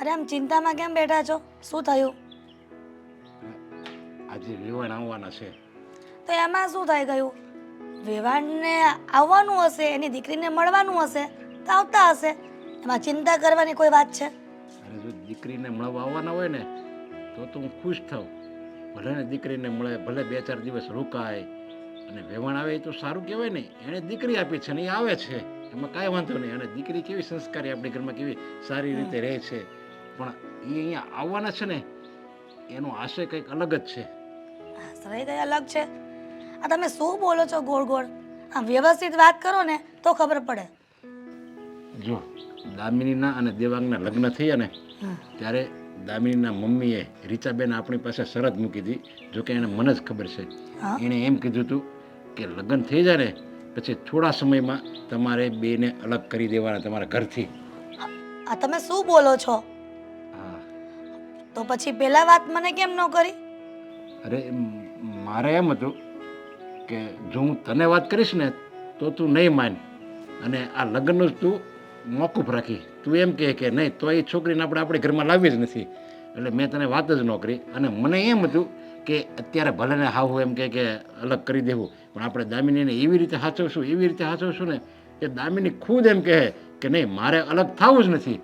અરે આમ ચિંતામાં કેમ બેઠા છો? શું થયું? આજે વેવાણ આવવાના છે. તો એમાં શું થઈ ગયું? વેવાણને આવવાનું હશે, એની દીકરીને મળવાનું હશે તો આવતા હશે. એમાં ચિંતા કરવાની કોઈ વાત છે? અને જો દીકરીને મળવા આવવાના હોય ને તો હું ખુશ થાઉં. ભલે ને દીકરીને મળે, ભલે 2-4 દિવસ રોકાય, અને વેવાણ આવે એ તો સારું કહેવાય ને. એણે દીકરી આપી છે ને એ આવે છે, એમાં કાંઈ વાંધો નહીં. અને દીકરી કેવી સંસ્કારી, આપણી ઘરમાં કેવી સારી રીતે રહે છે. પણ એ અહીંયા આવવાના છે ને એનો આશય કંઈક અલગ જ છે. આશ્રય કઈ અલગ છે? આ તમે શું બોલો છો ગોળ ગોળ? આમ વ્યવસ્થિત વાત કરો ને તો ખબર પડે. જો દામિનીના અને દેવાંગના લગ્ન થયા ને ત્યારે દામિનીના મમ્મીએ રીચાબેન આપણી પાસે શરત મૂકી હતી. જોકે એને મને જ ખબર છે. હા? એણે એમ કીધું હતું કે લગ્ન થઈ જાય ને પછી થોડા સમયમાં તમારે બેને અલગ કરી દેવાના તમારા ઘરથી. આ તમે શું બોલો છો? હા, તો પછી પેલા વાત મને કેમ ન કરી? અરે મારે એમ હતું કે જો હું તને વાત કરીશ ને તો તું નહીં માન, અને આ લગ્નનું જ તું મોકૂફ રાખી. તું એમ કહે કે નહીં તો એ છોકરીને આપણે આપણી ઘરમાં લાવી જ નથી. એટલે મેં તને વાત જ ન કરી. અને મને એમ હતું કે અત્યારે ભલે ને હાવ એમ કહે કે અલગ કરી દેવું, પણ આપણે દામિનીને એવી રીતે સાચવશું ને કે દામિની ખુદ એમ કહે કે નહીં મારે અલગ થવું જ નથી.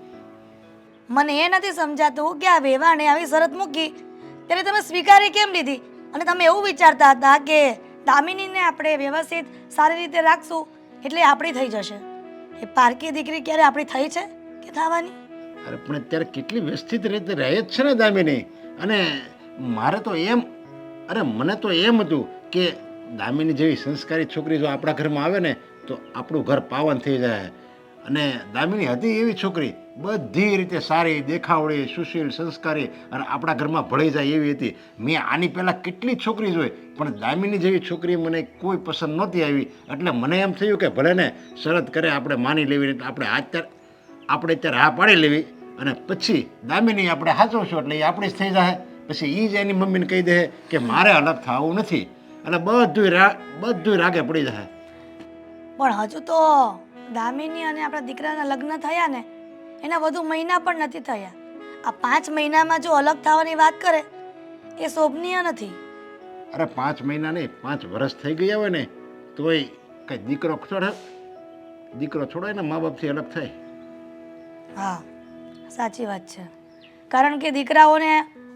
મને એ નથી સમજાતું કે આ વેવાણે આવી શરત મૂકી ત્યારે તમે સ્વીકારી કેમ લીધી? અને તમે એવું વિચારતા હતા કે દામિનીને આપણે વ્યવસ્થિત સારી રીતે રાખશું એટલે આપણી થઈ જશે. એ પારકી દીકરી ક્યારે આપણી થઈ છે કે થવાની? અરે પણ અત્યારે કેટલી વ્યવસ્થિત રીતે રહે જ છે ને દામિની. અને મારે તો એમ મને તો એમ હતું કે દામિની જેવી સંસ્કારી છોકરી જો આપણા ઘરમાં આવે ને તો આપણું ઘર પાવન થઈ જાય. અને દામિની હતી એવી છોકરી, બધી રીતે સારી, દેખાવડી, સુશીલ, સંસ્કારી, અને આપણા ઘરમાં ભળી જાય એવી હતી. મેં આની પહેલાં કેટલી છોકરી જોઈ, પણ દામિની જેવી છોકરી મને કોઈ પસંદ નહોતી આવી. એટલે મને એમ થયું કે ભલે ને શરત કરે આપણે માની લેવી, આપણે અત્યારે હા પાડી લેવી, અને પછી દામિની આપણે સાચવશું એટલે એ આપણી જ થઈ જાય. પછી એ જ એની મમ્મીને કહી દે કે મારે અલગ થવું નથી, એટલે બધું રાગે પડી જાય. પણ હજુ તો દામિની અને આપણા દીકરાના લગ્ન થયા ને એના વધુ મહિના પણ નથી થયા. આ 5 મહિનામાં જો અલગ થવાની વાત કરે એ શોભનીય નથી. અરે 5 મહિના નહીં, 5 વર્ષ થઈ ગયા હોય ને તોય કઈ દીકરો છોડો ને મા બાપથી અલગ થાય. હા, સાચી વાત છે. કારણ કે દીકરાઓને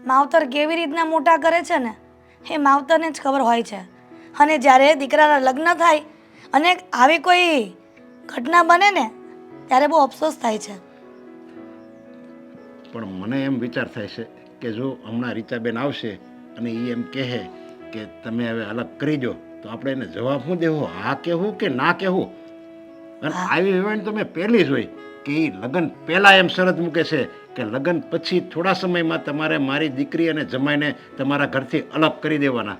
માવતર કેવી રીતના મોટા કરે છે ને એ માવતરને જ ખબર હોય છે. અને જ્યારે દીકરાના લગ્ન થાય અને આવી કોઈ ઘટના બને ને ત્યારે બહુ અફસોસ થાય છે. પણ મને એમ વિચાર થાય છે કે જો હમણાં રીચાબેન આવશે અને એ એમ કહે કે તમે હવે અલગ કરી દો તો આપણે એને જવાબ શું દેવો? હા કહેવું કે ના કહેવું? અને આવી વેવાણ તો મેં પહેલી જ હોય કે એ લગ્ન પહેલાં એમ શરત મૂકે છે કે લગ્ન પછી થોડા સમયમાં તમારે મારી દીકરી અને જમાઈને તમારા ઘરથી અલગ કરી દેવાના.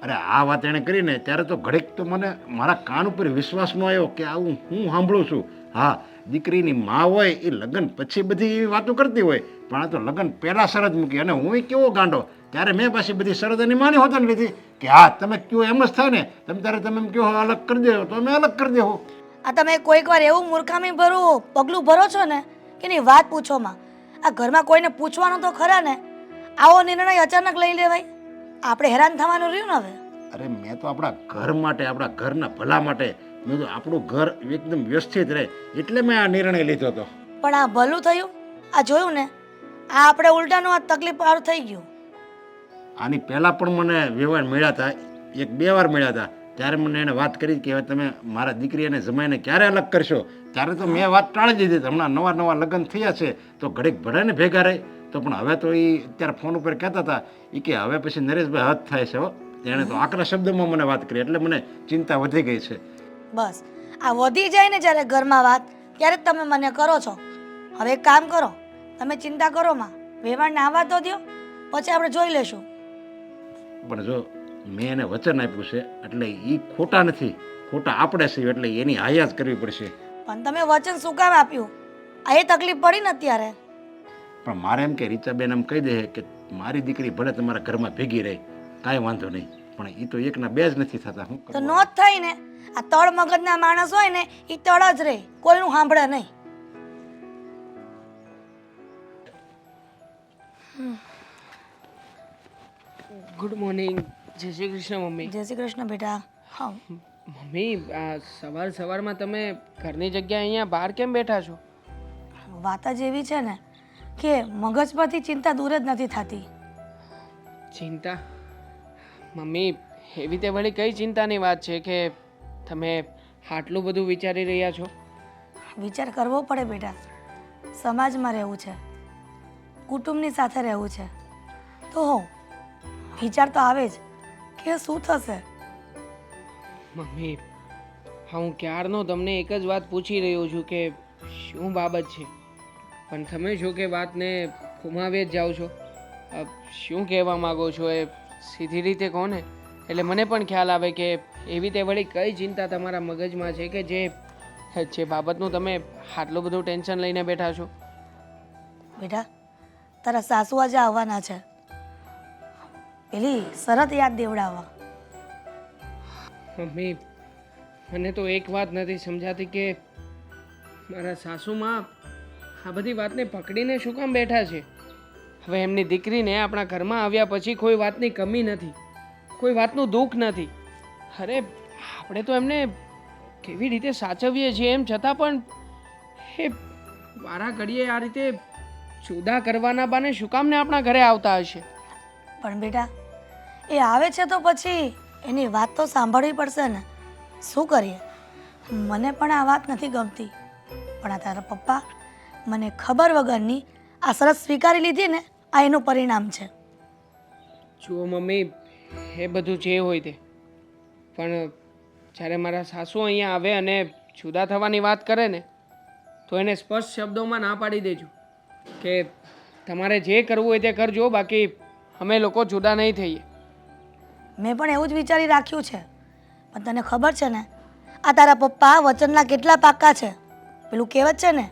અરે આ વાત એણે કરીને ત્યારે તો ઘડીક તો મને મારા કાન ઉપર વિશ્વાસ ન આવ્યો કે આવું હું સાંભળું છું. હા, દીકરીની મા હોય એ લગ્ન પછી બધી એવી વાતો કરતી હોય, પણ આ તો લગ્ન પહેલાં શરત મૂકી. અને હું કેવો ગાંડો, ત્યારે મેં પાછી બધી શરત એની માની હોતા લીધી કે હા તમે કહો એમ જ થાય ને, તમે એમ કહો અલગ કરી દેવો તો અમે અલગ કરી દેવું. આ તમે કોઈક વાર એવું મૂર્ખામી ભરું પગલું ભરો છો ને કે એની વાત પૂછોમાં. આ ઘરમાં કોઈને પૂછવાનું તો ખરા ને. આવો નિર્ણય અચાનક લઈ લેવાય? આપણે હેરાન થવાનું રહ્યું ને હવે. અરે મેં તો આપણા ઘર માટે, આપણા ઘરના ભલા માટે, મેં તો આપણું ઘર એકદમ વ્યવસ્થિત રહે એટલે મેં આ નિર્ણય લીધો હતો. પણ આ ભલું થયું? આ જોયું ને, આ આપણે ઉલટાનું આ તકલીફ વાળું થઈ ગયું. આની પહેલાં પણ મને વેવાણ મળ્યા હતા, 1-2 વાર મળ્યા હતા. ત્યારે મને એને વાત કરી કે હવે તમે મારા દીકરી અને જમાઈને ક્યારે અલગ કરશો? ત્યારે તો મેં વાત ટાળી દીધી. હમણાં નવા લગ્ન થયા છે તો ઘડીક ભલે ને ભેગા રહે. તો પણ હવે તો એ અત્યારે ફોન ઉપર કહેતા હતા કે હવે પછી નરેશભાઈ હદ થાય છે. એણે તો આકરા શબ્દમાં મને વાત કરી એટલે મને ચિંતા વધી ગઈ છે. બસ આ વધી જાય ને જ્યારે ઘરમાં વાત ત્યારે જ તમે મને કરો છો. હવે એક કામ કરો, તમે ચિંતા કરો માં, વેવાણને આવવા તો દો, પછી આપણે જોઈ લેશું. પણ જો મેં એને વચન આપ્યું છે એટલે એ ખોટા નથી, ખોટા આપણે છીએ, એટલે એની હાયા જ કરવી પડશે. પણ તમે વચન શું કામ આપ્યું? આ એ તકલીફ પડી ને અત્યારે. પણ મારે એમ કે રીચાબેન એમ કહી દે કે મારી દીકરી ભલે તમારા ઘરમાં ભેગી રહે, કાંઈ વાંધો નહીં, પણ એ તો 1 ના 2 જ નથી થતા. હું તો નો જ થાય ને. આ તળ મગજના માણસ હોય ને એ તળ જ રહે, કોઈનું સાંભળે નહીં. Good morning. જય શ્રી કૃષ્ણ મમ્મી. જય શ્રી કૃષ્ણ બેટા. હા, મમ્મી, આ સવારમાં તમે ઘરની જગ્યાએ અહીંયા બહાર કેમ બેઠા છો? વાત જ એવી છે ને કે મગજ પરથી ચિંતા દૂર જ નથી થતી. ચિંતા? મમ્મી, એવી તે વળી કઈ ચિંતાની વાત છે કે તમે આટલું બધું વિચારી રહ્યા છો? વિચાર કરવો પડે બેટા. સમાજમાં રહેવું છે, કુટુંબની સાથે રહેવું છે, તો વિચાર તો આવે જ કે શું થશે. મમ્મી, હું ક્યારનો તમને એક જ વાત પૂછી રહ્યો છું કે શું બાબત છે, પણ તમે શું કે વાતને ઘુમાવી જ જાઓ છો. શું કહેવા માગો છો એ સીધી રીતે કહો ને, એટલે મને પણ ખ્યાલ આવે કે એવી તે વળી કઈ ચિંતા તમારા મગજમાં છે કે જે બાબતનું તમે આટલું બધું ટેન્શન લઈને બેઠા છો. બેટા, તારા સાસુ આજે આવવાના છે, પેલી શરત યાદ દેવડાવવા. મમ્મી, મને તો એક વાત નથી સમજાતી કે મારા સાસુમાં આ બધી વાતને પકડીને શું કામ બેઠા છે. હવે એમની દીકરીને આપણા ઘરમાં આવ્યા પછી કોઈ વાતની કમી નથી, કોઈ વાતનું દુઃખ નથી. અરે આપણે તો એમને કેવી રીતે સાચવીએ છીએ, એમ છતાં પણ એ વારા ઘડીએ આ રીતે જુદા કરવાના બાને શું કામને આપણા ઘરે આવતા હશે? પણ બેટા, એ આવે છે તો પછી એની વાત તો સાંભળવી પડશે ને. શું કરીએ, મને પણ આ વાત નથી ગમતી, પણ આ તારા પપ્પા મને ખબર વગરની આ શરત સ્વીકારી લીધી ને, આ એનું પરિણામ છે. જુઓ મમ્મી, એ બધું જે હોય તે, પણ જ્યારે મારા સાસુ અહીંયા આવે અને જુદા થવાની વાત કરે ને, તો એને સ્પષ્ટ શબ્દોમાં ના પાડી દેજો કે તમારે જે કરવું હોય તે કરજો, બાકી અમે લોકો જુદા નહીં થઈએ. મેં પણ એવું જ વિચારી રાખ્યું છે, પણ તને ખબર છે ને આ તારા પપ્પા વચનના કેટલા પાક્કા છે. પેલું કહેવત છે ને,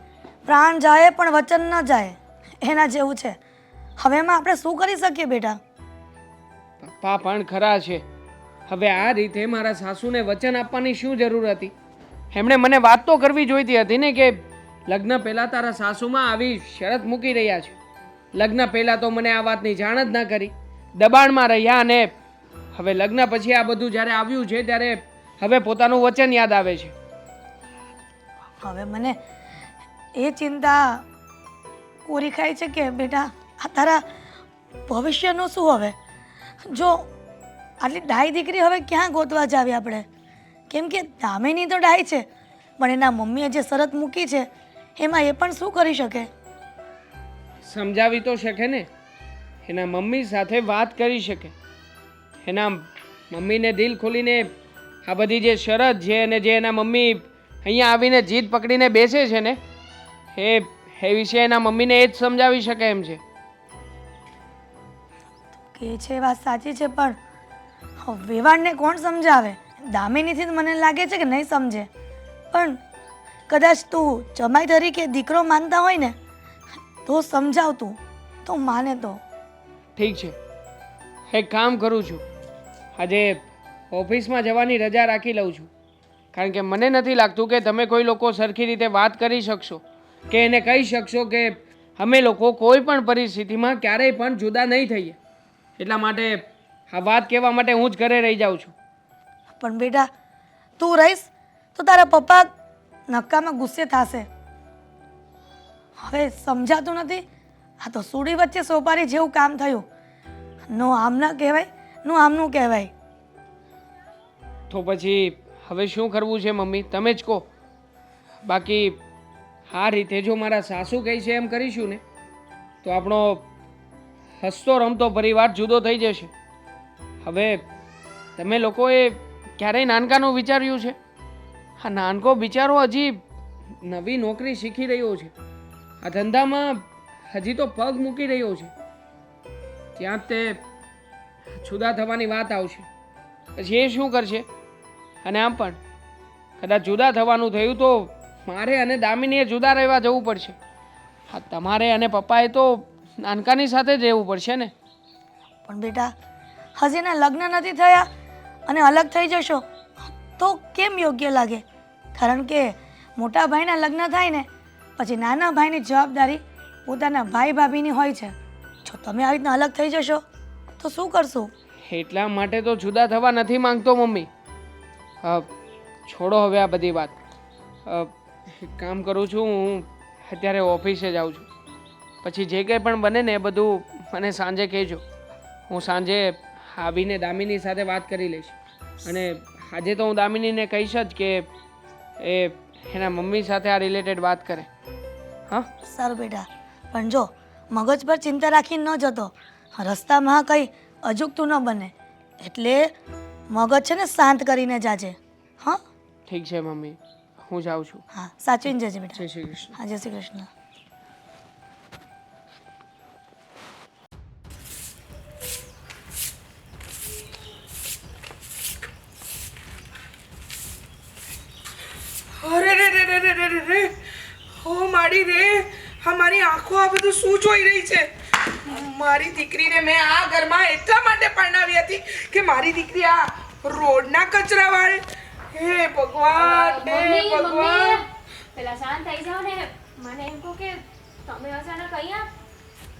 પ્રાણ જાય પણ વચન ન જાય, એના જેવું છે. હવે એમાં આપણે શું કરી શકીએ બેટા? પપ્પા પણ ખરા છે. હવે આ રીતે મારા સાસુને વચન આપવાની શું જરૂર હતી? એમણે મને વાત તો કરવી જોઈતી હતી ને કે લગ્ન પહેલાં તારા સાસુમાં આવી શરત મૂકી રહ્યા છે. લગ્ન પહેલાં તો મને આ વાતની જાણ જ ન કરી, દબાણમાં રહ્યા, અને હવે લગ્ન પછી આ બધું જ્યારે આવ્યું છે ત્યારે હવે પોતાનું વચન યાદ આવે છે. હવે મને એ ચિંતા કોરી ખાય છે કે બેટા આ તારા ભવિષ્યનું શું? હવે જો આટલી ડાઈ દીકરી હવે ક્યાં ગોતવા જાવી આપણે? કેમ કે દામિની તો ડાઈ છે, પણ એના મમ્મીએ જે શરત મૂકી છે એમાં એ પણ શું કરી શકે? સમજાવી તો શકે ને, એના મમ્મી સાથે વાત કરી શકે, એના મમ્મીને દિલ ખોલીને આ બધી જે શરત છે અને જે એના મમ્મી અહીંયા આવીને જીદ પકડીને બેસે છે ને, એ વિશે એના મમ્મીને એ જ સમજાવી શકે એમ છે. કે છે વાત સાચી છે, પણ વેવાણને કોણ સમજાવે? દામિનીથી જ મને લાગે છે કે નહીં સમજે, પણ કદાચ તું જમાઈ તરીકે દીકરો માનતા હોય ને તો સમજાવતું તો માને તો. ઠીક છે, એક કામ કરું છું, આજે ઓફિસમાં જવાની રજા રાખી લઉં છું, કારણ કે મને નથી લાગતું કે તમે કોઈ લોકો સરખી રીતે વાત કરી શકશો કે એને કહી શકશો કે અમે લોકો કોઈ પણ પરિસ્થિતિમાં ક્યારેય પણ જુદા નહીં થઈએ. એટલા માટે આ વાત કહેવા માટે હું જ ઘરે રહી જાઉં છું. પણ બેટા તું રહીશ તો તારા પપ્પા નક્કામાં ગુસ્સે થશે. હવે સમજાતું નથી, આ તો સુડી વચ્ચે સોપારી જેવું કામ થયું. નો આમ ના કહેવાય, નો આમનું કહેવાય. તો પછી હવે શું કરવું છે મમ્મી, તમે જ કહો. બાકી આ રીતે જો મારા સાસુ કહે છે એમ કરીશું ને, તો આપણો હસતો રમતો પરિવાર જુદો થઈ જશે. હવે તમે લોકોએ ક્યારેય નાનકાનું વિચાર્યું છે? આ નાનકો બિચારો હજી નવી નોકરી શીખી રહ્યો છે, આ ધંધામાં હજી તો પગ મૂકી રહ્યો છે, ત્યાં તે જુદા થવાની વાત આવશે, પછી એ શું કરશે? અને આમ પણ કદાચ જુદા થવાનું થયું તો મારે અને દામિનીએ જુદા રહેવા જવું પડશે. હા, તમારે અને પપ્પાએ તો નાનકાની સાથે જ રહેવું પડશે ને. પણ બેટા હજી એના લગ્ન નથી થયા અને અલગ થઈ જશો તો કેમ યોગ્ય લાગે? કારણ કે મોટા ભાઈના લગ્ન થાય ને પછી નાના ભાઈની જવાબદારી પોતાના ભાઈ ભાભીની હોય છે, જો તમે આવી રીતના અલગ થઈ જશો તો શું કરશો? એટલા માટે તો જુદા થવા નથી માંગતો મમ્મી. છોડો હવે આ બધી વાત. એક કામ કરું છું, હું અત્યારે ઓફિસે જાઉં છું. પછી જે કંઈ પણ બને ને એ બધું મને સાંજે કહેજો. હું સાંજે આવીને દામિની સાથે વાત કરી લઈશ. અને આજે તો હું દામિનીને કહીશ જ કે એ એના મમ્મી સાથે આ રિલેટેડ વાત કરે. હા સારું બેટા, પણ જો મગજ પર ચિંતા રાખીને ન જતો, રસ્તામાં કંઈ અજુગતું ન બને, એટલે મગજ છે ને શાંત કરીને જાજે. હા ઠીક છે મમ્મી, હું જાઉં છું. હા, સાચવીને જજે બેટા. જય શ્રી કૃષ્ણ. હા, જય શ્રી કૃષ્ણ. અરે રે રે રે રે રે રે રે ઓ મારી રે, અમારી આંખો આ બધું શું જોઈ રહી છે? મારી દીકરીને મેં આ ઘરમાં એટલા માટે પરણાવી હતી કે મારી દીકરી આ રોડના કચરા વાળે. હે ભગવાન, હે ભગવાન. પેલા શાંત થઈ જાઓ ને. મને એમ કહો કે તમે અચાનક અહીંયા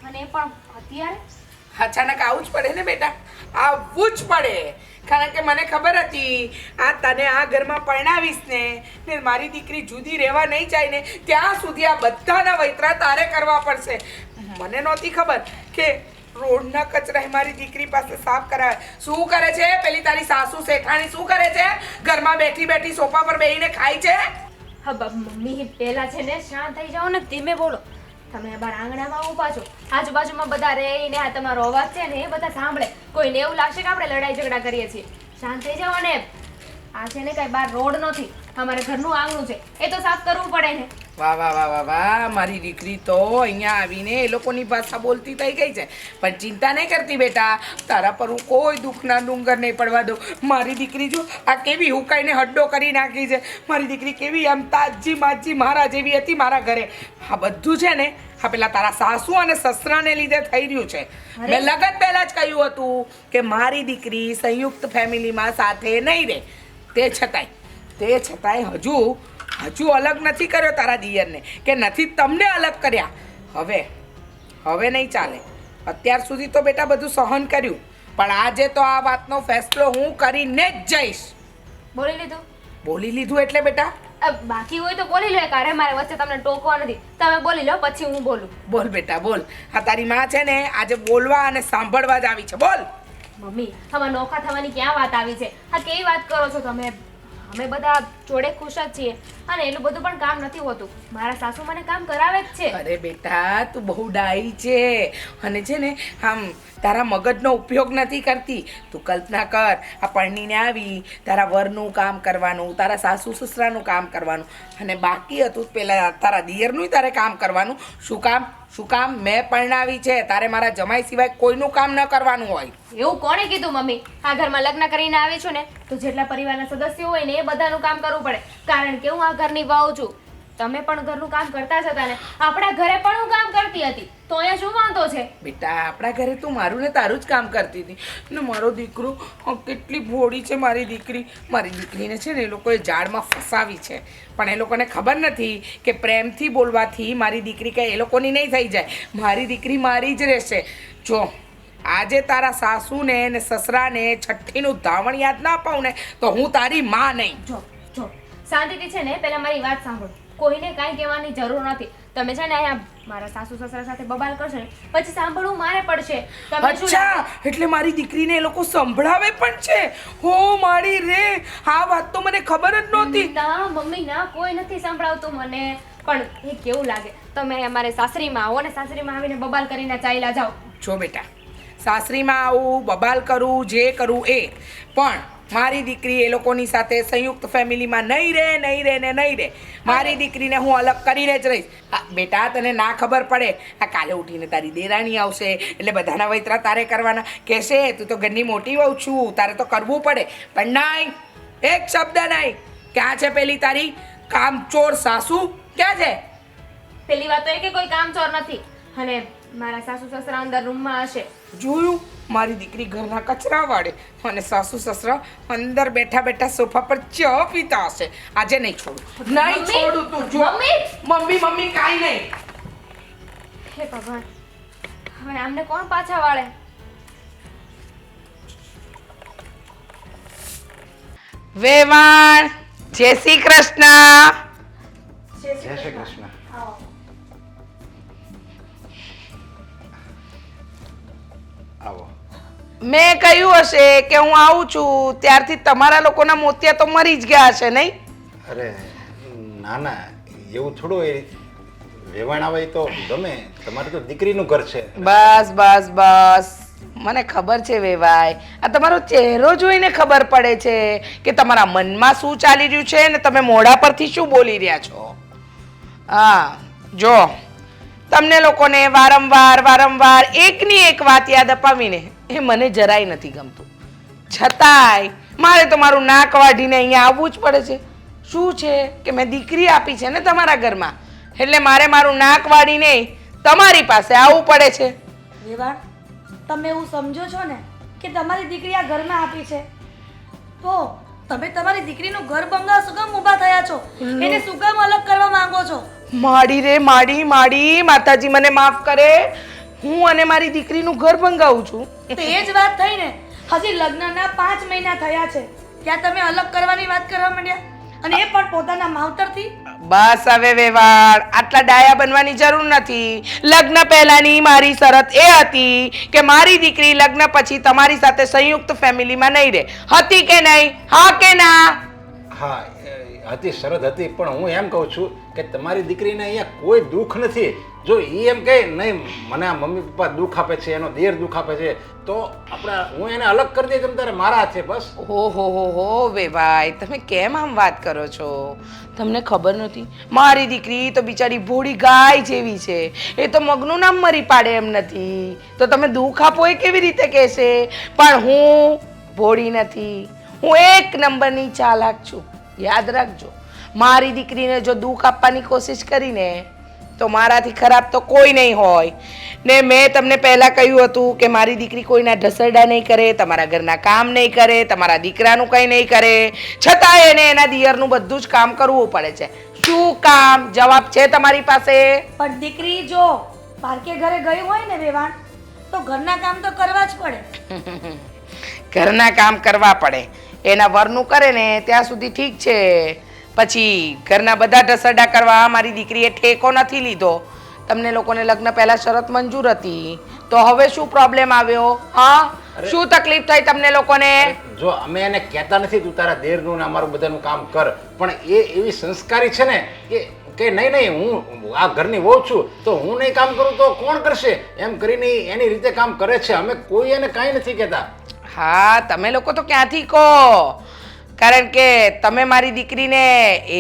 અને પણ અત્યારે અચાનક આવું જ પડે ને બેટા, આવવું જ પડે. કારણ કે મને ખબર હતી આ તને આ ઘરમાં પરણાવીશ ને મારી દીકરી જુદી રહેવા નહીં જાય ને ત્યાં સુધી આ બધાના વૈતરા તારે કરવા પડશે. મને નહોતી ખબર કે રોડના કચરા મારી દીકરી પાસે સાફ કરાવે. શું કરે છે પેલી તારી સાસુ શેઠાણી? શું કરે છે? ઘરમાં બેઠી બેઠી સોફા પર બેહીને ખાય છે? હા મમ્મી, પેલા છે ને શાંત થઈ જાઓ ને, ધીમે બોલો. તમે બાર આંગણામાં ઊભા છો, આજુબાજુમાં બધા રહીને આ તમારો અવાજ છે ને એ બધા સાંભળે. કોઈને એવું લાગશે કે આપણે લડાઈ ઝઘડા કરીએ છીએ. શાંત થઈ જાઓ ને. આ છે ને કઈ બાર રોડ નથી, અમારે ઘરનું આંગણું છે, એ તો સાફ કરવું પડે ને. વાહ વાહ વાહ વાહ વાહ, મારી દીકરી તો અહીંયા આવીને એ લોકોની ભાષા બોલતી થઈ ગઈ છે. પણ ચિંતા નહીં કરતી બેટા, તારા પર હું કોઈ દુઃખના ડુંગર નહીં પડવા દઉં. મારી દીકરી જો આ કેવી હુકાઈને હડ્ડો કરી નાખી છે. મારી દીકરી કેવી આમ તાજી માજી મારા જેવી હતી મારા ઘરે. આ બધું છે ને હા પેલા તારા સાસુ અને સસરાને લીધે થઈ રહ્યું છે. મેં લગન પહેલા જ કહ્યું હતું કે મારી દીકરી સંયુક્ત ફેમિલીમાં સાથે નહીં રહે. તે છતાંય હજુ અલગ નથી કર્યો તારા દિયરને, કે નથી તમને અલગ કર્યા. હવે નહીં ચાલે. અત્યાર સુધી તો બેટા બધું સહન કર્યું, પણ આજે તો આ વાતનો ફેસલો હું કરીને જ જઈશ. બોલી લીધું? બોલી લીધું એટલે બેટા બાકી હોય તો બોલી લો. કારે મારે વચ્ચે તમને ટોકવા નથી. તમે બોલી લો, પછી હું બોલું. બોલ બેટા બોલ. આ તારી માં છે ને આજે બોલવા અને સાંભળવા જ આવી છે. બોલ. મમ્મી, આમાં નોખા થવાની ક્યાં વાત આવી છે? હા કેવી વાત કરો છો તમે? અમે બધા જોડે ખુશ જ છીએ અને એટલું બધું પણ કામ નથી હોતું. મારા સાસુ મને કામ કરાવે જ છે. અરે બેટા તું બહુ ડાઈ છે અને છે ને આમ તારા મગજનો ઉપયોગ નથી કરતી. તું કલ્પના કર, આ પરણીને આવી, તારા વરનું કામ કરવાનું, તારા સાસુ સસરાનું કામ કરવાનું અને બાકી હતું પેલા તારા દિયરનું તારે કામ કરવાનું. શું કામ? મેં પરણાવી છે, તારે મારા જમાઈ સિવાય કોઈનું કામ ન કરવાનું હોય. એવું કોણે કીધું મમ્મી? આ ઘરમાં લગ્ન કરીને આવી છું ને તો જેટલા પરિવારના સદસ્યો હોય ને એ બધાનું કામ કરવું પડે. કારણ કે હું આ ઘરની વહુ છું. તમે પણ ઘરનું કામ કરતા જ હતા ને, આપણા ઘરે પણ હું કામ કરતી હતી, તો અહીંયા શું વાંધો છે? બેટા આપણા ઘરે તું મારું ને તારું જ કામ કરતી હતી ને મારો દીકરો કેટલી ભોળી છે મારી દીકરી. મારી દીકરીને છે ને એ લોકોએ ઝાડમાં ફસાવી છે, પણ એ લોકોને ખબર નથી કે પ્રેમથી બોલવાથી મારી દીકરી કંઈ એ લોકોની નહીં થઈ જાય. મારી દીકરી મારી જ રહેશે. જો આજે તારા સાસુને ને સસરાને છઠ્ઠીનું ધાવણ યાદ ના અપાવું ને તો હું તારી માં નહીં. જો શાંતિથી છે ને પહેલા મારી વાત સાંભળો. કોઈને કાંઈ કહેવાની જરૂર નથી. તમે છે ને અહીંયા મારા સાસુ સસરા સાથે બબાલ કરશો ને પછી સાંભળવું મારે પડશે. તમે શું અચ્છા, એટલે મારી દીકરીને એ લોકો સંભળાવે પણ છે? હો મારી રે, આ વાત તો મને ખબર જ નહોતી. ના મમ્મી ના, કોઈ નથી સંભળાવતું મને. પણ એ કેવું લાગે તમે અમારે સાસરીમાં આવો ને સાસરીમાં આવીને બબાલ કરીને ચાલ્યા જાઓ. જો બેટા, સાસરીમાં આવું બબાલ કરું જે કરું એ, પણ મારી દીકરી એ લોકોની સાથે સંયુક્ત ફેમિલીમાં નહીં રહે. મારી દીકરીને હું અલગ કરીને જ રહીશ. બેટા તને ના ખબર પડે, આ કાલે ઉઠીને તારી દેરાણી આવશે એટલે બધાના વૈતરા તારે કરવાના. કહેશે તું તો ઘરની મોટી વહુ છું, તારે તો કરવું પડે. પણ નહીં, એક શબ્દ નહીં. ક્યાં છે પેલી તારી કામચોર સાસુ? ક્યાં છે? પેલી વાત તો એ કે કોઈ કામચોર નથી અને મારા સાસુ સસરા અંદર રૂમમાં હશે. જોયું? મારી દીકરી ઘરના કચરા વાળે અને સાસુ સસરા અંદર બેઠા બેઠા સોફા પર ચા પીતા હશે. આજે નહીં છોડું, નહીં છોડું. તું જો મમ્મી કાંઈ નહીં. હે ભગવાન, હવે આમને કોણ પાછા વાળે? વેવાણ, જય શ્રી કૃષ્ણ. જય શ્રી કૃષ્ણ. આવો. મેં કહ્યું હશે કે હું આવું છું ત્યારથી તમારા લોકોના મોતિયા તો મરી જ ગયા હશે નહીં? અરે ના ના, એવું થોડું એ વેવાણ આવે તો ગમે. તમારે તો દીકરીનું ઘર છે. બસ બસ બસ, મને ખબર છે વેવાય. આ તમારો ચહેરો જોઈને ખબર પડે છે કે તમારા મનમાં શું ચાલી રહ્યું છે ને તમે મોઢા પરથી શું બોલી રહ્યા છો. હા જો, તમને લોકોને વારંવાર એકની એક વાત યાદ અપાવીને એ મને જરાય નથી ગમતું. છતાંય મારે તો મારું નાક વાઢીને અહીંયા આવવું જ પડે છે. શું છે કે મેં દીકરી આપી છે ને તમારા ઘરમાં, એટલે મારે મારું નાક વાળીને તમારી પાસે આવવું પડે છે. વેવાણ, તમે એવું સમજો છો ને કે તમારી દીકરી આ ઘરમાં આપી છે, તો તમે તમારી દીકરીનું ઘર બંગલા શું કામ ઊભા થયા છો? એને શું કામ અલગ કરવા માંગો છો? માડી રે માડી માડી, માતાજી મને માફ કરે. હું અને મારી દીકરીનું ઘર ભંગાવું છું. તો એ જ વાત થઈ ને. હજી લગ્નના 5 મહિના થયા છે ત્યાં તમે અલગ કરવાની વાત કરવા માંડ્યા, અને એ પણ પોતાના માવતરથી. બસ હવે વેવાળ, આટલા ડાયા બનવાની જરૂર નથી. લગ્ન પહેલાની મારી શરત એ હતી કે મારી દીકરી લગ્ન પછી તમારી સાથે સંયુક્ત ફેમિલીમાં નહીં રહે. હતી કે નહીં? હા કે ના? હા હતી, શરત હતી. પણ હું એમ કહું છું કે તમારી દીકરીને અહીંયા કોઈ દુઃખ નથી. જો એ એમ કહે નહીં મને આ મમ્મી પપ્પા દુઃખ આપે છે, એનો દેર દુઃખ આપે છે, તો આપણે હું એને અલગ કરી દઈએ. તમે તારે મારા હાથે બસ. હો વેભાઈ, તમે કેમ આમ વાત કરો છો? તમને ખબર નથી? મારી દીકરી તો બિચારી ભોળી ગાય જેવી છે. એ તો મગનું નામ મરી પાડે એમ નથી. તો તમે દુઃખ આપો એ કેવી રીતે કહેશે? પણ હું ભોળી નથી, હું એક નંબરની ચાલાક છું. યાદ રાખજો, મારી દીકરીને જો દુઃખ આપવાની કોશિશ કરીને તો મારાથી ખરાબ તો કોઈ નહીં હોય. ને મેં તમને પહેલાં કહ્યું હતું કે મારી દીકરી કોઈના ઢસરડા નહીં કરે, તમારા ઘરના કામ નહીં કરે, તમારા દીકરાનું કંઈ નહીં કરે, છતાં એને એના દિયરનું બધું જ કામ કરવું પડે છે. શું કામ? જવાબ છે તમારી પાસે? પણ દીકરી જો પારકે ઘરે ગઈ હોય ને વેવાણ, તો ઘરના કામ તો કરવા જ પડે. ઘરના કામ કરવા પડે. એના વરનું કરે ને ત્યાં સુધી ઠીક છે, પછી ઘરના બધા ઢસરડા કરવા મારી દીકરીએ ઠેકો નથી લીધો. તમને લોકોને લગ્ન પહેલા શરત મંજૂર હતી, તો હવે શું પ્રોબ્લેમ આવ્યો? હા, શું તકલીફ થઈ તમને લોકોને? જો અમે એને કહેતા નથી તું તારા દેરનું ને અમારું બધાનું કામ કર, પણ એ એવી સંસ્કારી છે ને કે નહીં હું આ ઘરની વહુ છું તો હું નહીં કામ કરું તો કોણ કરશે, એમ કરીને એની રીતે કામ કરે છે. અમે કોઈ એને કાંઈ નથી કહેતા. હા, તમે લોકો તો ક્યાંથી કહો? કારણ કે તમે મારી દીકરીને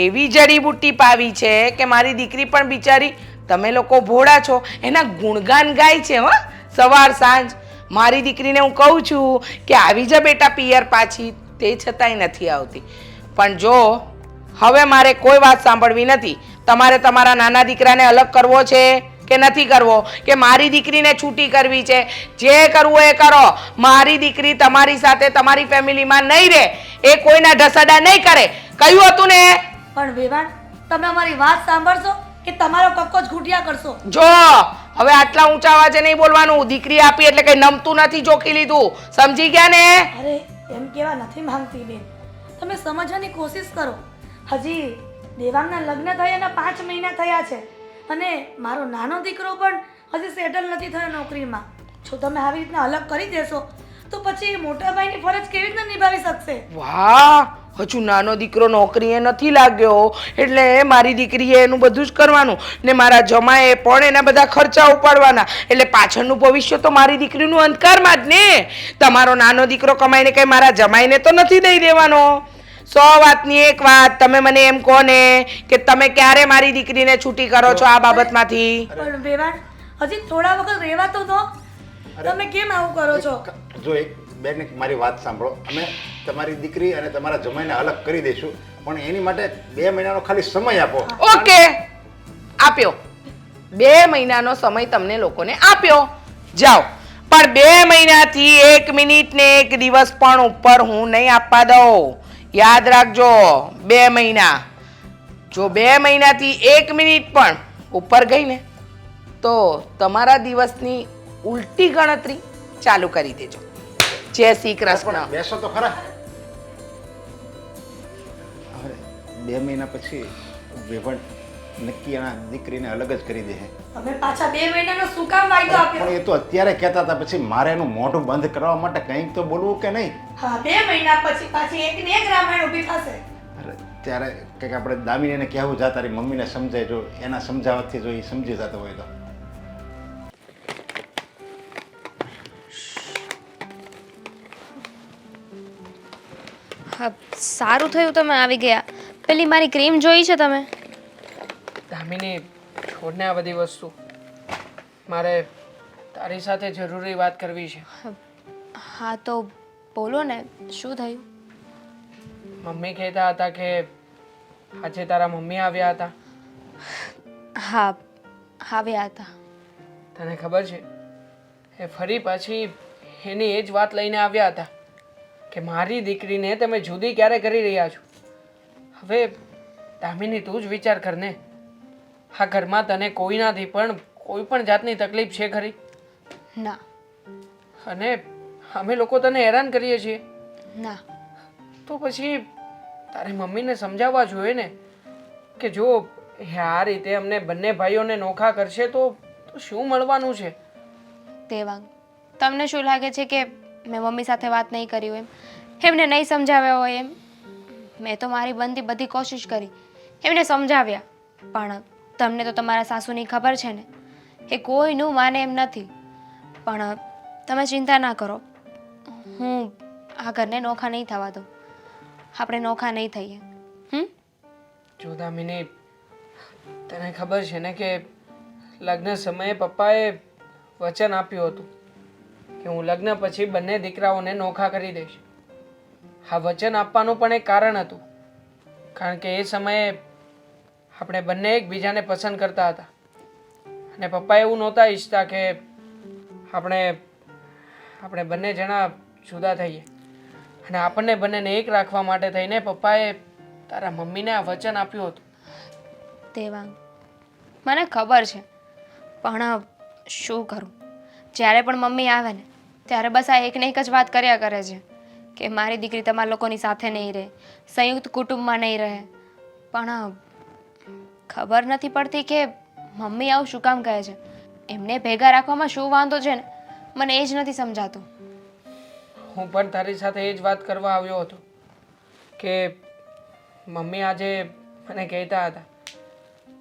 એવી જડીબુટ્ટી પાવી છે કે મારી દીકરી પણ બિચારી, તમે લોકો ભોળા છો, એના ગુણગાન ગાય છે. હો, સવાર સાંજ મારી દીકરીને હું કહું છું કે આવી જા બેટા પિયર પાછી, તે છતાંય નથી આવતી. પણ જો હવે મારે કોઈ વાત સાંભળવી નથી. તમારે તમારા નાના દીકરાને અલગ કરવો છે કે નથી કરવો, કે મારી દીકરીને છૂટી કરવી છે? જે કરવું એ કરો. મારી દીકરી તમારી સાથે તમારી ફેમિલીમાં નહીં રહે, એ કોઈના ઢસડા નહીં કરે. કહ્યું હતું ને? પણ વેવાણ, તમે અમારી વાત સાંભળશો કે તમારો કક્કો જ ઘૂંટિયા કરશો? જો હવે આટલા ઊંચા અવાજે નહીં બોલવાનું. દીકરી આપી એટલે કઈ નમતું નથી જોખી લીધું. સમજી ગયા ને? અરે એમ કેવા નથી માંગતી બેન, તમે સમજવાની કોશિશ કરો. હજી દેવાંગના લગ્ન થયાના 5 મહિના થયા છે, અને મારો નાનો દીકરો પણ હજી સેટલ નથી થયો નોકરીમાં. જો તમે આવી રીતના અલગ કરી દેશો તો પછી મોટા ભાઈની ફરજ કેવી રીતના નિભાવી શકશે? વાહ, હજુ નાનો દીકરો નોકરીએ નથી લાગ્યો એટલે મારી દીકરીએ એનું બધું જ કરવાનું, ને મારા જમાએ પણ એના બધા ખર્ચા ઉપાડવાના. એટલે પાછળનું ભવિષ્ય તો મારી દીકરીનું અંધકારમાં જ ને. તમારો નાનો દીકરો કમાઈને કઈ મારા જમાઈને તો નથી દઈ દેવાનો. 100 વાતની એક વાત, તમે મને એમ કહો ને કે તમે ક્યારે મારી દીકરીને છૂટી કરો છો આ બાબતમાંથી? પણ વેવાણ, હજી થોડા વખત રહેવા તો દો. તમે કેમ આવું કરો છો? જો એક બેન મારી વાત સાંભળો. અમે તમારી દીકરી અને તમારા જમાઈને અલગ કરી દઈશું, પણ એની માટે 2 મહિનાનો ખાલી સમય આપો. ઓકે, આપ્યો. 2 મહિનાનો સમય તમને લોકોને આપ્યો. જાઓ, પણ 2 મહિનાથી 1 મિનિટ ને 1 દિવસ પણ ઉપર હું નહીં આપવા દઉં. યાદ રાખજો, 2 મહિના. જો 2 મહિનાથી 1 મિનિટ પણ ઉપર ગઈ ને તો તમારા દિવસની ઉલટી ગણતરી ચાલુ કરી દેજો. જય શ્રી કૃષ્ણ. બેસો તો ખરા. હવે 2 મહિના પછી વેવણ નક્કી એના દીકરીને અલગ જ કરી દે છે. તમે પાછા 2 મહિનાનો શું કામ વાયદો આપ્યો? પણ એ તો અત્યારે કહેતા હતા, પછી મારે એનું મોઢું બંધ કરવા માટે કંઈક તો બોલવું કે નહીં? હા, 2 મહિના પછી પાછી એક ને એક રામાયણ ઊભી થશે. અરે ત્યારે કંઈક આપણે દામિનીને કહેવું જા, તારી મમ્મીને સમજાય, જો એના સમજાવવાથી જો એ સમજી જતો હોય તો. હા, સારું થયું તમે આવી ગયા. પેલી મારી ક્રીમ જોઈ છે તમે? દામિની, છોડને આ બધી વસ્તુ. મારે તારી સાથે જરૂરી વાત કરવી છે. હા તો બોલો ને, શું થયું? મમ્મી કહેતા હતા કે આજે તારા મમ્મી આવ્યા હતા. હા, આવ્યા હતા. તને ખબર છે, એ ફરી પાછી એની એ જ વાત લઈને આવ્યા હતા કે મારી દીકરીને તમે જુદી ક્યારે કરી રહ્યા છો. હવે દામિની, તું જ વિચાર કર ને, આ ઘરમાં તને કોઈનાથી પણ કોઈ પણ જાતની તકલીફ છે ખરી? ના. અને અમે લોકો તને હેરાન કરીએ છીએ? ના. તો પછી તારે મમ્મીને સમજાવવા જોઈએ ને કે જો એ આ રીતે અમને બંને ભાઈઓને નોખા કરશે તો શું મળવાનું છે? દેવાંગ, તમને શું લાગે છે કે મેં મમ્મી સાથે વાત નહીં કરી હોય એમને નહીં સમજાવ્યા હોય એમ? મેં તો મારી બનતી બધી કોશિશ કરી, એમને સમજાવ્યા, પણ તમને તો તમારા સાસુની ખબર છે ને, એ કોઈનું માને એમ નથી. પણ તમે ચિંતા ના કરો, હું આ ઘરને નોખા નહીં થવા દઉં. આપણે નોખા નહીં થઈએ. જો દામિની, તને ખબર છે ને કે લગ્ન સમયે પપ્પાએ વચન આપ્યું હતું કે હું લગ્ન પછી બંને દીકરાઓને નોખા કરી દઈશ. આ વચન આપવાનું પણ એક કારણ હતું, કારણ કે એ સમયે આપણે બંને એકબીજાને પસંદ કરતા હતા અને પપ્પા એવું નહોતા ઈચ્છતા કે આપણે બંને જણા જુદા થઈએ. અને આપણને બંનેને એક રાખવા માટે થઈને પપ્પાએ તારા મમ્મીને આ વચન આપ્યું હતું. દેવાંગ, મને ખબર છે, પણ શું કરું? જ્યારે પણ મમ્મી આવે ને ત્યારે બસ આ એકને એક જ વાત કર્યા કરે છે કે મારી દીકરી તમારા લોકોની સાથે નહીં રહે, સંયુક્ત કુટુંબમાં નહીં રહે. પણ ખબર નથી પડતી કે મમ્મી આવું શું કામ કહે છે? એમને ભેગા રાખવામાં શું વાંધો છે ને, મને એ જ નથી સમજાતું. હું પણ તારી સાથે એ જ વાત કરવા આવ્યો હતો કે મમ્મી આજે મને કહેતા હતા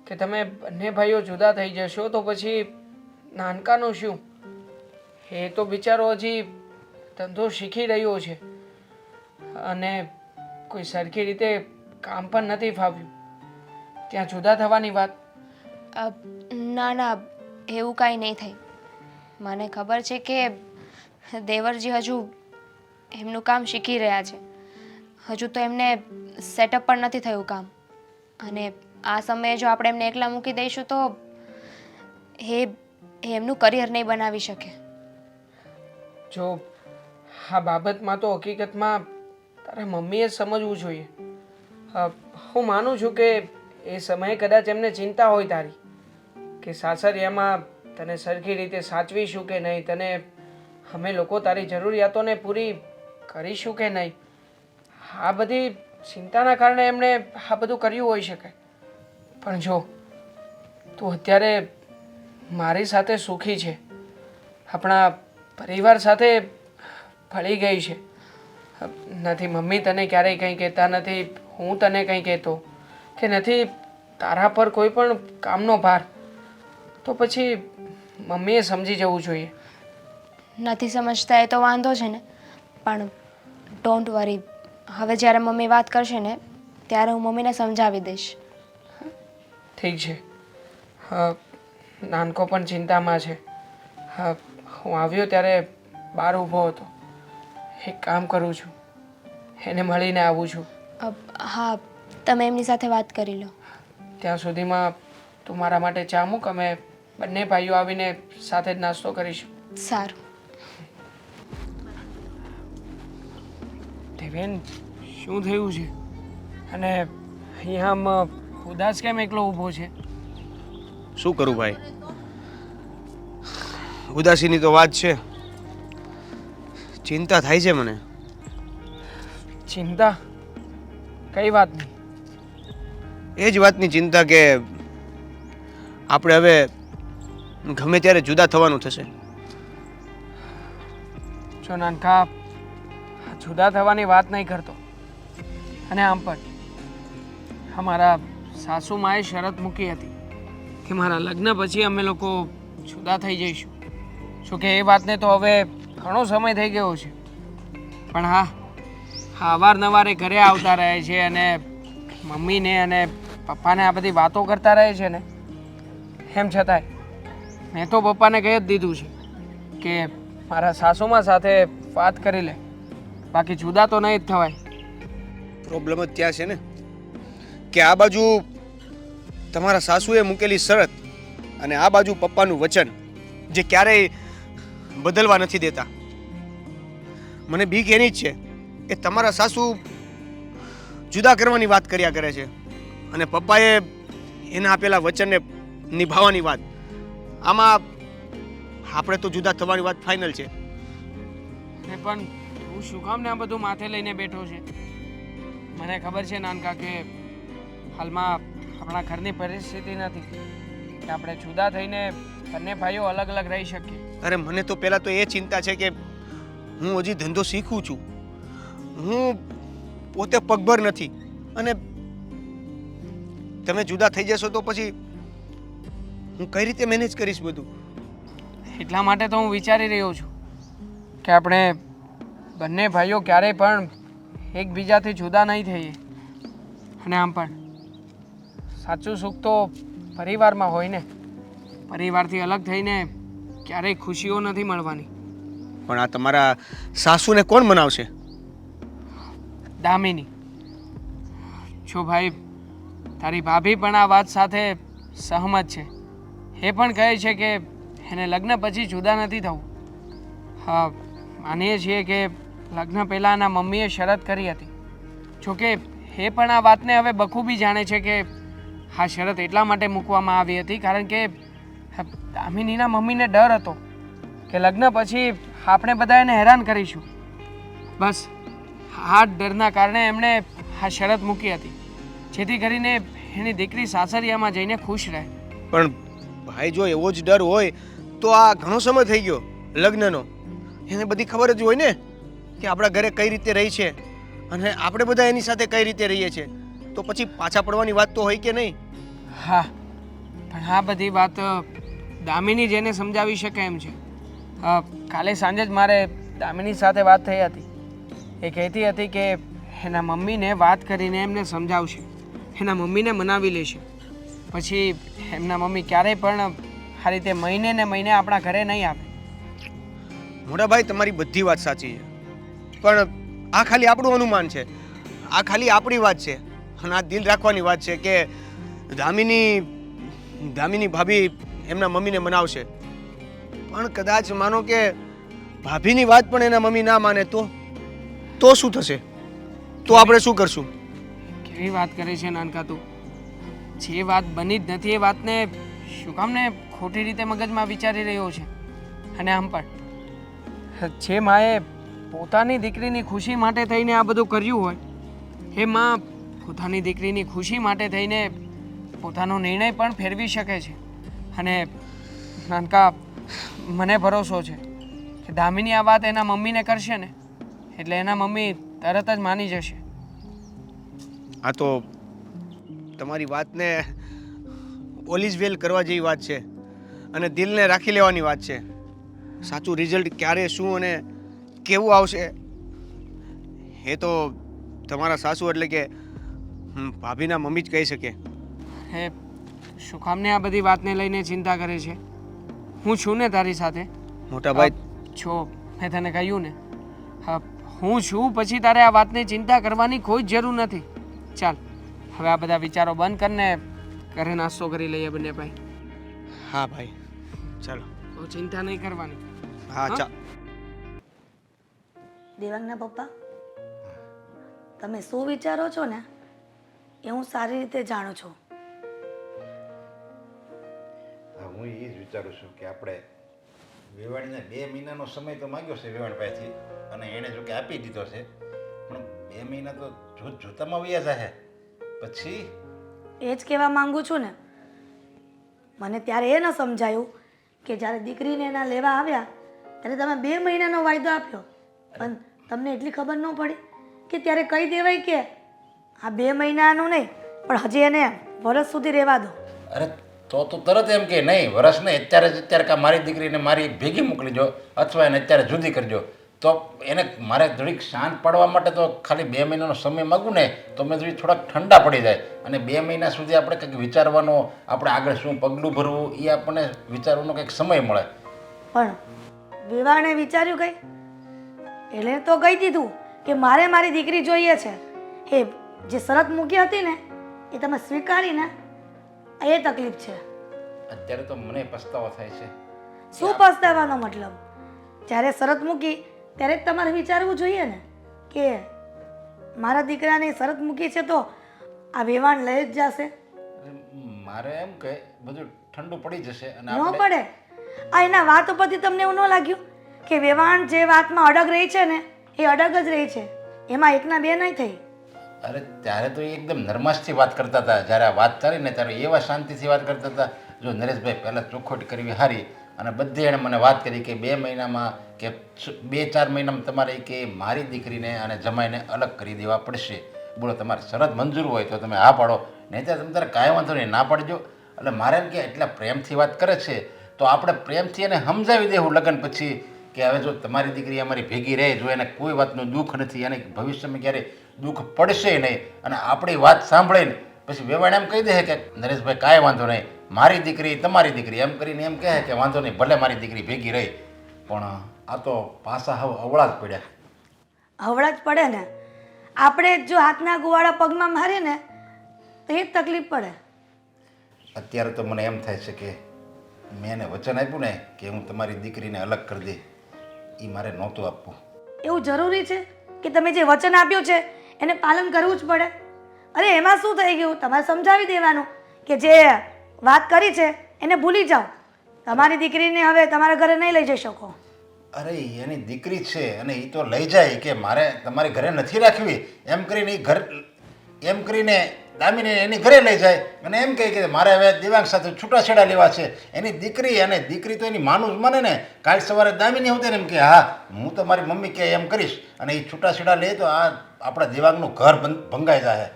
કે તમે બંને ભાઈઓ જુદા થઈ જશો તો પછી નાનકાનું શું? એ તો બિચારો હજી ધંધો શીખી રહ્યો છે અને કોઈ સરખી રીતે કામ પણ નથી ફાવ્યું, ત્યાં જુદા થવાની વાત? ના ના, એવું કાંઈ નહીં થાય. મને ખબર છે કે દેવરજી હજુ એમનું કામ શીખી રહ્યા છે, હજુ તો એમને સેટઅપ પણ નથી થયું કામ. અને આ સમયે જો આપણે એમને એકલા મૂકી દઈશું તો એ એમનું કરિયર નહીં બનાવી શકે. જો આ બાબતમાં તો હકીકતમાં તારા મમ્મીએ સમજવું જોઈએ. હું માનું છું કે એ સમયે કદાચ એમને ચિંતા હોય તારી કે સાસરિયામાં તને સરખી રીતે સાચવીશું કે નહીં, તને અમે લોકો તારી જરૂરિયાતોને પૂરી કરીશું કે નહીં. આ બધી ચિંતાના કારણે એમણે આ બધું કર્યું હોઈ શકે. પણ જો તું અત્યારે મારી સાથે સુખી છે, આપણા પરિવાર સાથે ભળી ગઈ છે, નથી મમ્મી તને ક્યારેય કંઈ કહેતા, નથી હું તને કંઈ કહેતો, કે નથી તારા પર કોઈ પણ કામનો ભાર, તો પછી મમ્મીએ સમજી જવું જોઈએ. નથી સમજતા એ તો વાંધો છે ને, પણ ડોન્ટ વરી, હવે જ્યારે મમ્મી વાત કરશે ને ત્યારે હું મમ્મીને સમજાવી દઈશ. ઠીક છે. નાનકો પણ ચિંતામાં છે. હું આવ્યો ત્યારે બહાર ઊભો હતો, એક કામ કરું છું, એને મળીને આવું છું. હા, તમે એમની સાથે વાત કરી લો. ત્યાં સુધીમાં તું મારા માટે ચા મૂક, અમે બંને ભાઈઓ આવીને સાથે જ નાસ્તો કરીશું. સારું. દેવેન, શું થયું છે? અને અહીંયા આમ ઉદાસ કેમ એકલો ઊભો છે? શું કરું ભાઈ? ઉદાસીની તો વાત છે, ચિંતા થાય છે મને. ચિંતા કઈ વાતની? એ જ વાતની ચિંતા કે આપણે હવે ગમે ત્યારે જુદા થવાનું થશે. જો નાનકા, જુદા થવાની વાત નહીં કરતો. અને આમ પણ અમારા સાસુમાએ શરત મૂકી હતી કે મારા લગ્ન પછી અમે લોકો જુદા થઈ જઈશું. શું કે એ વાતને તો હવે ઘણો સમય થઈ ગયો છે, પણ હા અવારનવાર એ ઘરે આવતા રહે છે અને મમ્મીને અને પપ્પાને આ બધી વાતો કરતા રહે છે ને. એમ છતાંય મેં તો પપ્પાને કહી જ દીધું છે કે મારા સાસુમા સાથે વાત કરી લે, બાકી જુદા તો નહીં જ થવાય. પ્રોબ્લેમ જ ત્યાં છે ને કે આ બાજુ તમારા સાસુએ મૂકેલી શરત અને આ બાજુ પપ્પાનું વચન જે ક્યારેય બદલવા નથી દેતા. મને બીક એની જ છે કે તમારા સાસુ જુદા કરવાની વાત કર્યા કરે છે અને પપ્પાએ એના આપેલા વચનને નિભાવવાની વાત. આમાં આપણે તો જુદા થવાની વાત ફાઇનલ છે. ને પણ હું શું કામ ને આ બધું માથે લઈને બેઠો છે? મને ખબર છે નાનકા કે હાલમાં આપણા ઘરની પરિસ્થિતિ નથી કે આપણે જુદા થઈને બંને ભાઈઓ અલગ અલગ રહી શકીએ. અરે મને તો પહેલાં તો એ ચિંતા છે કે હું હજી ધંધો શીખું છું, હું પોતે પગભર નથી અને તમે જુદા થઈ જશો તો પછી હું કઈ રીતે મેનેજ કરીશ બધું? એટલા માટે તો હું વિચારી રહ્યો છું કે આપણે બંને ભાઈઓ ક્યારેય પણ એકબીજાથી જુદા નહીં થઈએ. અને આમ પણ સાચું સુખ તો પરિવારમાં હોય ને. પરિવારથી અલગ થઈને ક્યારેય ખુશીઓ નથી મળવાની. પણ આ તમારા સાસુને કોણ મનાવશે? દામિની. જો ભાઈ, તારી ભાભી પણ આ વાત સાથે સહમત છે. એ પણ કહે છે કે એને લગ્ન પછી જુદા નથી થવું. હા, માનીએ છીએ કે લગ્ન પહેલાં એના મમ્મીએ શરત કરી હતી. જોકે એ પણ આ વાતને હવે બખૂબી જાણે છે કે આ શરત એટલા માટે મૂકવામાં આવી હતી કારણ કે દામિનીના મમ્મીને ડર હતો કે લગ્ન પછી આપણે બધા એને હેરાન કરીશું. બસ આ ડરના કારણે એમણે આ શરત મૂકી હતી, જેથી કરીને એની દીકરી સાસરિયામાં જઈને ખુશ રહે. પણ ભાઈ જો એવો જ ડર હોય તો આ ઘણો સમય થઈ ગયો લગ્નનો, એને બધી ખબર જ હોય ને કે આપણા ઘરે કઈ રીતે રહી છે અને આપણે બધા એની સાથે કઈ રીતે રહીએ છીએ, તો પછી પાછા પડવાની વાત તો હોય કે નહીં? હા, પણ આ બધી વાત દામિની જેને સમજાવી શકે એમ છે. કાલે સાંજે જ મારે દામિની સાથે વાત થઈ હતી. એ કહેતી હતી કે એના મમ્મીને વાત કરીને એમને સમજાવશે, એના મમ્મીને મનાવી લેશે. પછી એમના મમ્મી ક્યારેય પણ આ રીતે મહિને ને મહિને આપણા ઘરે નહીં આવે. મોટા ભાઈ, તમારી બધી વાત સાચી છે, પણ આ ખાલી આપણું અનુમાન છે, આ ખાલી આપણી વાત છે અને આ દિલ રાખવાની વાત છે કે દામિની ભાભી એમના મમ્મીને મનાવશે. પણ કદાચ માનો કે ભાભીની વાત પણ એના મમ્મી ના માને તો શું થશે? તો આપણે શું કરશું? કેવી વાત કરે છે નાનકા તું? જે વાત બની જ નથી એ વાતને શું કામ ને ખોટી રીતે મગજમાં વિચારી રહ્યો છે? અને આમ પણ જે માએ પોતાની દીકરીની ખુશી માટે થઈને આ બધું કર્યું હોય, એ માં પોતાની દીકરીની ખુશી માટે થઈને પોતાનો નિર્ણય પણ ફેરવી શકે છે. અને નાનકા, મને ભરોસો છે કે દામિની આ વાત એના મમ્મીને કરશે ને એટલે એના મમ્મી તરત જ માની જશે. આ તો તમારી વાતને ઓલ ઇઝ વેલ કરવા જેવી વાત છે અને દિલને રાખી લેવાની વાત છે. સાચું રિઝલ્ટ ક્યારે શું અને કેવું આવશે એ તો તમારા સાસુ એટલે કે ભાભીના મમ્મી જ કહી શકે. હે, શું કામને આ બધી વાતને લઈને ચિંતા કરે છે? હું છું ને તારી સાથે. મોટા ભાઈ, છો, મેં તને કહ્યું ને, હા હું છું. પછી તારે આ વાતની ચિંતા કરવાની કોઈ જ જરૂર નથી. ચાલ હવે આ બધા વિચારો બંધ કરીને ઘરે નાસ્તો કરી લઈએ બંને ભાઈ. હા ભાઈ, ચાલો. તો ચિંતા નહીં કરવાની. હા, ચાલ. દેવાંગના પપ્પા, તમે શું વિચારો છો ને એ હું સારી રીતે જાણું છું. હા, હું એ જ વિચારું છું કે આપણે વેવાણીને 2 મહિનાનો સમય તો માગ્યો છે વેવાણભાઈથી, અને એણે જો કે આપી દીધો છે, પણ 2 મહિના તો જોતામાં વયા જાય પછી. એ જ કહેવા માંગુ છું ને. મને ત્યારે એ ન સમજાયું કે જ્યારે દીકરીને એના લેવા આવ્યા ત્યારે તમે 2 મહિનાનો વાયદો આપ્યો, પણ તમને એટલી ખબર ન પડી કે ત્યારે કહી દેવાય કે આ 2 મહિનાનું નહીં પણ હજી એને વર્ષ સુધી રહેવા દો. અરે તો તરત એમ કે નહીં, વરસ નહીં, અત્યારે કાં મારી દીકરીને મારી ભેગી મોકલી દો અથવા એને અત્યારે જુદી કરજો. તો એને મારે થોડીક શાંત પડવા માટે તો ખાલી 2 મહિનાનો સમય માગું ને તો મેં થોડાક ઠંડા પડી જાય, અને 2 મહિના સુધી આપણે કંઈક વિચારવાનો, આપણે આગળ શું પગલું ભરવું એ આપણને વિચારવાનો કંઈક સમય મળે. પણ વિવાહને વિચાર્યું કંઈ? એટલે તો કહી દીધું કે મારે મારી દીકરી જોઈએ છે. એ જે શરત મૂકી હતી ને એ તમે સ્વીકારીને એ તકલીફ છે. અત્યારે તો મને પસ્તાવો થાય છે. શું પસ્તાવાનો મતલબ? જ્યારે શરત મૂકી ત્યારે જ તમારે વિચારવું જોઈએ ને કે મારા દીકરાને શરત મૂકી છે તો આ વેવાણ લઈ જ જશે. મારે એમ કે બધું ઠંડુ પડી જશે અને ન પડે. આ એના વાત ઉપરથી તમને એવું ન લાગ્યું કે વેવાણ જે વાતમાં અડગ રહી છે ને એ અડગ જ રહી છે, એમાં એકના બે નહીં થઈ? અરે ત્યારે તો એ એકદમ નરમાશથી વાત કરતા હતા, જ્યારે આ વાત ચાલી ને ત્યારે એવા શાંતિથી વાત કરતા હતા. જો નરેશભાઈ પહેલાં ચોખ્ખોટ કરવી સારી, અને બધી એણે મને વાત કરી કે 2 મહિનામાં કે 2-4 મહિનામાં તમારે કે મારી દીકરીને અને જમાઈને અલગ કરી દેવા પડશે. બોલો તમારે શરત મંજૂર હોય તો તમે હા પાડો, નહીં તો તમે તારે કાંઈ વાંધો નહીં ના પાડજો. એટલે મારે એમ કે એટલા પ્રેમથી વાત કરે છે તો આપણે પ્રેમથી એને સમજાવી દેવું લગ્ન પછી કે હવે જો તમારી દીકરી અમારી ભેગી રહે, જો એને કોઈ વાતનું દુઃખ નથી, એને ભવિષ્યમાં ક્યારેય દુઃખ પડશે નહીં, અને આપણી વાત સાંભળીને પછી વેવાણ એમ કહી દે કે નરેશભાઈ કાંઈ વાંધો નહીં, મારી દીકરી તમારી દીકરી, એમ કરીને એમ કહે કે વાંધો નહીં ભલે મારી દીકરી ભેગી રહી. પણ આ તો પાછા હવે અવળા જ પડ્યા. હવળા જ પડે ને. આપણે જો હાથના ગુવાળા પગમાં મારીએ ને તો એ જ તકલીફ પડે. અત્યારે તો મને એમ થાય છે કે મેં એને વચન આપ્યું ને કે હું તમારી દીકરીને અલગ કરી દે, એ મારે નહોતું આપવું. એવું જરૂરી છે કે તમે જે વચન આપ્યું છે એને પાલન કરવું જ પડે? અરે એમાં શું થઈ ગયું? તમારે સમજાવી દેવાનું કે જે વાત કરી છે એને ભૂલી જાઓ. તમારી દીકરીને હવે તમારા ઘરે નહીં લઈ જઈ શકો. અરે એની દીકરી છે અને એ તો લઈ જાય કે મારે તમારી ઘરે નથી રાખવી એમ કરીને એ ઘર એમ કરીને દામીને એની ઘરે લઈ જાય અને એમ કહે કે મારે હવે દિવ્યાંગ સાથે છૂટાછેડા લેવા છે. એની દીકરી, અને દીકરી તો એની માનું જ માને ને. કાલ સવારે દામીને હોતે ને એમ કે હા હું તો મારી મમ્મી કે એમ કરીશ, અને એ છૂટાછેડા લે તો આ આપણા દિવ્યાંગનું ઘર ભંગાઈ જાય.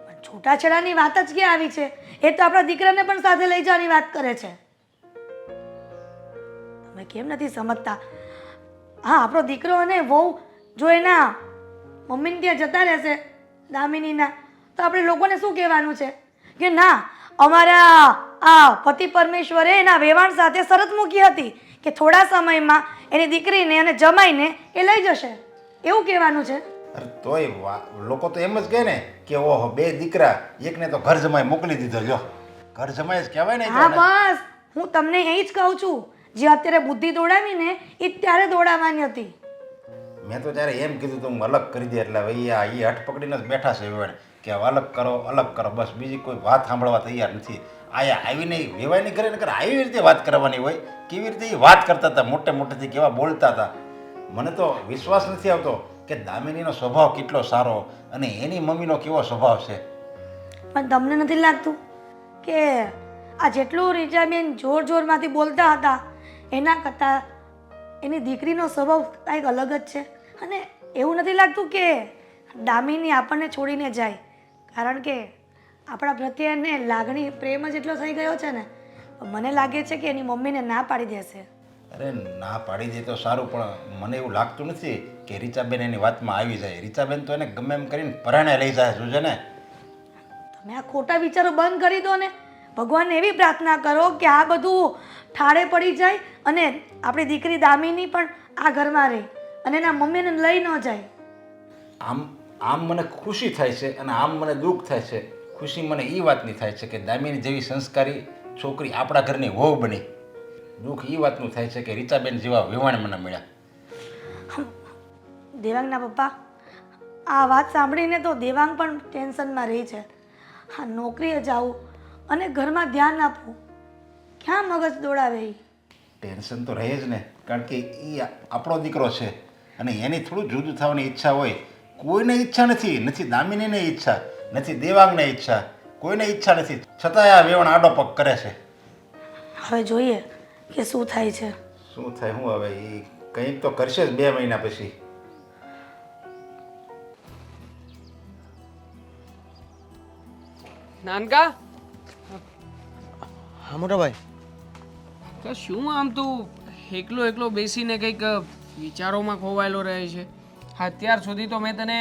પણ છૂટાછેડાની વાત જ ક્યાં આવી છે? એ તો આપણા દીકરાને પણ સાથે લઈ જવાની વાત કરે છે. તમે કેમ નથી સમજતા? હા, આપણો દીકરો અને વહુ જો એના મમ્મીને ત્યાં જતા રહેશે દામિનીના, તો આપણે લોકોને શું કહેવાનું છે કે ના અમારા આ પતિ પરમેશ્વરે એના વેવાણ સાથે શરત મૂકી હતી કે થોડા સમયમાં એની દીકરીને અને જમાઈને એ લઈ જશે, એવું કહેવાનું છે? અરે તોય લોકો તો એમ જ કહે ને કે ઓહો 2 દીકરા, એકને તો ઘર જમાઈ મોકલી દીધો. જો ઘર જમાઈ જ કહેવાય ને. હા બસ, હું તમને એ જ કહું છું. જે અત્યારે બુદ્ધિ દોડાવીને એ ત્યારે દોડાવવાની હતી. મેં તો ત્યારે એમ કીધું તો હું અલગ કરી દે, એટલે ભૈયા એ હઠ પકડીને જ બેઠા છે વેવાણ કે અલગ કરો બસ, બીજી કોઈ વાત સાંભળવા તૈયાર નથી. આયા આવીને વેવાયની ઘરે નકર આવી રીતે વાત કરવાની હોય. કેવી રીતે એ વાત કરતા હતા, મોટેથી કેવા બોલતા હતા. મને તો વિશ્વાસ નથી આવતો કે દામિનીનો સ્વભાવ કેટલો સારો અને એની મમ્મીનો કેવો સ્વભાવ છે. પણ તમને નથી લાગતું કે આ જેટલું રીચાબેન જોરમાંથી બોલતા હતા એના કરતાં એની દીકરીનો સ્વભાવ કંઈક અલગ જ છે? અને એવું નથી લાગતું કે દામિની આપણને છોડીને જાય કારણ કે આપણા પ્રત્યે એને લાગણી પ્રેમ જ એટલો થઈ ગયો છે ને? મને લાગે છે કે એની મમ્મીને ના પાડી દેશે. અરે ના પાડી દે તો સારું, પણ મને એવું લાગતું નથી કે રીચાબેન એની વાતમાં આવી જાય. રીચાબેન તો એને ગમે એમ કરીને પરાણે લઈ જાય જોજે ને. તમે આ ખોટા વિચારો બંધ કરી દો ને. ભગવાનને એવી પ્રાર્થના કરો કે આ બધું ઠાળે પડી જાય અને આપણી દીકરી દામિની પણ આ ઘરમાં રહે અને એના મમ્મીને લઈ ન જાય. આમ મને ખુશી થાય છે અને આમ મને દુઃખ થાય છે. ખુશી મને એ વાતની થાય છે કે દામિની જેવી સંસ્કારી છોકરી આપણા ઘરની વહુ બની. દુઃખ એ વાતનું થાય છે કે રીચાબેન જેવા વેવાણ મને મળ્યા. દેવાંગના પપ્પા, આ વાત સાંભળીને તો દેવાંગ પણ ટેન્શનમાં રહી છે. હા, નોકરીએ જાવું અને ઘરમાં ધ્યાન આપવું, ક્યાં મગજ દોડાવે? ટેન્શન તો રહે જ ને, કારણ કે એ આપણો દીકરો છે અને એની થોડું જુદું થવાની ઈચ્છા હોય. કોઈને ઈચ્છા નથી, નથી દામિનીને ઈચ્છા, નથી દેવાંગને ઈચ્છા, કોઈને ઈચ્છા નથી, છતાંય આ વેવણ આડો પગ કરે છે. હવે જોઈએ કે શું થાય છે. શું થાય હું હવે, એ કંઈક તો કરશે જ 2 મહિના પછી. નાનકા હા મોટા ભાઈ. તો શું આમ તું એકલો એકલો બેસીને કંઈક વિચારોમાં ખોવાયેલો રહે છે? અત્યાર સુધી તો મેં તને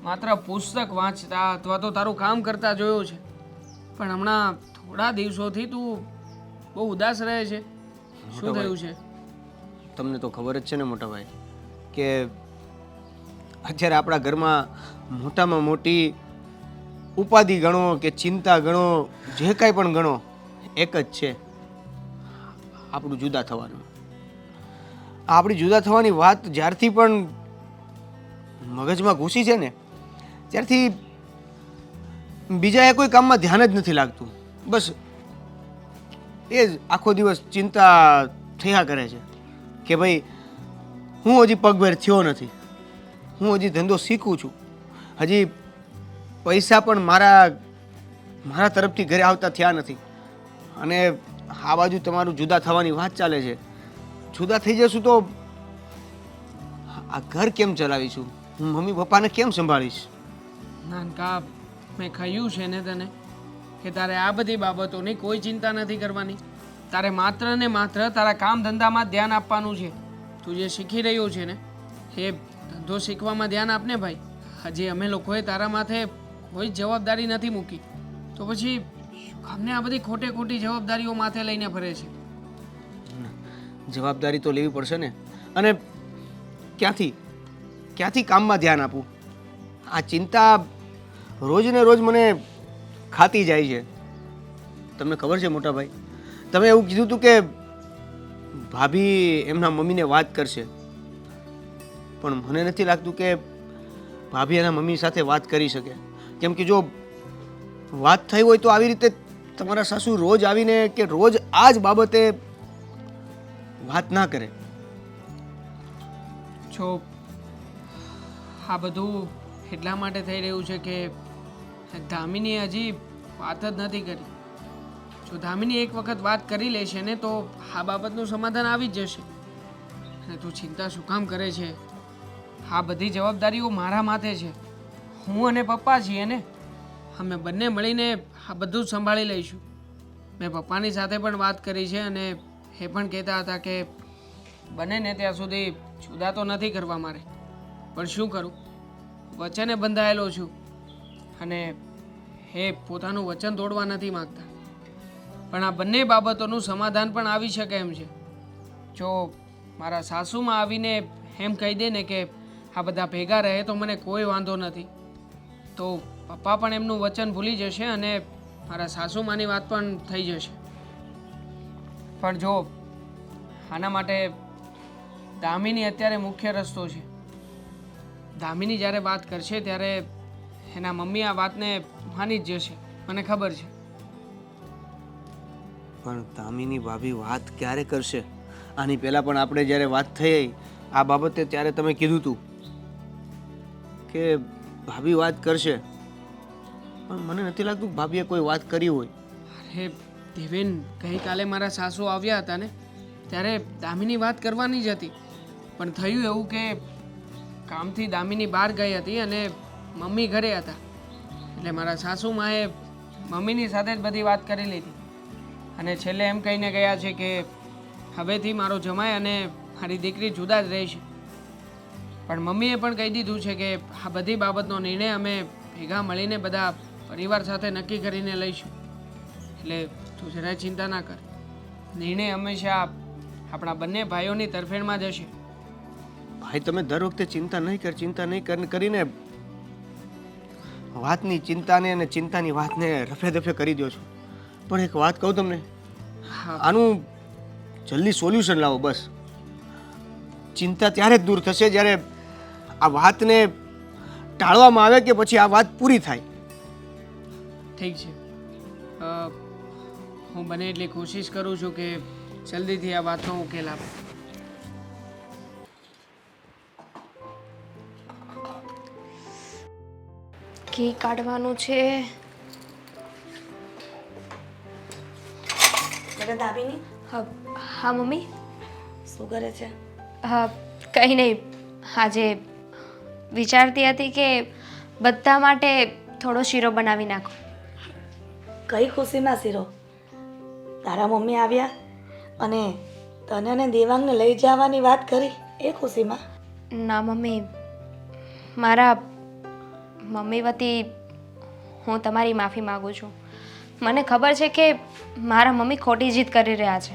માત્ર પુસ્તક વાંચતા અથવા તો તારું કામ કરતા જોયો છે, પણ હમણાં થોડા દિવસોથી તું બહુ ઉદાસ રહે છે. શું થયું છે? તમને તો ખબર જ છે ને મોટા ભાઈ કે અત્યારે આપણા ઘરમાં મોટામાં મોટી ઉપાધિ ગણો કે ચિંતા ગણો, જે કાંઈ પણ ગણો, એક જ છે, આપણું જુદા થવાનું. આપણી જુદા થવાની વાત જ્યારથી પણ મગજમાં ઘૂસી છે ને ત્યારથી બીજા એ કોઈ કામમાં ધ્યાન જ નથી લાગતું. બસ એ જ આખો દિવસ ચિંતા થયા કરે છે કે ભાઈ હું હજી પગભેર થયો નથી, હું હજી ધંધો શીખું છું, હજી પૈસા પણ મારા તરફથી ઘરે આવતા થયા નથી, અને આ બાજુ તમારું જુદા થવાની વાત ચાલે છે. જુદા થઈ જશું તો આ ઘર કેમ ચલાવીશું? હું મમ્મી પપ્પાને કેમ સંભાળીશ? નાનકા, મેં કહ્યું છે ને તને કે તારે આ બધી બાબતોની કોઈ ચિંતા નથી કરવાની. તારે માત્ર ને માત્ર તારા કામ ધંધામાં ધ્યાન આપવાનું છે. તું જે શીખી રહ્યો છે ને એ ધંધો શીખવામાં ધ્યાન આપને ભાઈ. હજી અમે લોકોએ તારા માથે કોઈ જવાબદારી નથી મૂકી, તો પછી શું કામને આ બધી ખોટે ખોટી જવાબદારીઓ માથે લઈને ફરે છે? જવાબદારી તો લેવી પડશે ને, અને ક્યાંથી કામમાં ધ્યાન આપું? આ ચિંતા રોજ ને રોજ મને ખાતી જાય છે. તમને ખબર છે મોટા ભાઈ, તમે એવું કીધું હતું કે ભાભી એમના મમ્મીને વાત કરશે, પણ મને નથી લાગતું કે ભાભી એના મમ્મી સાથે વાત કરી શકે. કેમ કે જો વાત થઈ હોય તો આવી રીતે તમારા સાસુ રોજ આવીને કે રોજ આ જ બાબતે વાત ના કરે. જો આ બધું એટલા માટે થઈ રહ્યું છે કે દામિની હજી વાત જ નથી કરી. જો દામિની એક વખત વાત કરી લેશે ને તો આ બાબતનું સમાધાન આવી જ જશે. અને તું ચિંતા શું કામ કરે છે? આ બધી જવાબદારીઓ મારા માથે છે. હું અને પપ્પા છીએ ને, અમે બંને મળીને આ બધું જ સંભાળી લઈશું. મેં પપ્પાની સાથે પણ વાત કરી છે અને એ પણ કહેતા હતા કે બને ને ત્યાં સુધી જુદા તો નથી કરવા મારે, પણ શું કરું, વચને બંધાયેલો છું અને એ પોતાનું વચન તોડવા નથી માગતા. પણ આ બંને બાબતોનું સમાધાન પણ આવી શકે એમ છે. જો મારા સાસુમાં આવીને એમ કહી દે ને કે આ બધા ભેગા રહે તો મને કોઈ વાંધો નથી, તો પપ્પા પણ એમનું વચન ભૂલી જશે અને મારા સાસુમાની વાત પણ થઈ જશે. પણ જો આના માટે દામિની અત્યારે મુખ્ય રસ્તો છે. દામિની જ્યારે વાત કરશે ત્યારે એના મમ્મી આ વાતને માની જ જશે, મને ખબર છે. પણ દામિની ભાભી વાત ક્યારે કરશે? આની પહેલાં પણ આપણે જ્યારે વાત થઈ આ બાબતે ત્યારે તમે કીધું હતું કે ભાભી વાત કરશે, પણ મને નથી લાગતું ભાભીએ કોઈ વાત કરી હોય. અરે દેવેન, ગઈકાલે મારા સાસુ આવ્યા હતા ને ત્યારે દામિની વાત કરવાની જ હતી, પણ થયું એવું કે કામથી દામિની બહાર ગઈ હતી અને મમ્મી ઘરે હતા, એટલે મારા સાસુમાએ મમ્મીની સાથે જ બધી વાત કરી લીધી અને છેલ્લે એમ કહીને ગયા છે કે હવેથી મારો જમાઈ અને મારી દીકરી જુદા જ રહેશે. પણ મમ્મીએ પણ કહી દીધું છે કે આ બધી બાબતનો નિર્ણય અમે ભેગા મળીને બધા પરિવાર સાથે નક્કી કરીને લઈશું. એટલે તું જરાય ચિંતા ના કર, નિર્ણય હંમેશા આપણા બંને ભાઈઓની તરફેણમાં જ હશે. ભાઈ તમે દર વખતે ચિંતા નહીં કર કરીને વાતની ચિંતાને અને ચિંતાની વાતને રફે દફે કરી દો છો. પણ એક વાત કહું તમને, આનું જલ્દી સોલ્યુશન લાવો. બસ ચિંતા ત્યારે જ દૂર થશે જ્યારે આ વાતને ટાળવામાં આવે કે પછી આ વાત પૂરી થાય. ઠીક છે, હું બને એટલી કોશિશ કરું છું કે જલ્દીથી આ વાતનો ઉકેલ આપો. ઘી કાઢવાનું છે. બેટા દાબીની હા હા મમ્મી. શું કરે છે? હા કંઈ નહીં, આજે વિચારતી હતી કે બધા માટે થોડો શીરો બનાવી નાખો. કઈ ખુશીમાં શીરો? તારા મમ્મી આવ્યા અને તને અને દેવાંગને લઈ જવાની વાત કરી એ ખુશીમાં? ના મમ્મી, મારા મમ્મી વતી હું તમારી માફી માગું છું. મને ખબર છે કે મારા મમ્મી ખોટી જીદ કરી રહ્યા છે.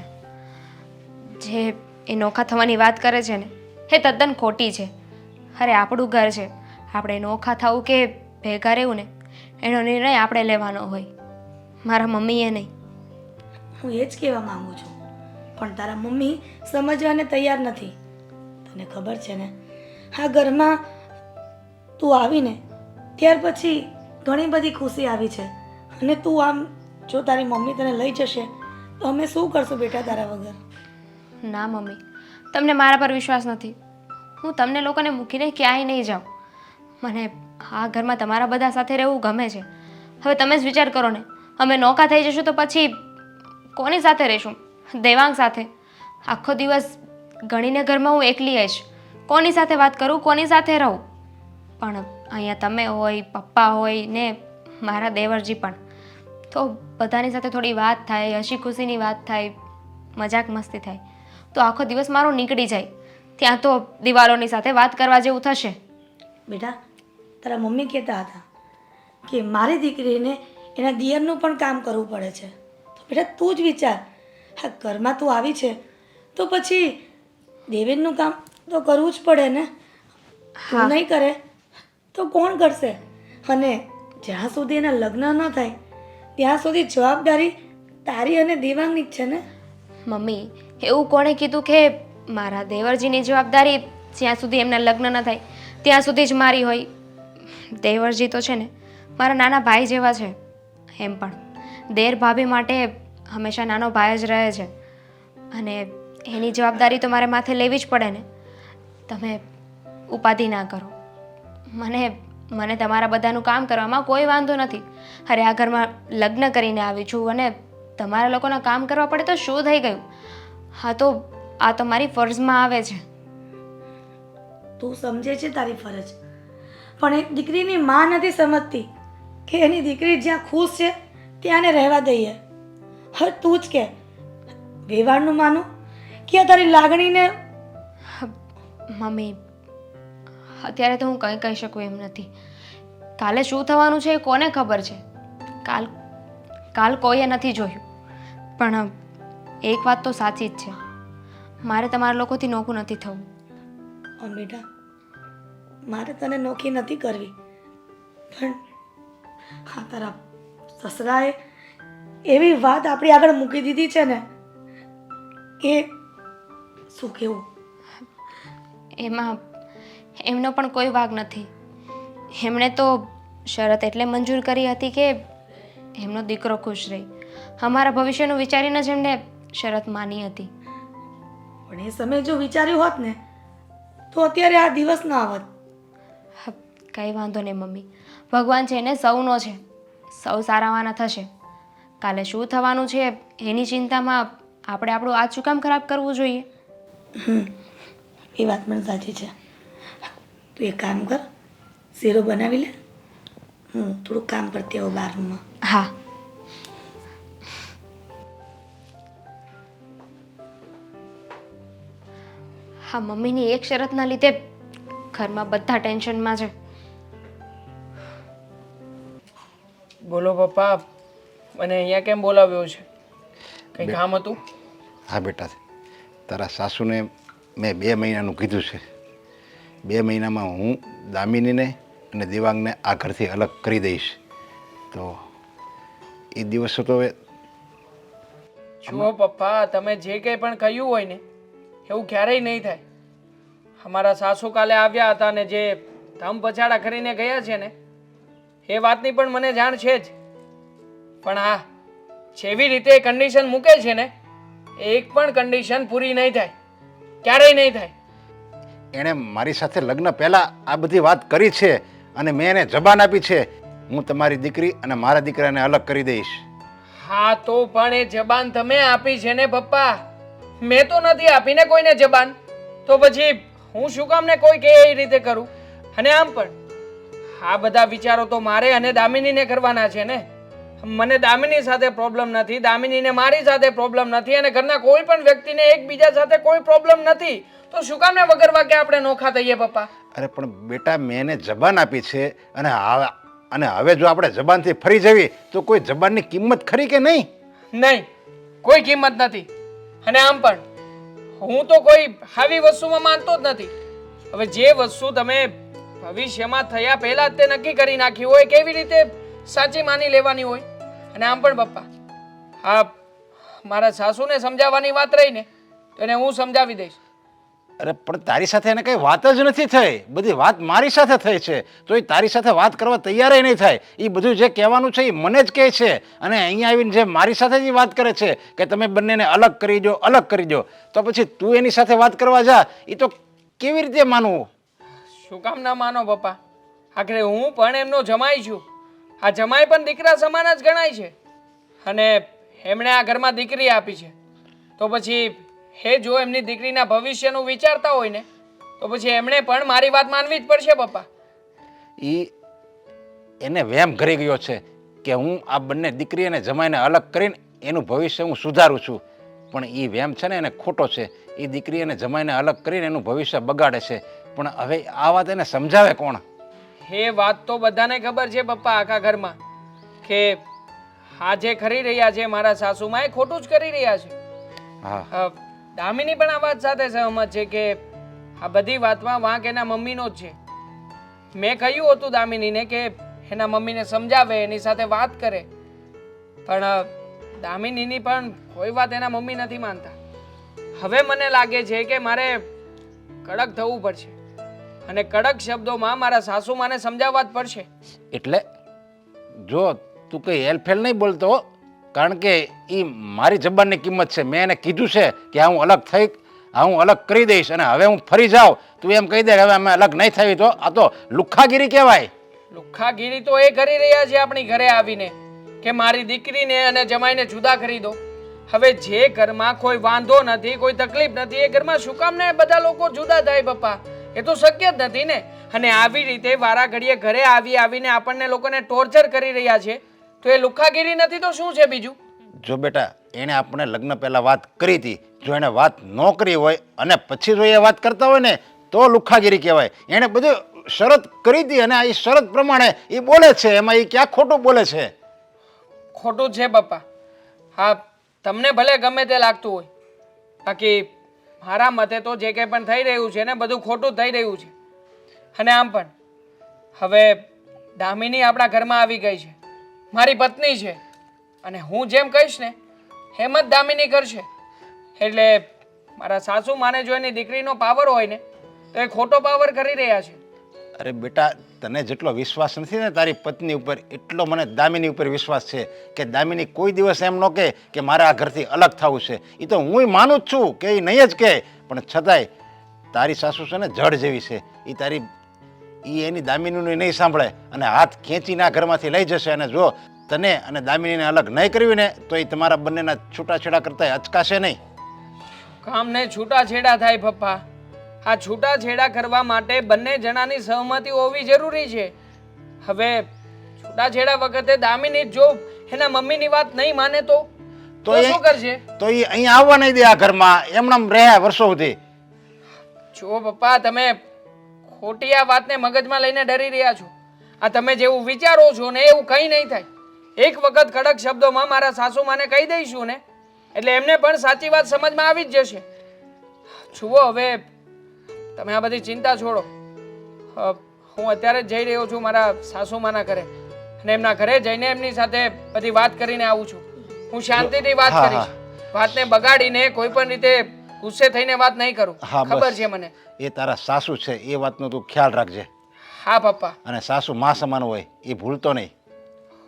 જે એ નોખા થવાની વાત કરે છે ને એ તદ્દન ખોટી છે. અરે આપણું ઘર છે, આપણે નોખા થવું કે ભેગા રહેવું ને એનો નિર્ણય આપણે લેવાનો હોય, મારા મમ્મીએ નહીં. હું એ જ કહેવા માંગુ છું, પણ તારા મમ્મી સમજવાને તૈયાર નથી. તને ખબર છે ને, આ ઘરમાં તું આવીને ત્યાર પછી ઘણી બધી ખુશી આવી છે, અને તું આમ જો તારી મમ્મી તને લઈ જશે તો અમે શું કરશું બેટા તારા વગર? ના મમ્મી, તમને મારા પર વિશ્વાસ નથી. હું તમને લોકોને મૂકીને ક્યાંય નહીં જાઉં. મને આ ઘરમાં તમારા બધા સાથે રહેવું ગમે છે. હવે તમે જ વિચાર કરો ને, અમે નોકા થઈ જશું તો પછી કોની સાથે રહીશું? દેવાંગ સાથે. આખો દિવસ ગણીને ઘરમાં હું એકલી આવીશ. કોની સાથે વાત કરું, કોની સાથે રહું? પણ અહીંયા તમે હોય, પપ્પા હોય ને મારા દેવરજી પણ, તો બધાની સાથે થોડી વાત થાય, હસી ખુશીની વાત થાય, મજાક મસ્તી થાય, તો આખો દિવસ મારો નીકળી જાય. ત્યાં તો દિવાલોની સાથે વાત કરવા જેવું થશે. બેટા તારા મમ્મી કહેતા હતા કે મારી દીકરીને એના દિયરનું પણ કામ કરવું પડે છે. તો બેટા તું જ વિચાર, હા ઘરમાં તું આવી છે તો પછી દેવેનનું કામ તો કરવું જ પડે ને. તું નહીં કરે તો કોણ કરશે? અને જ્યાં સુધી એના લગ્ન ન થાય ત્યાં સુધી જવાબદારી તારી અને દેવાંગની જ છે ને. મમ્મી, એવું કોણે કીધું કે મારા દેવરજીની જવાબદારી જ્યાં સુધી એમના લગ્ન ન થાય ત્યાં સુધી જ મારી હોય? દેવરજી તો છે ને મારા નાના ભાઈ જેવા છે. એમ પણ દેર ભાભી માટે હંમેશા નાનો ભાઈ જ રહે છે, અને એની જવાબદારી તો મારે માથે લેવી જ પડે ને. તમે ઉપાધિ ના કરો. મને તમારા બધાનું કામ કરવામાં કોઈ વાંધો નથી. અરે આ ઘરમાં લગ્ન કરીને આવી છું અને તમારા લોકોના કામ કરવા પડે તો શું થઈ ગયું? આ તો મારી ફરજમાં આવે છે. તું સમજે છે તારી ફરજ, પણ એક દીકરીની માં નથી સમજતી કે એની દીકરી જ્યાં ખુશ છે ત્યાં ને રહેવા દઈએ. હવે તું જ કે વ્યવહારનું માનું કે તારી લાગણીને? મમ્મી, અત્યારે તો હું કંઈ કહી શકું એમ નથી. કાલે શું થવાનું છે એ કોને ખબર છે? કાલ કોઈએ નથી જોયું. પણ એક વાત તો સાચી જ છે, મારે તમારા લોકોથી નોખું નથી થવું. બેટા મારે તને નોખી નથી કરવી, પણ હા તારા સસરાએ એવી વાત આપણી આગળ મૂકી દીધી છે ને કે શું કહેવું? એમાં એમનો પણ કોઈ વાગ નથી. એમણે તો શરત એટલે મંજૂર કરી હતી કે એમનો દીકરો ખુશ રહે. અમારા ભવિષ્યનું વિચારીને જ એમણે શરત માની હતી. પણ એ સમયે જો વિચાર્યું હોત ને તો અત્યારે આ દિવસ ના આવત. કંઈ વાંધો નહીં મમ્મી, ભગવાન છે ને સૌનો છે, સૌ સારાવાના થશે. કાલે શું થવાનું છે એની ચિંતામાં આપણે આપણું આજ શું કામ ખરાબ કરવું જોઈએ? એ વાત પણ સાચી છે. તું એક કામ કર, શીરો બનાવી લે, હું થોડુંક કામ કરતી આવું બહાર રૂમમાં. હા. હા મમ્મીની એક શરતના લીધે ઘરમાં બધા ટેન્શનમાં છે. બોલો પપ્પા, મને અહીંયા કેમ બોલાવ્યો છે? કંઈ કામ હતું? હા બેટા, તારા સાસુને મેં 2 મહિનાનું કીધું છે. 2 મહિનામાં હું દામિનીને અને દેવાંગને આ ઘરથી અલગ કરી દઈશ. તો એ દિવસો તો હવે જુઓ પપ્પા, તમે જે કંઈ પણ કહ્યું હોય ને એવું ક્યારેય નહીં થાય. અમારા સાસુ કાલે આવ્યા હતા ને જે ધમ પછાડા કરીને ગયા છે ને એ વાતની પણ મને જાણ છે જ. પણ હા, જેવી રીતે કન્ડિશન મૂકે છે ને એક પણ કન્ડિશન પૂરી નહીં થાય, ક્યારેય નહીં થાય. એણે મારી સાથે લગ્ન પહેલાં આ બધી વાત કરી છે અને મેં એને જબાન આપી છે, હું તમારી દીકરી અને મારા દીકરાને અલગ કરી દઈશ. હા તો પણ એ જબાન તમે આપી છે ને પપ્પા, મેં તો નથી આપીને કોઈને જબાન. તો પછી હું શું કામ ને કોઈ કે એ રીતે કરું? અને આમ પણ આ બધા વિચારો તો મારે અને દામિનીને કરવાના છે ને. મને દામિની સાથે પ્રોબ્લેમ નથી, દામિનીને મારી સાથે પ્રોબ્લેમ નથી, અને ઘરના કોઈ પણ વ્યક્તિને એકબીજા સાથે કોઈ પ્રોબ્લેમ નથી. તો શું કામ ને વગર વાગે આપણે નોખા થઈએ પપ્પા? અરે પણ બેટા, મેં એને જબાન આપી છે અને હવે જો આપણે જબાનથી ફરી જવી તો કોઈ જબાનની કિંમત ખરી કે નહીં? નહીં, કોઈ કિંમત નથી. અને આમ પણ હું તો કોઈ આવી વસ્તુમાં માનતો જ નથી. હવે જે વસ્તુ તમે ભવિષ્યમાં થયા પહેલા જ તે નક્કી કરી નાખી હોય, કેવી રીતે સાચી માની લેવાની હોય? અને આમ પણ પપ્પા, હા, મારા સાસુને સમજાવવાની વાત રહી ને તો એને હું સમજાવી દઈશ. અરે પણ તારી સાથે એને કઈ વાત જ નથી થઈ, બધી વાત મારી સાથે થઈ છે. તો એ તારી સાથે વાત કરવા તૈયાર નહીં થાય. એ બધું જે કહેવાનું છે એ મને જ કહે છે, અને અહીંયા આવીને જે મારી સાથે જ વાત કરે છે કે તમે બંનેને અલગ કરી દો, અલગ કરી દો. તો પછી તું એની સાથે વાત કરવા જા, એ તો કેવી રીતે માનવું? શું કામ ના માનો પપ્પા? આખરે હું પણ એમનો જમાઈ છું. આ જમાઈ પણ દીકરા સમાન જ ગણાય છે, અને એમણે આ ઘરમાં દીકરી આપી છે. તો પછી હે જો એમની દીકરીના ભવિષ્યનું વિચારતા હોય ને તો પછી એમણે પણ મારી વાત માનવી જ પડશે પપ્પા. એને વહેમ કરી ગયો છે કે હું આ બંને દીકરી અને જમાઈને અલગ કરીને એનું ભવિષ્ય હું સુધારું છું. પણ એ વહેમ છે ને એને ખોટો છે. એ દીકરી અને જમાઈને અલગ કરીને એનું ભવિષ્ય બગાડે છે. પણ હવે આ વાત એને સમજાવે કોણ? એ વાત તો બધાને ખબર છે પપ્પા, આખા ઘરમાં, કે આ જે કરી રહ્યા છે મારા સાસુમાં એ ખોટું જ કરી રહ્યા છે. હા, દામિની પણ આ વાત સાથે સહમત છે કે આ બધી વાતમાં વાંક એના મમ્મીનો જ છે. મેં કહ્યું હતું દામિનીને કે એના મમ્મીને સમજાવે, એની સાથે વાત કરે, પણ દામિનીની પણ કોઈ વાત એના મમ્મી નથી માનતા. હવે મને લાગે છે કે મારે કડક થવું પડશે અને કડક શબ્દોમાં મારા સાસુમાને સમજાવવા જ પડશે. એટલે જો તું કંઈ હેલફેલ નહીં બોલતો, કારણ કે એ મારી જબાનની કિંમત છે. મેં એને કીધું છે કે હું અલગ કરી દઈશ, અને હવે હું ફરી જાઉં તું એમ કહી દે હવે અમે અલગ નહીં થઈ તો આ તો લુખ્ખાગીરી કહેવાય. લુખ્ખાગીરી તો એ કરી રહ્યા છે આપણી ઘરે આવીને કે મારી દીકરીને અને જમાઈને જુદા કરી દો. હવે જે ઘરમાં કોઈ વાંધો નથી, કોઈ તકલીફ નથી, એ ઘરમાં શું કામ ને બધા લોકો જુદા થાય પપ્પા? એ તો શક્ય જ નથી ને. અને આવી રીતે વારા ઘડીએ ઘરે આવીને આપણને લોકોને ટોર્ચર કરી રહ્યા છે તો એ લુખ્ખાગીરી નથી તો શું છે બીજું? જો બેટા, એણે આપણે લગ્ન પહેલાં વાત કરી હતી. જો એણે વાત ન કરી હોય અને પછી જો એ વાત કરતા હોય ને તો લુખ્ખાગીરી કહેવાય. એણે બધું શરત કરી હતી અને એ શરત પ્રમાણે એ બોલે છે, એમાં એ ક્યાં ખોટું બોલે છે? ખોટું છે પપ્પા. હા, તમને ભલે ગમે તે લાગતું હોય, બાકી મારા મતે તો જે કંઈ પણ થઈ રહ્યું છે ને બધું ખોટું થઈ રહ્યું છે. અને આમ પણ હવે દામિની આપણા ઘરમાં આવી ગઈ છે, મારી પત્ની છે, અને હું જેમ કહીશ ને એમ જ દામિની કરશે. એટલે મારા સાસુ માને જો એની દીકરીનો પાવર હોય ને તો એ ખોટો પાવર કરી રહ્યા છે. અરે બેટા, તને જેટલો વિશ્વાસ નથી ને તારી પત્ની ઉપર, એટલો મને દામિની ઉપર વિશ્વાસ છે કે દામિની કોઈ દિવસ એમ ન કહે કે મારે આ ઘરથી અલગ થવું છે. એ તો હું માનું જ છું કે એ નહીં જ કહે, પણ છતાંય તારી સાસુ છે ને જડ જેવી છે. એની દામિનીનું નહીં સાંભળે અને હાથ ખેંચીને આ ઘરમાંથી લઈ જશે. અને જો તને અને દામિનીને અલગ નહીં કરવી ને તો એ તમારા બંનેના છૂટાછેડા કરતા અચકાશે નહીં. કામ ને છૂટાછેડા થાય પપ્પા. આ છૂટાછેડા કરવા માટે બંને જણાની સહમતિ હોવી જરૂરી છે. હવે છૂટાછેડા વખતે દામિની જો એના મમ્મીની વાત નહીં માને તો શું કરશે? તો એ અહીંયા આવવા નહીં દે આ ઘરમાં, એમનામ રહ્યા વર્ષો સુધી. જો પપ્પા, તમે ખોટી આ વાતને મગજમાં લઈને ડરી રહ્યા છો. આ તમે જેવું વિચારો છો ને એવું કંઈ નહીં થાય. એક વખત કડક શબ્દોમાં મારા સાસુમાને કહી દઈશું ને એટલે એમને પણ સાચી વાત સમજમાં આવી જ જશે. જુઓ, હવે તમે આ બધી ચિંતા છોડો. હું અત્યારે જ જઈ રહ્યો છું મારા સાસુમાના ઘરે, અને એમના ઘરે જઈને એમની સાથે બધી વાત કરીને આવું છું. હું શાંતિથી વાત કરીશ, વાતને બગાડીને કોઈ પણ રીતે ગુસ્સે થઈને વાત નહીં કરું. ખબર છે મને. એ તારા સાસુ છે, એ વાતનો તું ખ્યાલ રાખજે. હા પપ્પા. અને સાસુ માં સમાન હોય એ ભૂલતો નહીં.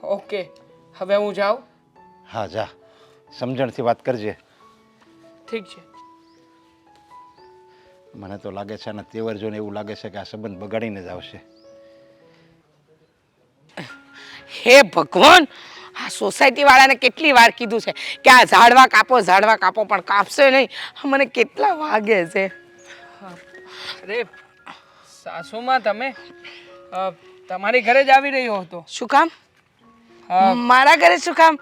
ઓકે, હવે હું જાઉં? હા જા, સમજણથી વાત કરજે. ઠીક છે. મને તો લાગે છે અને તેવર જોઈને એવું લાગે છે કે આ સંબંધ બગાડીને જ આવશે. હે ભગવાન, આ સોસાયટી વાળાને કેટલી વાર કીધું છે કે આ ઝાડવા કાપો પણ કાપશે નહીં. મને કેટલા વાગે છે. અરે સાસુમાં તમે તમારી ઘરે જ આવી રહ્યો હતો. શું કામ? હા. મારા ઘરે શું કામ?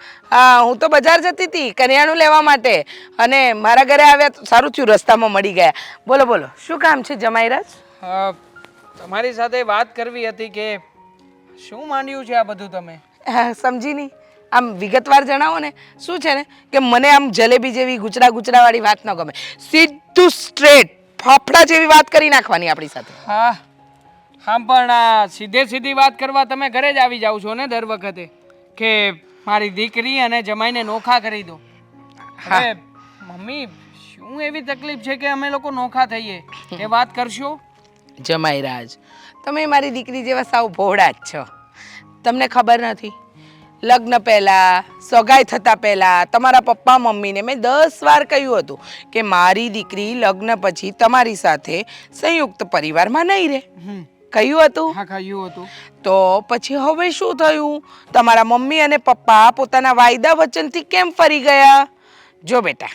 હું તો બજાર જતી હતી કરિયાણું લેવા માટે, અને મારા ઘરે આવ્યા તો સારું થયું રસ્તામાં મળી ગયા. બોલો બોલો, શું કામ છે જમાઈરાજ? તમારી સાથે વાત કરવી હતી કે શું માંડ્યું છે આ બધું તમે? સમજી નહીં, આમ વિગતવાર જણાવો ને. શું છે ને કે મને આમ જલેબી જેવી ગુચરાવાળી વાત ન ગમે. સીધું સ્ટ્રેટ ફાફડા જેવી વાત કરી નાખવાની આપણી સાથે. હા હા, પણ આ સીધી વાત કરવા તમે ઘરે જ આવી જાવ છો ને દર વખતે કે મારી દીકરી અને જમાઈને નોખા કરી દો. હવે મમ્મી, શું એવી તકલીફ છે કે અમે લોકો નોખા થઈએ? એ વાત કરશો? જમાઈરાજ, તમે મારી દીકરી જેવા સાવ ભોળા જ છો. તમને ખબર નથી, લગ્ન પહેલાં, સગાઈ થતાં પહેલાં તમારા પપ્પા મમ્મીને મેં 10 વાર કહ્યું હતું કે મારી દીકરી લગ્ન પછી તમારી સાથે સંયુક્ત પરિવારમાં નહીં રહે. કહ્યું હતું? હા, કહ્યું હતું. તો પછી હવે શું થયું? તમારા મમ્મી અને પપ્પા પોતાના વાયદા વચનથી કેમ ફરી ગયા? જો બેટા,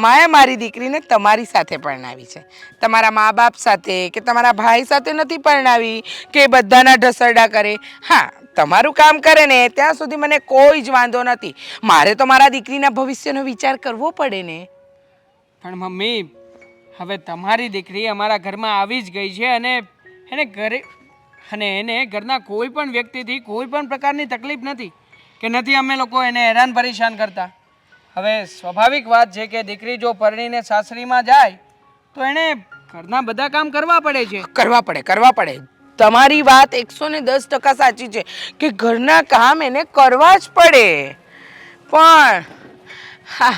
માએ મારી દીકરીને તમારી સાથે પરણાવી છે, તમારા મા બાપ સાથે કે તમારા ભાઈ સાથે નથી પરણાવી કે બધાના ઢસરડા કરે. હા, તમારું કામ કરે ને ત્યાં સુધી મને કોઈ જ વાંધો નથી. મારે તો મારા દીકરીના ભવિષ્યનો વિચાર કરવો પડે ને. પણ મમ્મી, હવે તમારી દીકરી અમારા ઘરમાં આવી જ ગઈ છે અને એને ઘરના કોઈ પણ વ્યક્તિથી કોઈ પણ પ્રકારની તકલીફ નથી કે નથી અમે લોકો એને હેરાન પરેશાન કરતા. હવે સ્વાભાવિક વાત છે કે દીકરી જો પરણીને સાસરીમાં જાય તો એણે ઘરના બધા કામ કરવા પડે છે. કરવા પડે. તમારી વાત 110% સાચી છે કે ઘરના કામ એને કરવા જ પડે. પણ હા,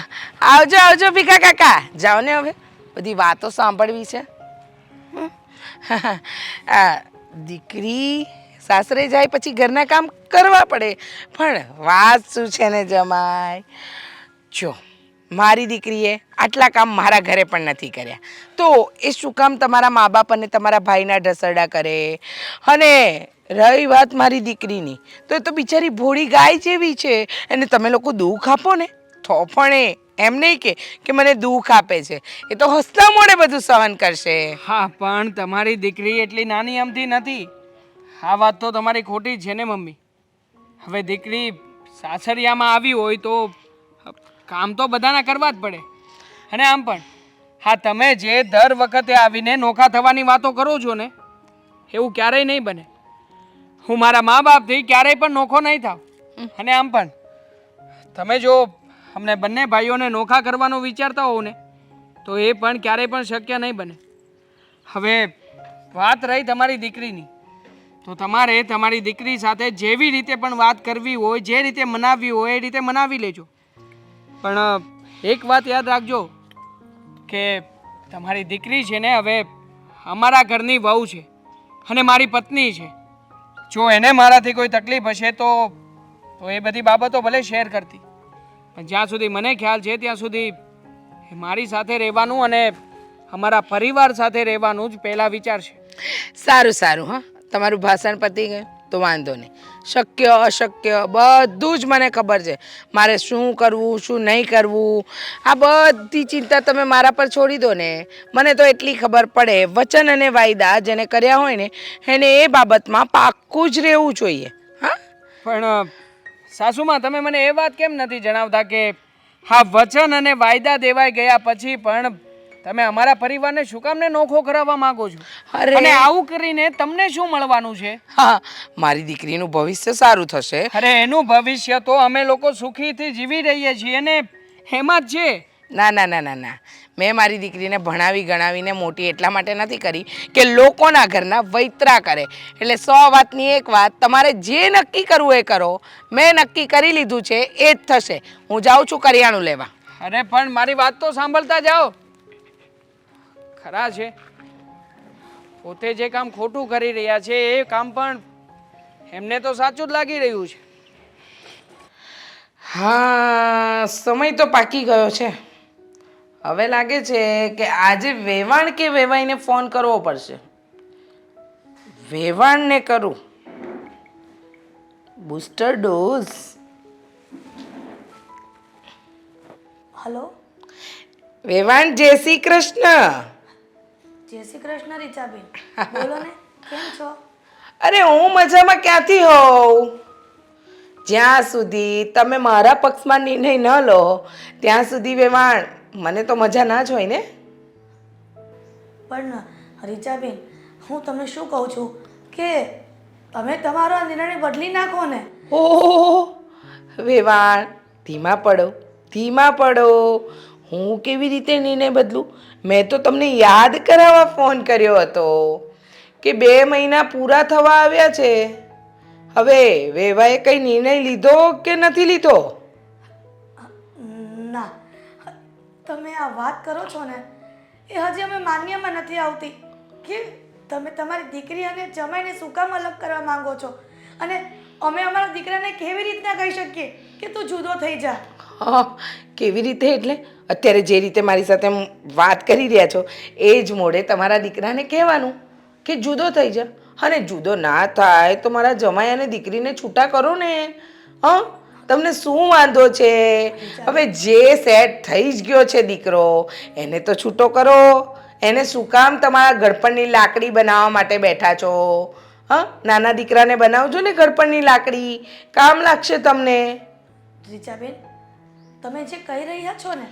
આવજો ભીખા કાકા. જાઓ ને, હવે બધી વાતો સાંભળવી છે. દીકરી સાસરે જાય પછી ઘરના કામ કરવા પડે, પણ વાત શું છે ને જમાઈ, જો મારી દીકરીએ આટલા કામ મારા ઘરે પણ નથી કર્યા, તો એ શું કામ તમારા મા બાપ અને તમારા ભાઈના ઢસરડા કરે? અને રહી વાત મારી દીકરીની, તો એ તો બિચારી ભોળી ગાય જેવી છે, એને તમે લોકો દુઃખ આપો ને તો પણ એમ નહીં કે મને દુઃખ આપે છે. એ તો હસતા મોઢે બધું સહન કરશે. હા, પણ તમારી દીકરી એટલી નાની અમથી નથી. આ વાત તો તમારી ખોટી જ છે ને મમ્મી. હવે દીકરી સાસરિયામાં આવી હોય તો કામ તો બધાના કરવા જ પડે. અને આમ પણ હા, તમે જે દર વખતે આવીને નોખા થવાની વાતો કરો છો ને, એવું ક્યારેય નહીં બને. હું મારા મા બાપથી ક્યારેય પણ નોખો નહીં થાવ. અને આમ પણ તમે જો અમને બંને ભાઈઓને નોખા કરવાનું વિચારતા હોવ ને, તો એ પણ ક્યારેય પણ શક્ય નહીં બને. હવે વાત રહી તમારી દીકરીની, તો તમારે તમારી દીકરી સાથે જેવી રીતે પણ વાત કરવી હોય, જે રીતે મનાવવી હોય એ રીતે મનાવી લેજો. પણ એક વાત યાદ રાખજો કે તમારી દીકરી છે ને હવે અમારા ઘરની વહુ છે અને મારી પત્ની છે. જો એને મારાથી કોઈ તકલીફ હશે તો એ બધી બાબતો ભલે શેર કરતી, પણ જ્યાં સુધી મને ખ્યાલ છે ત્યાં સુધી મારી સાથે રહેવાનું અને અમારા પરિવાર સાથે રહેવાનું જ પહેલાં વિચાર છે. સારું. હા, તમારું ભાષણ પતી ગયું તો વાંધો નહીં. શક્ય અશક્ય બધું જ મને ખબર છે. મારે શું કરવું શું નહીં કરવું આ બધી ચિંતા તમે મારા પર છોડી દો ને. મને તો એટલી ખબર પડે, વચન અને વાયદા જેને કર્યા હોય ને એને એ બાબતમાં પાક્કું જ રહેવું જોઈએ. હા, પણ સાસુમાં તમે મને એ વાત કેમ નથી જણાવતા કે હા, વચન અને વાયદા દેવાઈ ગયા પછી પણ તમે અમારા પરિવારને શું કામ ને નોખો કરાવવા માંગો છો? અને આવું કરીને તમને શું મળવાનું છે? હા, મારી દીકરીનું ભવિષ્ય સારું થશે. અરે એનું ભવિષ્ય તો અમે લોકો સુખીથી જીવી રહીએ છીએ ને એમાં જ છે. ના, મેં મારી દીકરીને ભણાવી ગણાવીને મોટી એટલા માટે નથી કરી કે લોકોના ઘરના વૈતરા કરે. એટલે 100 વાતની એક વાત, તમારે જે નક્કી કરવું એ કરો. મેં નક્કી કરી લીધું છે એ જ થશે. હું જાઉં છું કરિયાણું લેવા. અરે પણ મારી વાત તો સાંભળતા જાઓ. ખરા છે, પોતે જે કામ ખોટું કરી રહ્યા છે એ કામ પણ એમને તો સાચું જ લાગી રહ્યું છે. હા, સમય તો પાકી ગયો છે. હવે લાગે છે કે આજે વેવાણ કે વેવાઈને ફોન કરવો પડશે. વેવાણને કરું બૂસ્ટર ડોઝ. હલો, વેવાણ, જય શ્રી કૃષ્ણ. જય શ્રી કૃષ્ણ રીચાબેન. બોલો ને, કેમ છો? અરે હું મજામાં ક્યાંથી હોઉં? જ્યાં સુધી તમે મારા પક્ષમાં નિર્ણય ન લો ત્યાં સુધી વેવાણ મને તો મજા ના જ હોય ને. પણ રીચાબેન, હું તમને શું કહું છું કે તમે તમારો આ નિર્ણય બદલી નાખો ને. ઓહ વેવાણ, ધીમા પડો, ધીમા પડો. હું કેવી રીતે નિર્ણય બદલું? મેં તો તમને યાદ કરાવવા ફોન કર્યો હતો કે 2 મહિના પૂરા થવા આવ્યા છે. હવે વેવાએ કઈ નિર્ણય લીધો કે નથી લીધો? ના, તમે આ વાત કરો છો ને એ હજી અમે માન્યમાં નથી આવતી કે તમે તમારી દીકરી અને જમાઈને શું કામ અલગ કરવા માંગો છો, અને અમે અમારા દીકરાને કેવી રીતના કહી શકીએ કે તું જુદો થઈ જા. હા, કેવી રીતે એટલે અત્યારે જે રીતે મારી સાથે વાત કરી રહ્યા છો એ જ મોડે તમારા દીકરાને કહેવાનું કે જુદો થઈ જા. અને જુદો ના થાય તો મારા જમાઈ અને દીકરીને છૂટા કરો ને. હા, તમને શું વાંધો છે? હવે જે સેટ થઈ જ ગયો છે દીકરો એને તો છૂટો કરો. એને શું કામ તમારા ગળપણની લાકડી બનાવવા માટે બેઠા છો? હા, નાના દીકરાને બનાવજો ને ગળપણની લાકડી, કામ લાગશે તમને. રીચાબેન, તમે જે કહી રહ્યા છો ને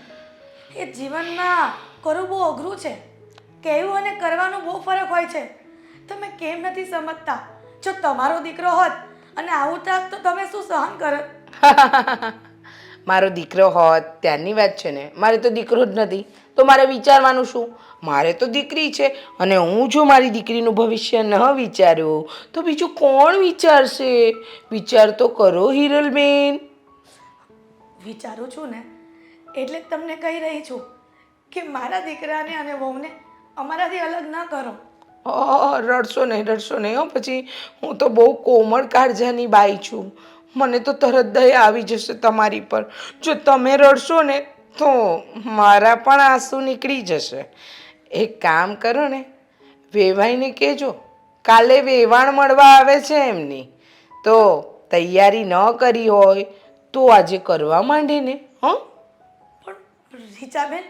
એ જીવનમાં કરવું બહુ અઘરું છે. કહેવું અને કરવાનું બહુ ફરક હોય છે. તમે કેમ નથી સમજતા? જો તમારો દીકરો હોત અને આવું થાત તો તમે શું સહન કરત? મારો દીકરો હોત ત્યારની વાત છે ને. મારે તો દીકરો જ નથી તો મારે વિચારવાનું શું? મારે તો દીકરી છે અને હું જો મારી દીકરીનું ભવિષ્ય ન વિચાર્યું તો બીજું કોણ વિચારશે? વિચાર તો કરો હિરલબેન. વિચારું છું ને એટલે જ તમને કહી રહી છું કે મારા દીકરાને અને વહુને અમારાથી અલગ ન કરો. રડશો નહીં હો. પછી હું તો બહુ કોમળ કાળજાની બાઈ છું. મને તો તરત દયા આવી જશે તમારી પર. જો તમે રડશો ને તો મારા પણ આંસુ નીકળી જશે. એક કામ કરો ને, વેવાઈને કહેજો કાલે વેવાણ મળવા આવે છે એમની, તો તૈયારી ન કરી હોય તો આજે કરવા માંડે ને. હં? પણ રીચાબેન,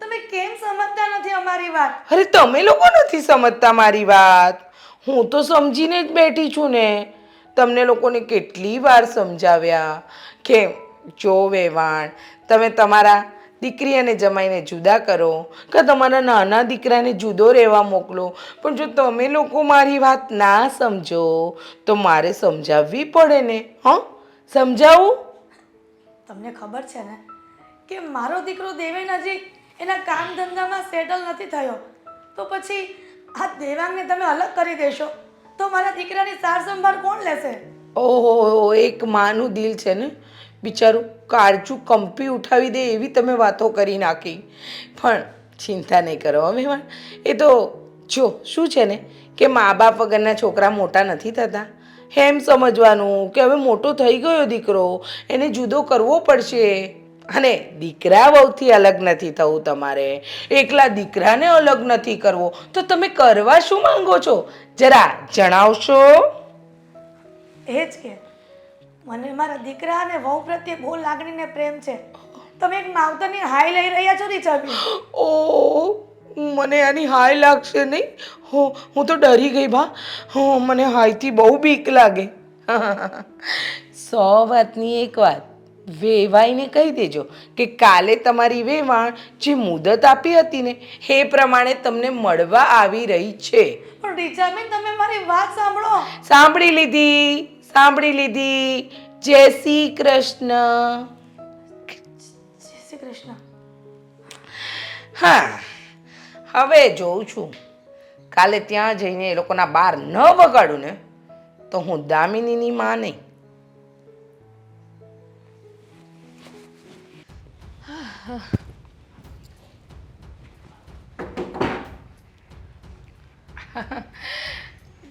તમે કેમ સમજતા નથી અમારી વાત? અરે તમે લોકો નથી સમજતા મારી વાત. હું તો સમજીને જ બેઠી છું ને. તમને લોકોને કેટલી વાર સમજાવ્યા કે જો વેવાણ, તમે તમારા દીકરી અને જમાઈને જુદા કરો કે તમારા નાના દીકરાને જુદો રહેવા મોકલો. પણ જો તમે લોકો મારી વાત ના સમજો તો મારે સમજાવવી પડે ને. હં? સમજાવું? તમને ખબર છે ને કે મારો દીકરો દેવેન હજી એના કામ ધંધામાં સેટલ નથી થયો, તો પછી આ દેવાંગને તમે અલગ કરી દેશો તો મારા દીકરાની સાર સંભાળ કોણ લેશે? ઓહો, એક માનું દિલ છે ને, બિચારું કાળજું કંપી ઉઠાવી દે એવી તમે વાતો કરી નાખી. પણ ચિંતા નહીં કરો હવે. એ તો જો શું છે ને કે મા બાપ વગરના છોકરા મોટા નથી થતા. એમ સમજવાનું કે હવે મોટો થઈ ગયો દીકરો, એને જુદો કરવો પડશે. અને દીકરા વહુથી અલગ નથી થવું તમારે, એકલા દીકરાને અલગ નથી કરવો. તો તમે કરવા શું માંગો છો જરા જણાવશો? એ જ કે મને મારા દીકરા અને વહુ પ્રત્યે બહુ લાગણી ને પ્રેમ છે. તમે એક માવતરની હાય લઈ રહ્યા છો રીચાબેન. ઓ, મને આની હાય લાગશે નહીં. હું તો ડરી ગઈ બા. મને હાયથી બહુ બીક લાગે. 100 વાતની એક વાત, વેવાઈને કહી દેજો કે કાલે તમારી વેવાણ જે મુદત આપી હતી ને એ પ્રમાણે તમને મળવા આવી રહી છે. પણ રીચાબેન, તમે મારી વાત સાંભળો. સાંભળી લીધી. જય શ્રી કૃષ્ણ. જય શ્રી કૃષ્ણ. હા, હવે જોઉં છું કાલે ત્યાં જઈને એ લોકોના બાર ન વગાડું ને તો હું દામિનીની માં નહીં.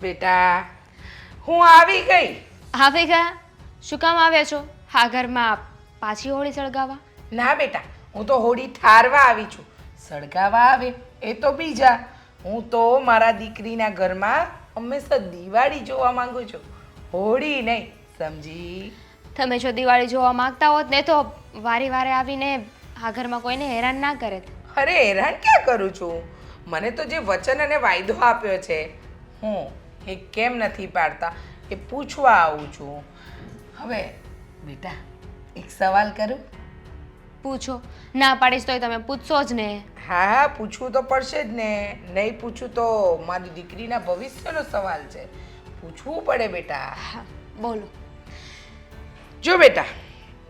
બેટા, હું આવી ગઈ. આવી ગયા? શું કામ આવ્યા છો આ ઘરમાં પાછી હોળી સળગાવવા? ના બેટા, હું તો હોળી ઠારવા આવી છું. સળગાવા આવે એ તો બીજા. હું તો મારા દીકરીના ઘરમાં હંમેશા દિવાળી જોવા માંગુ છું, હોળી નહીં. સમજી? તમે જો દિવાળી જોવા માંગતા હોત ને તો વારે વારે આવીને આ ઘરમાં કોઈને હેરાન ના કરે. અરે હેરાન ક્યાં કરું છું? મને તો જે વચન અને વાયદો આપ્યો છે હું એ કેમ નથી પાડતા એ પૂછવા આવું છું. હવે બેટા એક સવાલ કરું? પૂછો. ના પાડીશ તોય તમે પૂછશો જ ને. હા હા પૂછવું તો પડશે જ ને. નહીં પૂછું તો મારી દીકરીના ભવિષ્યનો સવાલ છે, પૂછવું પડે બેટા. હા બોલો. જો બેટા,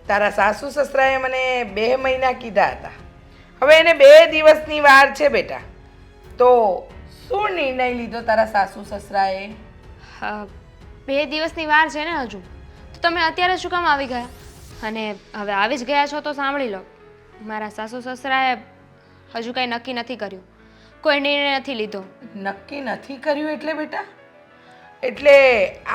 તારા સાસુ સસરાએ મને 2 મહિના કીધા હતા. હવે એને 2 દિવસની વાર છે બેટા. તો શું નિર્ણય લીધો તારા સાસુ સસરાએ? 2 દિવસની વાર છે ને હજુ, તો તમે અત્યારે શું કામ આવી ગયા? અને હવે આવી જ ગયા છો તો સાંભળી લો, મારા સાસુ સસરાએ હજુ કંઈ નક્કી નથી કર્યું, કોઈ નિર્ણય નથી લીધો. નક્કી નથી કર્યું એટલે બેટા? એટલે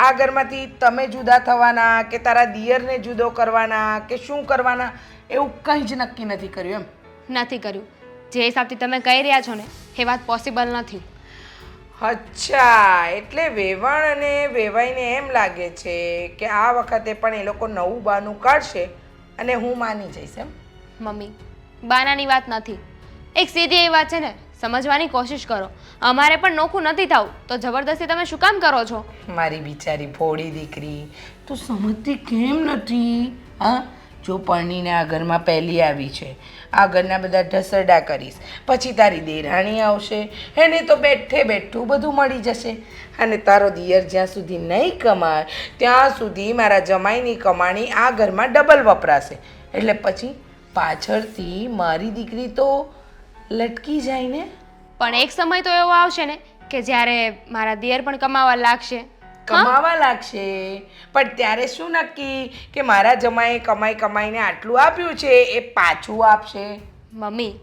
આ ઘરમાંથી તમે જુદા થવાના કે તારા દિયરને જુદો કરવાના કે શું કરવાના એવું કંઈ જ નક્કી નથી કર્યું એમ? નથી કર્યું. જે હિસાબથી તમે કહી રહ્યા છો ને એ વાત પોસિબલ નથી. અચ્છા, એટલે વેવાણ અને વેવાઈને એમ લાગે છે કે આ વખતે પણ એ લોકો નવું બાનું કાઢશે અને હું માની જઈશ એમ? મમ્મી, બાનાની વાત નથી, એક સીધી એવી વાત છે ને, સમજવાની કોશિશ કરો. અમારે પણ નોખું નથી થવું તો જબરદસ્તી તમે શું કામ કરો છો? મારી બિચારી ભોળી દીકરી, તું સમજતી કેમ નથી? હા, જો પરણીને આ ઘરમાં પહેલી આવી છે, આ ઘરના બધા ઢસરડા કરીશ, પછી તારી દેરાણી આવશે, એને તો બેઠે બેઠું બધું મળી જશે, અને તારો દિયર જ્યાં સુધી નહીં કમાય ત્યાં સુધી મારા જમાઈની કમાણી આ ઘરમાં ડબલ વપરાશે. એટલે પછી પાછળથી મારી દીકરી તો લટકી જાય ને. પણ એક સમય તો એવો આવશે ને કે જ્યારે મારા દિયર પણ કમાવા લાગશે. કમાવા લાગશે, પણ ત્યારે શું નક્કી કે મારા જમાઈએ કમાઈ કમાઈને આટલું આપ્યું છે એ પાછું આપશે? મમ્મી,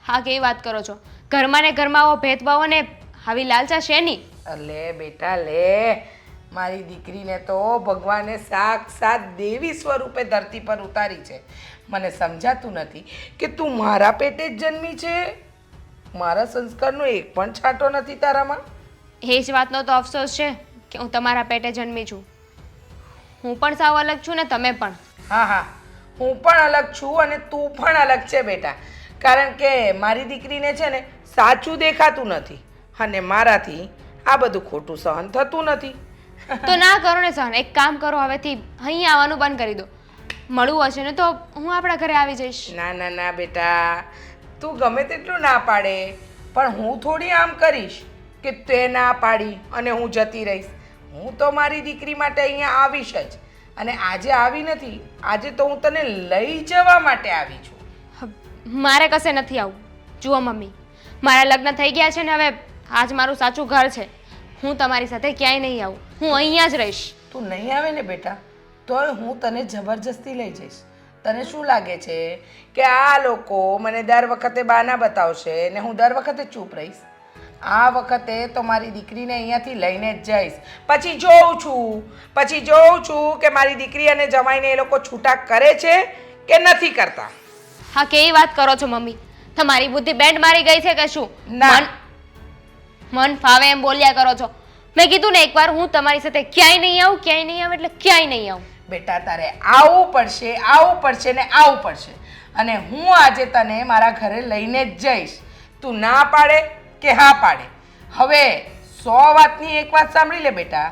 હા કેવી વાત કરો છો? ઘરમાં ને ઘરમાં આવો ભેદભાવ ને આવી લાલચા શેની? લે બેટા લે, મારી દીકરીને તો ભગવાને સાક્ષાત દેવી સ્વરૂપે ધરતી પર ઉતારી છે. મને સમજાતું નથી કે તું મારા પેટે જ જન્મી છે, મારા સંસ્કારનો એક પણ છાંટો નથી તારામાં. એ જ વાતનો તો અફસોસ છે કે હું તમારા પેટે જન્મી છું. હું પણ સાવ અલગ છું ને તમે પણ. હા હા, હું પણ અલગ છું અને તું પણ અલગ છે બેટા. કારણ કે મારી દીકરીને છે ને સાચું દેખાતું નથી અને મારાથી આ બધું ખોટું સહન થતું નથી. તો ના કરો ને સહન, એક કામ કરો, હવેથી અહીં આવવાનું બંધ કરી દો. મળવું હશે ને તો હું આપણા ઘરે આવી જઈશ. ના ના ના બેટા, તું ગમે તેટલું ના પાડે પણ હું થોડી આમ કરીશ કે તે ના પાડી અને હું જતી રહીશ. હું તો મારી દીકરી માટે અહીંયા આવીશ જ, અને આજે આવી નથી, આજે તો હું તને લઈ જવા માટે આવી છું. મારે કશે નથી આવું. જુઓ મમ્મી, મારા લગ્ન થઈ ગયા છે ને હવે આજ મારું સાચું ઘર છે. હું તમારી સાથે ક્યાંય નહીં આવું, હું અહીંયા જ રહીશ. તું નહીં આવે ને બેટા તોય હું તને જબરજસ્તી લઈ જઈશ. તને શું લાગે છે કે આ લોકો મને દર વખતે બહાના બતાવશે ને હું દર વખતે ચૂપ રહીશ? આ વખતે તો મારી દીકરીને અહીંયાથી લઈને જ જઈશ. પછી જોઉં છું કે મારી દીકરી અને જમાઈને એ લોકો છૂટા કરે છે કે નથી કરતા. હા કેવી વાત કરો છો મમ્મી? તમારી બુદ્ધિ બેન્ડ મારી ગઈ છે કે શું? ના. મન ફાવે એમ બોલ્યા કરો છો. મેં કીધું ને એકવાર હું તમારી સાથે ક્યાંય નહીં આવું, ક્યાંય નહીં આવું એટલે ક્યાંય નહીં આવું. બેટા તારે આવવું પડશે ને આવવું પડશે, અને હું આજે તને મારા ઘરે લઈને જ જઈશ. તું ના પાડે કે હા પાડે. હવે 100 વાતની એક વાત સાંભળી લે બેટા,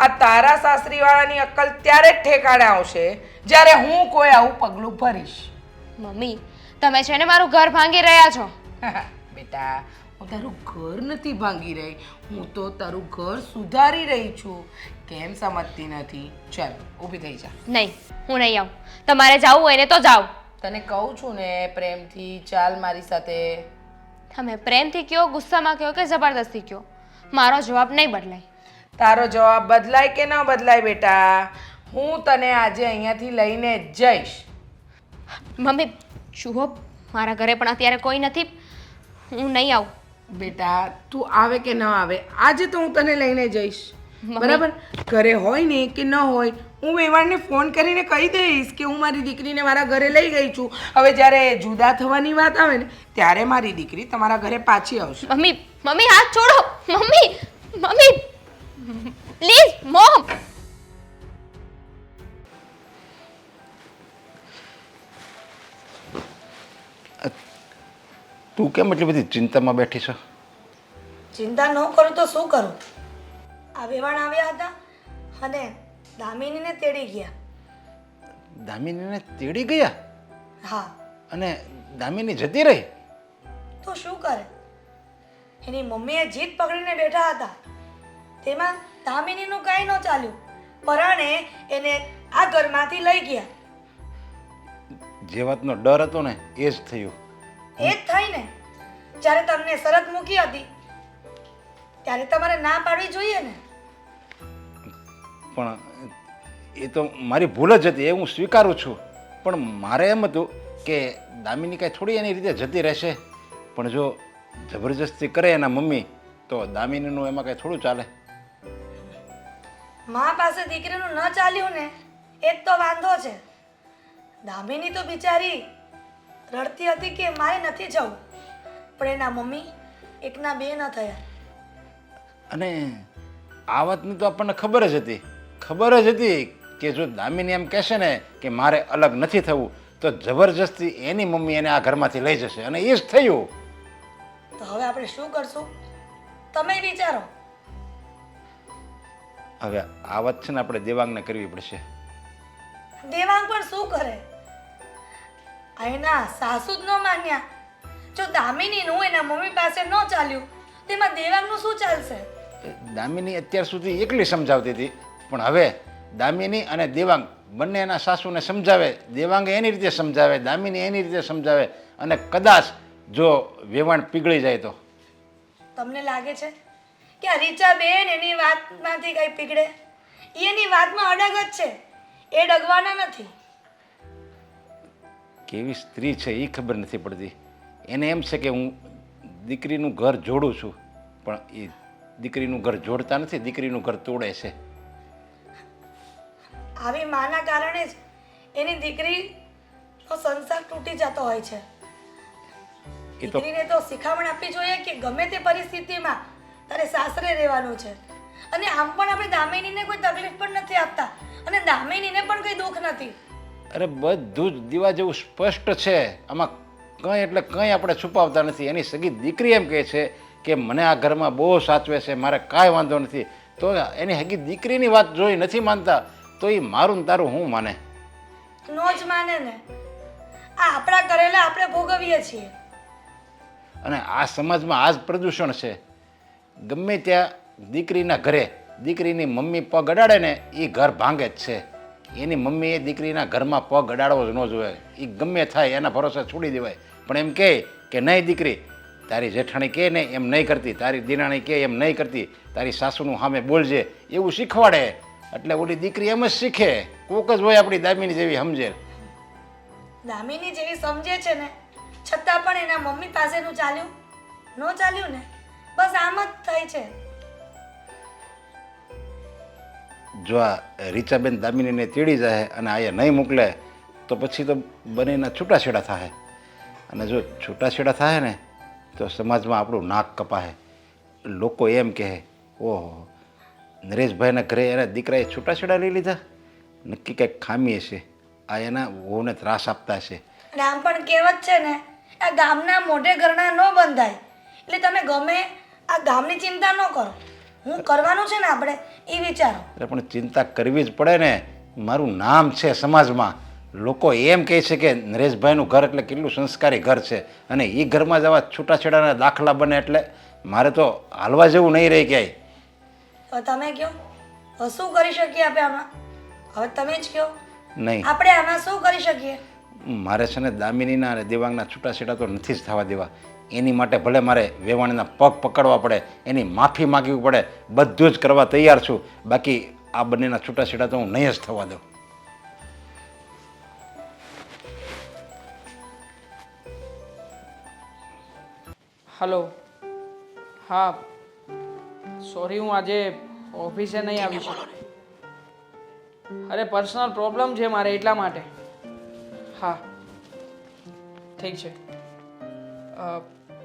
આ તારા સાસરીવાળાની અક્કલ ત્યારે જ ઠેકાણે આવશે જ્યારે હું કોઈ આવું પગલું ભરીશ. મમ્મી, તમે છે ને મારું ઘર ભાંગી રહ્યા છો. બેટા, હું તારું ઘર નથી ભાંગી રહી, હું તો તારું ઘર સુધારી રહી છું. કેમ સમજતી નથી? ચાલ ઊભી થઈ જા. નહીં, હું નહીં આવું. તમારે જવું હોય ને તો જાઓ. તને કહું છું ને પ્રેમથી ચાલ મારી સાથે. તમે પ્રેમથી કયો, ગુસ્સામાં કયો કે જબરદસ્તી કયો, મારો જવાબ નહીં બદલાય. તારો જવાબ બદલાય કે ન બદલાય બેટા, હું તને આજે અહીંયાથી લઈને જ જઈશ. મમ્મી જુઓ, મારા ઘરે પણ અત્યારે કોઈ નથી, હું નહીં આવું. બેટા તું આવે કે ન આવે, આજે તો હું તને લઈને જઈશ. બરાબર ઘરે હોય ને કે ન હોય હું વેવાણને ફોન કરીને કહી દઈશ કે હું મારી દીકરીને મારા ઘરે લઈ ગઈ છું. હવે જ્યારે જુદા થવાની વાત આવે ને ત્યારે મારી દીકરી તમારા ઘરે પાછી આવશે. મમ્મી મમ્મી હાથ છોડો. Mummy mummy please mom. તું કેમ એટલી બધી ચિંતામાં બેઠી છો? ચિંતા ન કરું તો શું કરું? આ વેવાણ આવ્યા હતા અને દામિનીને તેડી ગયા. દામિનીને તેડી ગયા હા, અને દામિની જતી રહી? તો શું કરે? એની મમ્મીએ જીદ પકડીને બેઠા હતા. તેમાં દામિનીનું કાંઈ ન ચાલ્યું. પરાણે એને આ ઘરમાંથી લઈ ગયા. જે વાતનો ડર હતો ને એ જ થયું. એ જ થઈ ને. જ્યારે તમને શરત મૂકી હતી ત્યારે તમારે ના પાડવી જોઈએ ને. પણ એ તો મારી ભૂલ જ હતી, એ હું સ્વીકારું છું. પણ મારે એમ હતું કે દામિની કાંઈ થોડી એની રીતે જતી રહેશે. પણ જો જબરજસ્તી કરે એના મમ્મી તો દામિનીનું એમાં કાંઈ થોડું ચાલે. મા પાસે દીકરીનું ન ચાલ્યું ને એ જ તો વાંધો છે. દામિની તો બિચારી રડતી હતી કે મારે નથી જવું, પણ એના મમ્મી એકના બે ન થયા. અને આ વાતની તો આપણને ખબર જ હતી કે જો દામિની એમ કહેશે ને કે મારે અલગ નથી થવું તો જબરજસ્તી એની મમ્મી એને આ ઘરમાંથી લઈ જશે, અને એ જ થયું. તો હવે આપણે શું કરશું તમે વિચારો. હવે આ વાત છે ને આપણે દેવાંગને કરવી પડશે. દેવાંગ પણ શું કરે? એના સાસુ જ ન માન્યા. જો દામિનીનું એના મમ્મી પાસે ન ચાલ્યું તેમાં દેવાંગનું શું ચાલશે? દામિની અત્યાર સુધી એકલી સમજાવતી હતી, પણ હવે દામિની અને દેવાંગ બંને એના સાસુને સમજાવે, દેવાંગ એની રીતે સમજાવે, દામિની એની રીતે સમજાવે, અને કદાચ જો વેવાણ પીગળી જાય તો? તમને લાગે છે કે આ રીચાબેન એની વાતમાંથી કઈ પીગળે? એની વાતમાં અડગ જ છે, એ ડગવાના નથી. કેવી સ્ત્રી છે એ ખબર નથી પડતી. એને એમ છે કે હું દીકરીનું ઘર જોડું છું, પણ એ દીકરીનું ઘર જોડતા નથી, દીકરીનું ઘર તોડે છે. આવી માના કારણે જ એની દીકરીનો સંસાર તૂટી જતો હોય છે. એ તો દીકરીને તો શિખામણ આપવી જોઈએ કે ગમે તે પરિસ્થિતિમાં તારે સાસરે રહેવાનું છે. અને આમ પણ આપણે દામિનીને કોઈ તકલીફ પણ નથી આપતા, અને દામિનીને પણ કોઈ દુઃખ નથી. અરે બધું જ દીવા જેવું સ્પષ્ટ છે. આમાં કંઈ એટલે કંઈ આપણે છુપાવતા નથી. એની સગી દીકરી એમ કહે છે કે મને આ ઘરમાં બહુ સાચવે છે, મારે કાંઈ વાંધો નથી. તો એની હગી દીકરીની વાત જોઈ નથી માનતા તો એ મારું ને તારું હું માને? નો જ માને ને. આ આપણા કરેલા આપણે ભોગવીએ છીએ. અને આ સમાજમાં આ જ પ્રદૂષણ છે. ગમે ત્યાં દીકરીના ઘરે દીકરીની મમ્મી પગ અડાડે ને એ ઘર ભાંગે જ છે. એની મમ્મીએ દીકરીના ઘરમાં પગ અડાડવો જ ન જોઈએ. એ ગમે થાય એના ભરોસે છોડી દેવાય. પણ એમ કહે કે નહીં દીકરી, તારી જેઠાણી કહે ને એમ નહીં કરતી, તારી દિરાણી કહે એમ નહીં કરતી, તારી સાસુનું સામે બોલજે, એવું શીખવાડે. એટલે ઓલી દીકરી એમ જ શીખે. કોક જ હોય આપણી દામિની જેવી સમજે. દામિની જેવી સમજે છે ને છતાં પણ એના મમ્મી પાસેનું ચાલ્યું ન ચાલ્યું ને બસ આમ જ થાય છે. જો આ રીચાબેન દામિનીને તેડી જાય અને અહીંયા નહીં મોકલે તો પછી તો બંનેના છૂટાછેડા થાય. અને જો છૂટાછેડા થાય ને તો સમાજમાં આપણું નાક કપાય. લોકો એમ કહે, ઓહો નરેશભાઈના ઘરે એના દીકરાએ છૂટાછેડા લઈ લીધા, નક્કી કંઈક ખામી હશે, આ એના વહુને ત્રાસ આપતા હશે. અને આમ પણ કહેવત છે ને, આ ગામના મોઢે ઘરના ન બંધાય. એટલે તમે ગમે આ ગામની ચિંતા ન કરો, હું કરવાનું છે ને આપણે એ વિચારો. એટલે પણ ચિંતા કરવી જ પડે ને. મારું નામ છે સમાજમાં. લોકો એમ કહે છે કે નરેશભાઈનું ઘર એટલે કેટલું સંસ્કારી ઘર છે, અને એ ઘરમાં જ આવા છૂટાછેડાના દાખલા બને એટલે મારે તો હાલવા જેવું નહીં રહે ક્યાંય. હવે તમે કહો, હવે શું કરી શકીએ આપણે આમાં? હવે તમે જ કહો, નહીં, આપણે આમાં શું કરી શકીએ? મારે છે ને દામિનીના અને દેવાંગના છૂટાછેડા તો નથી જ થવા દેવા. એની માટે ભલે મારે વેવાણીના પગ પકડવા પડે, એની માફી માગવી પડે, બધું જ કરવા તૈયાર છું. બાકી આ બંનેના છૂટાછેડા તો હું નહીં જ થવા દઉં. હલો. હા સોરી, હું આજે ઓફિસે નહીં આવી શકું. અરે પર્સનલ પ્રોબ્લેમ છે મારે એટલા માટે. હા ઠીક છે,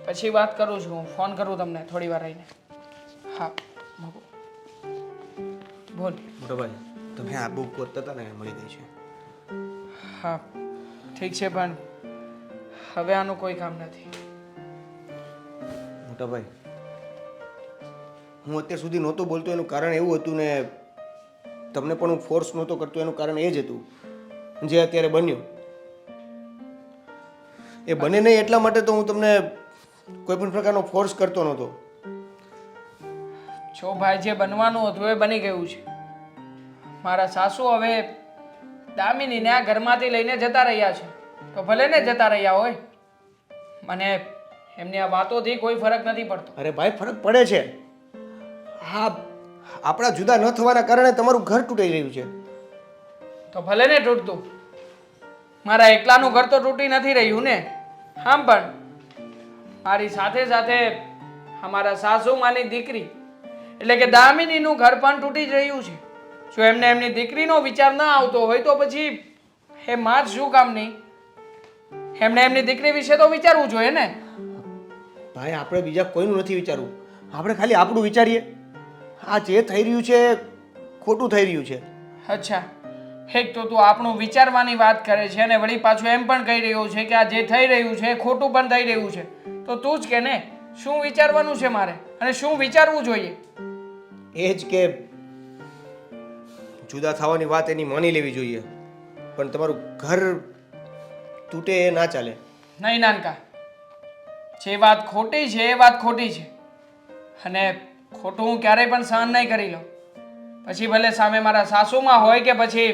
પછી વાત કરું છું. હું ફોન કરું તમને થોડી વાર રહીને. હા મૂકો. બોલ. મોટા ભાઈ, તમે આ બુક ગોતતા હતા ને મળી ગઈ છે. હા ઠીક છે, પણ હવે આનું કોઈ કામ નથી. મોટા ભાઈ, હું અત્યાર સુધી નહોતો બોલતો એનું કારણ એવું હતું ને તમને પણ હું ફોર્સ નહોતો કરતો એનું કારણ એ જ હતું જે અત્યારે બન્યું. એ બને નહીં એટલા માટે તો હું તમને કોઈ પણ પ્રકારનો ફોર્સ કરતો નહોતો. જો ભાઈ, જે બનવાનું હતું એ બની ગયું છે. મારા સાસુ હવે દામિનીને આ ઘરમાંથી લઈને જતા રહ્યા છે, તો ભલે ને જતા રહ્યા હોય. મને એમની આ વાતોથી કોઈ ફરક નથી પડતો. અરે ભાઈ, ફરક પડે છે. હા, આપણા જુદા ન થવાના કારણે તમારું ઘર તૂટી રહ્યું છે. તો ભલે ને તૂટતું, મારા એકલાનું ઘર તો તૂટી નથી રહ્યું ને. આમ પણ મારી સાથે સાથે અમારા સાસુમાની દીકરી એટલે કે દામિનીનું ઘર પણ તૂટી જ રહ્યું છે. જો એમને એમની દીકરીનો વિચાર ના આવતો હોય તો પછી એ માં જ શું કામની? એમને એમની દીકરી વિશે તો વિચારવું જોઈએ ને. ભાઈ, આપણે બીજા કોઈનું નથી વિચારવું, આપણે ખાલી આપણું વિચારીએ. આ જે થઈ રહ્યું છે ખોટું થઈ રહ્યું છે. અચ્છા, એક તો તું આપણું વિચારવાની વાત કરે છે અને વળી પાછું એમ પણ કહી રહ્યો છે કે આ જે થઈ રહ્યું છે એ ખોટું પણ થઈ રહ્યું છે. તો તું જ કે ને, શું વિચારવાનું છે મારે અને શું વિચારવું જોઈએ? એ જ કે જુદા થવાની વાત એની માની લેવી જોઈએ, પણ તમારું ઘર તૂટે એ ના ચાલે. નહીં નાનકા, જે વાત ખોટી છે એ વાત ખોટી છે અને ખોટું હું ક્યારેય પણ સહન નહીં કરી લઉં. પછી ભલે સામે મારા સાસુમાં હોય કે પછી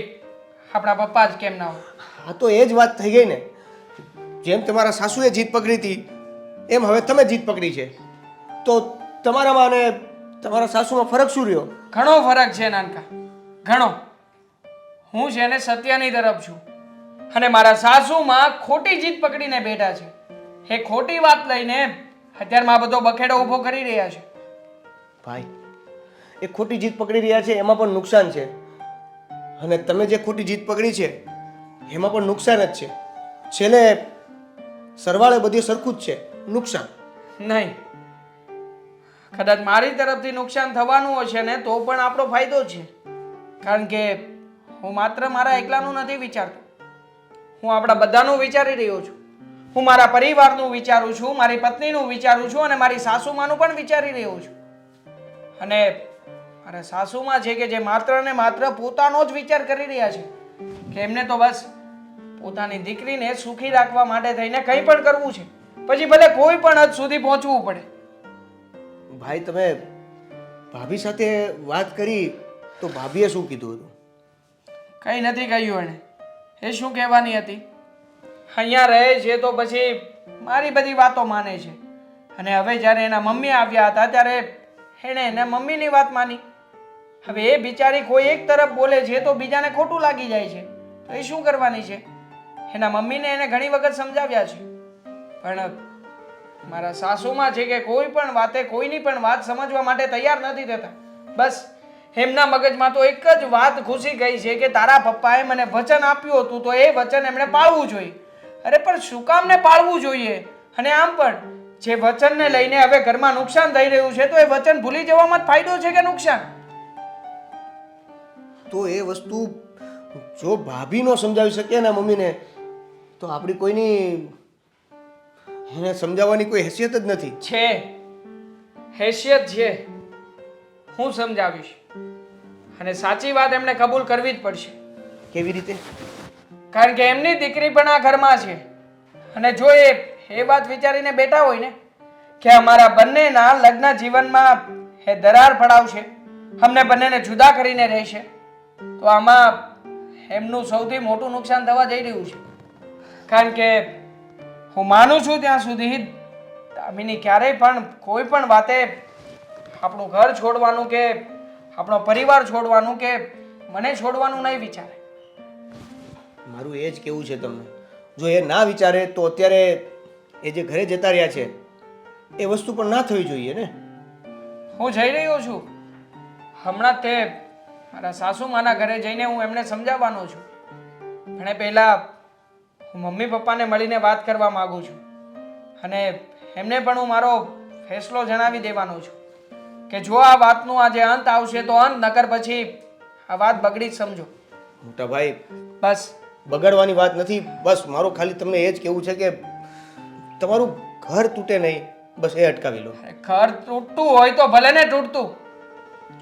આપણા પપ્પા જ કેમ ના હોય. હા, તો એ જ વાત થઈ ગઈ ને. જેમ તમારા સાસુએ જીત પકડી હતી એમ હવે તમે જીત પકડી છે. તો તમારામાં અને તમારા સાસુમાં ફરક શું રહ્યો? ઘણો ફરક છે નાનકા, ઘણો. હું છે ને સત્યની તરફ છું અને મારા સાસુમાં ખોટી જીત પકડીને બેઠા છે. એ ખોટી વાત લઈને અત્યારમાં આ બધો બખેડો ઊભો કરી રહ્યા છે. ભાઈ, એ ખોટી જીત પકડી રહ્યા છે એમાં પણ નુકસાન છે, અને તમે જે ખોટી જીત પકડી છે એમાં પણ નુકસાન જ છે. છેલ્લે સરવાળે બધી સરખું જ છે, નુકસાન નહીં. કદાચ મારી તરફથી નુકસાન થવાનું હશે ને તો પણ આપણો ફાયદો છે, કારણ કે હું માત્ર મારા એકલાનું નથી વિચારતો. હું આપણા બધાનું વિચારી રહ્યો છું. હું મારા પરિવારનું વિચારું છું, મારી પત્નીનું વિચારું છું અને મારી સાસુમાનું પણ વિચારી રહ્યો છું. અને મારા સાસુમાં છે કે જે માત્ર ને માત્ર પોતાનો જ વિચાર કરી રહ્યા છે કે એમને તો બસ પોતાની દીકરીને સુખી રાખવા માટે થઈને કંઈ પણ કરવું છે, પછી ભલે કોઈ પણ હદ સુધી પહોંચવું પડે. ભાઈ, તમે ભાભી સાથે વાત કરી તો ભાભીએ શું કીધું હતું? કંઈ નથી કહ્યું એણે. એ શું કહેવાની હતી? અહીંયા રહે છે તો પછી મારી બધી વાતો માને છે. અને હવે જ્યારે એના મમ્મી આવ્યા હતા ત્યારે એણે એના મમ્મીની વાત માની. હવે એ બિચારી કોઈ એક તરફ બોલે છે તો બીજાને ખોટું લાગી જાય છે, તો એ શું કરવાની છે? એના મમ્મીને એને ઘણી વખત સમજાવ્યા છે, પણ મારા સાસુમાં છે કે કોઈ પણ વાતે કોઈની પણ વાત સમજવા માટે તૈયાર નથી થતા. બસ એમના મગજમાં તો એક જ વાત ઘૂસી ગઈ છે કે તારા પપ્પાએ મને વચન આપ્યું હતું તો એ વચન એમણે પાળવું જોઈએ. અરે પણ શું કામ ને પાળવું જોઈએ? અને આમ પણ જે વચનને લઈને હવે ઘરમાં નુકસાન થઈ રહ્યું છે તો એ વચન ભૂલી જવામાં જ ફાયદો છે કે નુકસાન? તો એ વસ્તુ જો ભાભી નો સમજાવી શકે ને મમ્મીને, તો આપણી કોઈની એને સમજાવવાની કોઈ હેસિયત જ નથી. છે, હેસિયત છે. હું સમજાવીશ અને સાચી વાત એમને કબૂલ કરવી જ પડશે. કેવી રીતે? કારણ કે એમની દીકરી પણ આ ઘરમાં છે અને જો એ વાત વિચારીને બેઠા હોય ને કે અમારા બંનેના લગ્ન જીવનમાં એ દરાર પડાવશે, અમને બંનેને જુદા કરીને રહેશે, તો આમાં એમનું સૌથી મોટું નુકસાન થવા જઈ રહ્યું છે. કારણ કે હું માનું છું ત્યાં સુધી દામિની ક્યારેય પણ કોઈ પણ વાતે આપણું ઘર છોડવાનું કે આપણો પરિવાર છોડવાનું કે મને છોડવાનું નહીં વિચારે. મારું એ જ કહેવું છે તમને, જો એ ના વિચારે તો અત્યારે એ જે ઘરે જતા રહ્યા છે એ વસ્તુ પણ ના થવી જોઈએ ને. હું જઈ રહ્યો છું, હમણાં તે મારા સાસુમાના ઘરે જઈને હું એમને સમજાવવાનો છું. પણ એ પહેલાં હું મમ્મી પપ્પાને મળીને વાત કરવા માગું છું અને એમને પણ હું મારો ફેસલો જણાવી દેવાનો છું કે જો આ વાતનો આજે અંત આવશે તો અંત, નકર પછી આ વાત બગડી જ સમજો. મોટા ભાઈ, બસ બગાડવાની વાત નથી. બસ મારું ખાલી તમને એ જ કહેવું છે કે તમારું ઘર તૂટે નહીં, બસ એ અટકાવી લો. ઘર તૂટતું હોય તો ભલે ને તૂટતું.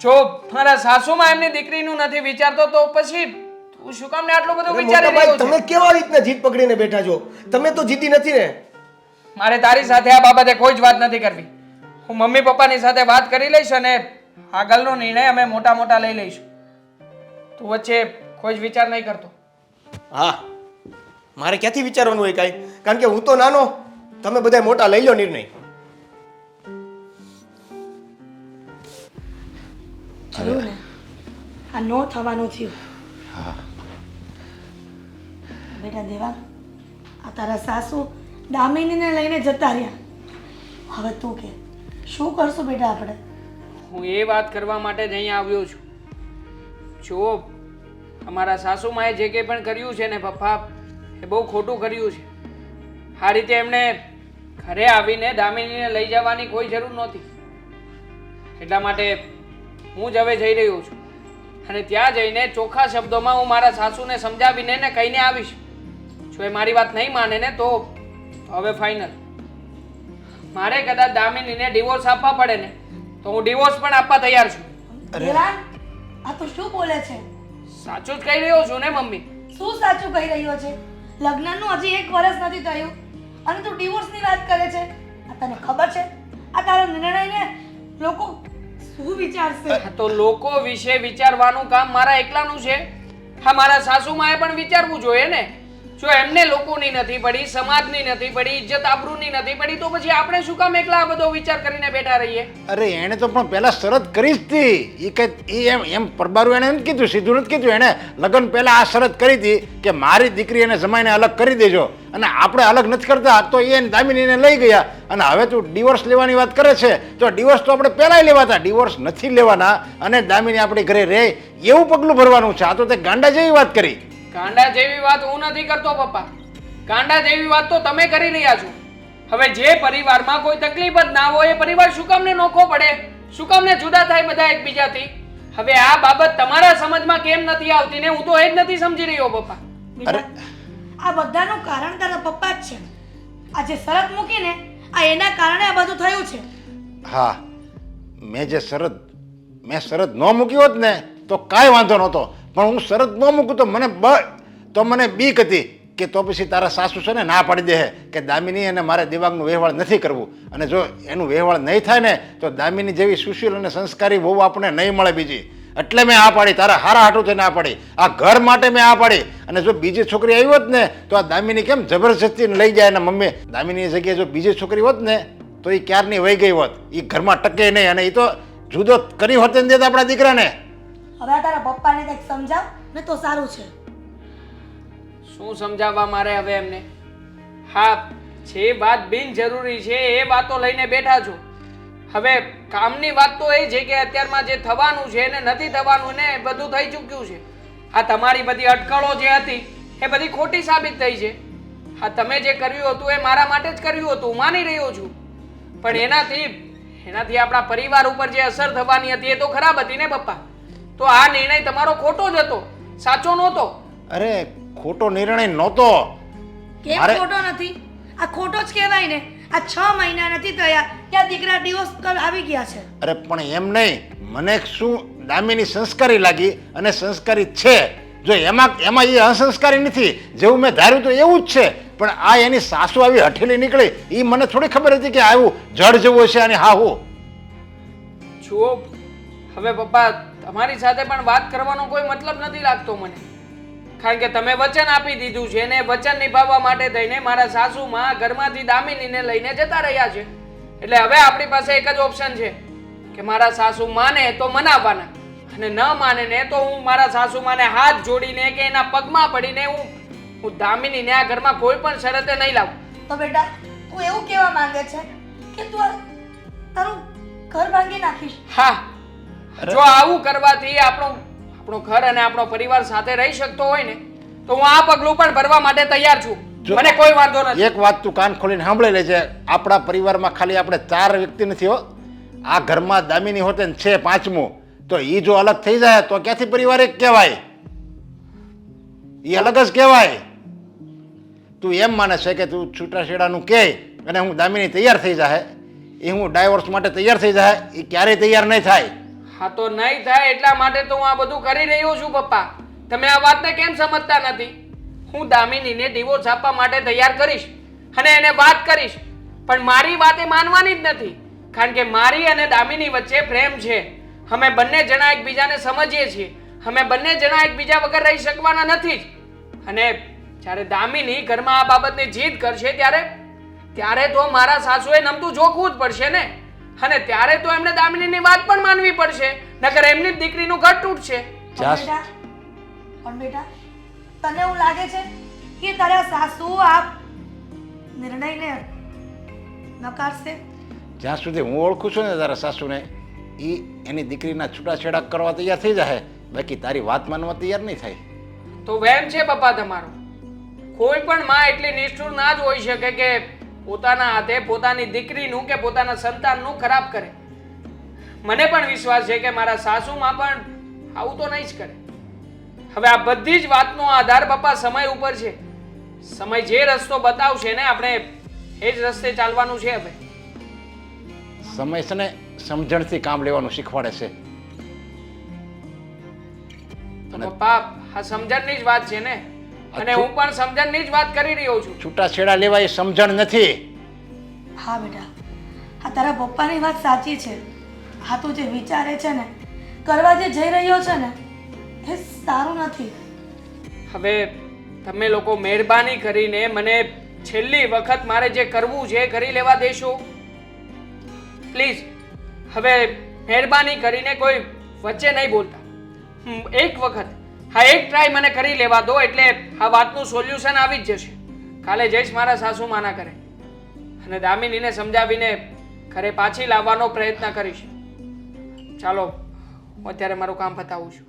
જો મારા સાસુમાં એમની દીકરીનું નથી વિચારતો તો પછી તું શું કામ ને આટલું બધું વિચારી મોટા ભાઈ, રહ્યો તમે છે? કેવા રીતના જીદ પકડીને બેઠા છો? તમે તો જીદી નથી ને. મારે તારી સાથે આ બાબતે કોઈ જ વાત નથી કરવી. હું મમ્મી પપ્પાની સાથે વાત કરી લઈશ અને આગળનો નિર્ણય અમે મોટા મોટા લઈ લઈશું. તું વચ્ચે કોઈ જ વિચાર નહીં કરતો. હા, મારે ક્યાંથી વિચારવાનું હોય કાંઈ? કારણ કે હું તો નાનો, તમે બધા મોટા લઈ લો નિર્ણય. જોયું ને, આ નો થવાનું થયું. બેટા દેવા, આ તારા સાસુ દામિનીને લઈને જતા રહ્યા. હવે તું કે શું કરશું બેટા આપણે? હું એ વાત કરવા માટે જ અહીંયા આવ્યો છું. જુઓ, અમારા સાસુમાએ જે કંઈ પણ કર્યું છે ને પપ્પા, એ બહુ ખોટું કર્યું છે. આ રીતે એમણે ઘરે આવીને દામિનીને લઈ જવાની કોઈ જરૂર નહોતી. એટલા માટે હું જ હવે જઈ રહ્યો છું અને ત્યાં જઈને ચોખ્ખા શબ્દોમાં હું મારા સાસુને સમજાવીને ને કહીને આવીશ. જો એ મારી વાત નહીં માને ને તો હવે ફાઇનલ. મારે કદાચ દામિનીને ડિવોર્સ આપવા પડે ને તો હું ડિવોર્સ પણ આપવા તૈયાર છું. દેવાંગ, આ તું શું બોલે છે? સાચું જ કહી રહ્યો છું ને મમ્મી. શું સાચું કહી રહ્યો છે? લગ્નનું હજી 1 વર્ષ નથી થયું અને તું ડિવોર્સની વાત કરે છે. આ તને ખબર છે આ તારો નિર્ણયને લોકો શું વિચારશે? હા, તો લોકો વિશે વિચારવાનું કામ મારા એકલાનું છે? હા, મારા સાસુમાએ પણ વિચારવું જોઈએ ને. જો એમને લોકોની નથી પડી, સમાજની નથી પડી, ઇજ્જત આબરૂની નથી પડી તો પછી આપણે શું કામ એકલા આ બધો વિચાર કરીને બેઠા રહીએ? અરે એણે તો પણ પહેલા શરત કરી જ હતી. એ કઈ એમ પરબારું એને નથી કીધું, સીધું નથી કીધું. એણે લગ્ન પહેલા આ શરત કરી હતી કે મારી દીકરી અને જમાઈને અલગ કરી દેજો અને આપણે અલગ નથી કરતા. તો એ દામિનીને લઈ ગયા અને હવે તું ડિવોર્સ લેવાની વાત કરે છે તો ડિવોર્સ તો આપણે પહેલાંય લેવાતા. ડિવોર્સ નથી લેવાના અને દામિની આપણી ઘરે રહે એવું પગલું ભરવાનું છે. આ તો તે ગાંડા જેવી વાત કરી. ગાંડા જેવી વાત હું નથી કરતો પપ્પા. ગાંડા જેવી વાત તો તમે કરી રહ્યા છો. હવે જે પરિવારમાં કોઈ તકલીફ જ ના હોય એ પરિવાર શું કામ ને નોખો પડે? શું કામ ને જુદા થાય બધા એકબીજાથી? હવે આ બાબત તમારા સમજમાં કેમ નથી આવતી ને હું તો એ જ નથી સમજી રહ્યો પપ્પા. બેટા, આ બધાનું કારણ તારા પપ્પા જ છે. આ જે શરત મૂકીને આ એના કારણે આ બધું થયું છે. હા, મેં શરત ન મૂકી હોત ને તો કાંઈ વાંધો નહોતો. પણ હું શરત ન મૂકું તો મને બીક હતી કે તો પછી તારા સાસુ છે ને ના પાડી દે કે દામિની અને મારે દેવાંગનું વહેવાળ નથી કરવું. અને જો એનું વહેવાળ નહીં થાય ને તો દામિની જેવી સુશીલ અને સંસ્કારી વહુ આપણે નહીં મળે બીજી. એટલે મેં આ પાડી, તારા હારા હાટું થઈને આ પાડી. આ ઘર માટે મેં આ પાડી. અને જો બીજી છોકરી આવી હોત ને તો આ દામિની કેમ જબરજસ્તી લઈ જાય એના મમ્મી. દામિનીની જગ્યાએ જો બીજી છોકરી હોત ને તો એ ક્યારની વહી ગઈ હોત. એ ઘરમાં ટકે નહીં અને એ તો જુદો કરી હોત ને દેતા આપણા દીકરાને. હવે આ તારા પપ્પાને કંઈક સમજાવ ને તો સારું છે. શું સમજાવવા મારે હવે એમને? હા, જે વાત બિનજરૂરી છે એ વાતો લઈને બેઠા છો. હવે કામની વાત તો એ છે કે અત્યારમાં જે થવાનું છે ને નથી થવાનું ને બધું થઈ ચૂક્યું છે. આ તમારી બધી અટકળો જે હતી એ બધી ખોટી સાબિત થઈ છે. હા, તમે જે કર્યું હતું એ મારા માટે જ કર્યું હતું, માની રહ્યો છું. પણ એનાથી આપણા પરિવાર ઉપર જે અસર થવાની હતી એ તો ખરાબ હતી ને પપ્પા. તો આ નિર્ણય તમારો ખોટો જ હતો, સાચો નહોતો. અરે ખોટો નિર્ણય નહોતો. કેમ ખોટો નથી? આ ખોટો જ કહેવાય ને. આ 6 મહિના નથી થયા ત્યાં દીકરા ડિવોર્સ આવી ગયા છે. અરે પણ એમ નહીં, મને શું દામિની સંસ્કારી લાગી અને સંસ્કારી છે. જો એમાં એ અસંસ્કારી નથી. જેવું મેં ધાર્યું તો એવું જ છે. પણ આ એની સાસુ આવી હઠેલી નીકળી એ મને થોડી ખબર હતી કે આવું જડ જેવું છે. અને હા હું જુઓ, હવે પપ્પા તમારી સાથે પણ વાત કરવાનો કોઈ મતલબ નથી લાગતો મને. કારણ કે તમે વચન આપી દીધું છે ને વચન નિભાવવા માટે થઈને મારા સાસુમાં ઘરમાંથી દામિનીને લઈને જતા રહ્યા છે. એટલે હવે આપણી પાસે એક જ ઓપ્શન છે કે મારા સાસુ માને તો મનાવવાના અને ન માને ને તો હું મારા સાસુમાને હાથ જોડીને કે એના પગમાં પડીને હું દામિનીને આ ઘરમાં કોઈ પણ શરતે નહીં લાવું. તો બેટા તું એવું કહેવા માંગે છે કે તું તારું ઘર ભાંગી નાખીશ? હા, જો આવું કરવાથી આપણું ઘર અને આપણો પરિવાર સાથે રહી શકતો હોય ને તો હું આ પગલું પણ ભરવા માટે તૈયાર છું. મને કોઈ વાંધો નથી. એક વાત તું કાન ખોલીને સાંભળી લેજે, આપણા પરિવારમાં ખાલી આપણે 4 વ્યક્તિ નથી હો. આ ઘરમાં દામિની હોતે ને છે 5મો, તો એ જો અલગ થઈ જાય તો ક્યાંથી પરિવાર એક કહેવાય? એ અલગ જ કહેવાય. તું એમ માને છે કે તું છૂટાછેડાનું કહે અને હું દામિની તૈયાર થઈ જાય, એ હું ડાયવોર્સ માટે તૈયાર થઈ જાય, એ ક્યારેય તૈયાર નહીં થાય. હા તો નહીં થાય એટલા માટે તો હું આ બધું કરી રહ્યો છું પપ્પા. તમે આ વાતને કેમ સમજતા નથી? હું દામિનીને ડિવોર્સ આપવા માટે તૈયાર કરીશ અને એને વાત કરીશ, પણ મારી વાત એ માનવાની જ નથી. કારણ કે મારી અને દામિની વચ્ચે પ્રેમ છે. અમે બંને જણા એકબીજાને સમજીએ છીએ. અમે બંને જણા એકબીજા વગર રહી શકવાના નથી જ. અને જ્યારે દામિની ઘરમાં આ બાબતની જીદ કરશે ત્યારે તો મારા સાસુએ નમતું જોખવું જ પડશે ને. અને ત્યારે તો એમને દામિનીની વાત પણ માનવી પડશે, નકર એમની જ દીકરીનું ઘર તૂટશે. પણ બેટા તને એવું લાગે છે કે તારા સાસુ આ નિર્ણયને નકારશે? જ્યાં સુધી હું ઓળખું છું ને તારા સાસુને, એ એની દીકરીના છૂટાછેડા કરવા તૈયાર થઈ જાય, બાકી તારી વાત માનવા તૈયાર નહીં થાય. તો વહેમ છે પપ્પા તમારો. કોઈ પણ માં એટલી નિષ્ઠુર ના જ હોઈ શકે કે પોતાના હાથે પોતાની દીકરીનું કે પોતાના સંતાનનું ખરાબ કરે. મને પણ વિશ્વાસ છે કે મારા સાસુમાં પણ આવું તો નહીં જ કરે. હવે આ બધી જ વાતનો આધાર પપ્પા સમય ઉપર છે. સમય જે રસ્તો બતાવશે ને આપણે એ જ રસ્તે ચાલવાનું છે. હવે સમય છે ને સમજણથી કામ લેવાનું શીખવાડે છે. તો પપ્પા આ સમજણની જ વાત છે ને, અને હું પણ સમજણની જ વાત કરી રહ્યો છું. છૂટાછેડા લેવા એ સમજણ નથી. હા બેટા, આ તારા પપ્પાની વાત સાચી છે. હા તું જે વિચારે છે ને, કરવા જે જઈ રહ્યો છે ને, એ સારું નથી. હવે તમે લોકો મહેરબાની કરીને મને છેલ્લી વખત મારે જે કરવું છે એ કરી લેવા દેશો પ્લીઝ. હવે મહેરબાની કરીને કોઈ વચ્ચે નહીં બોલતા. એક વખત હા એક ટ્રાય મને કરી લેવા દો, એટલે આ વાતનું સોલ્યુશન આવી જ જશે. કાલે જઈશ મારા સાસુ માના કરે અને દામિનીને સમજાવીને ઘરે પાછી લાવવાનો પ્રયત્ન કરીશ. ચાલો હું અત્યારે મારું કામ પતાવું છું.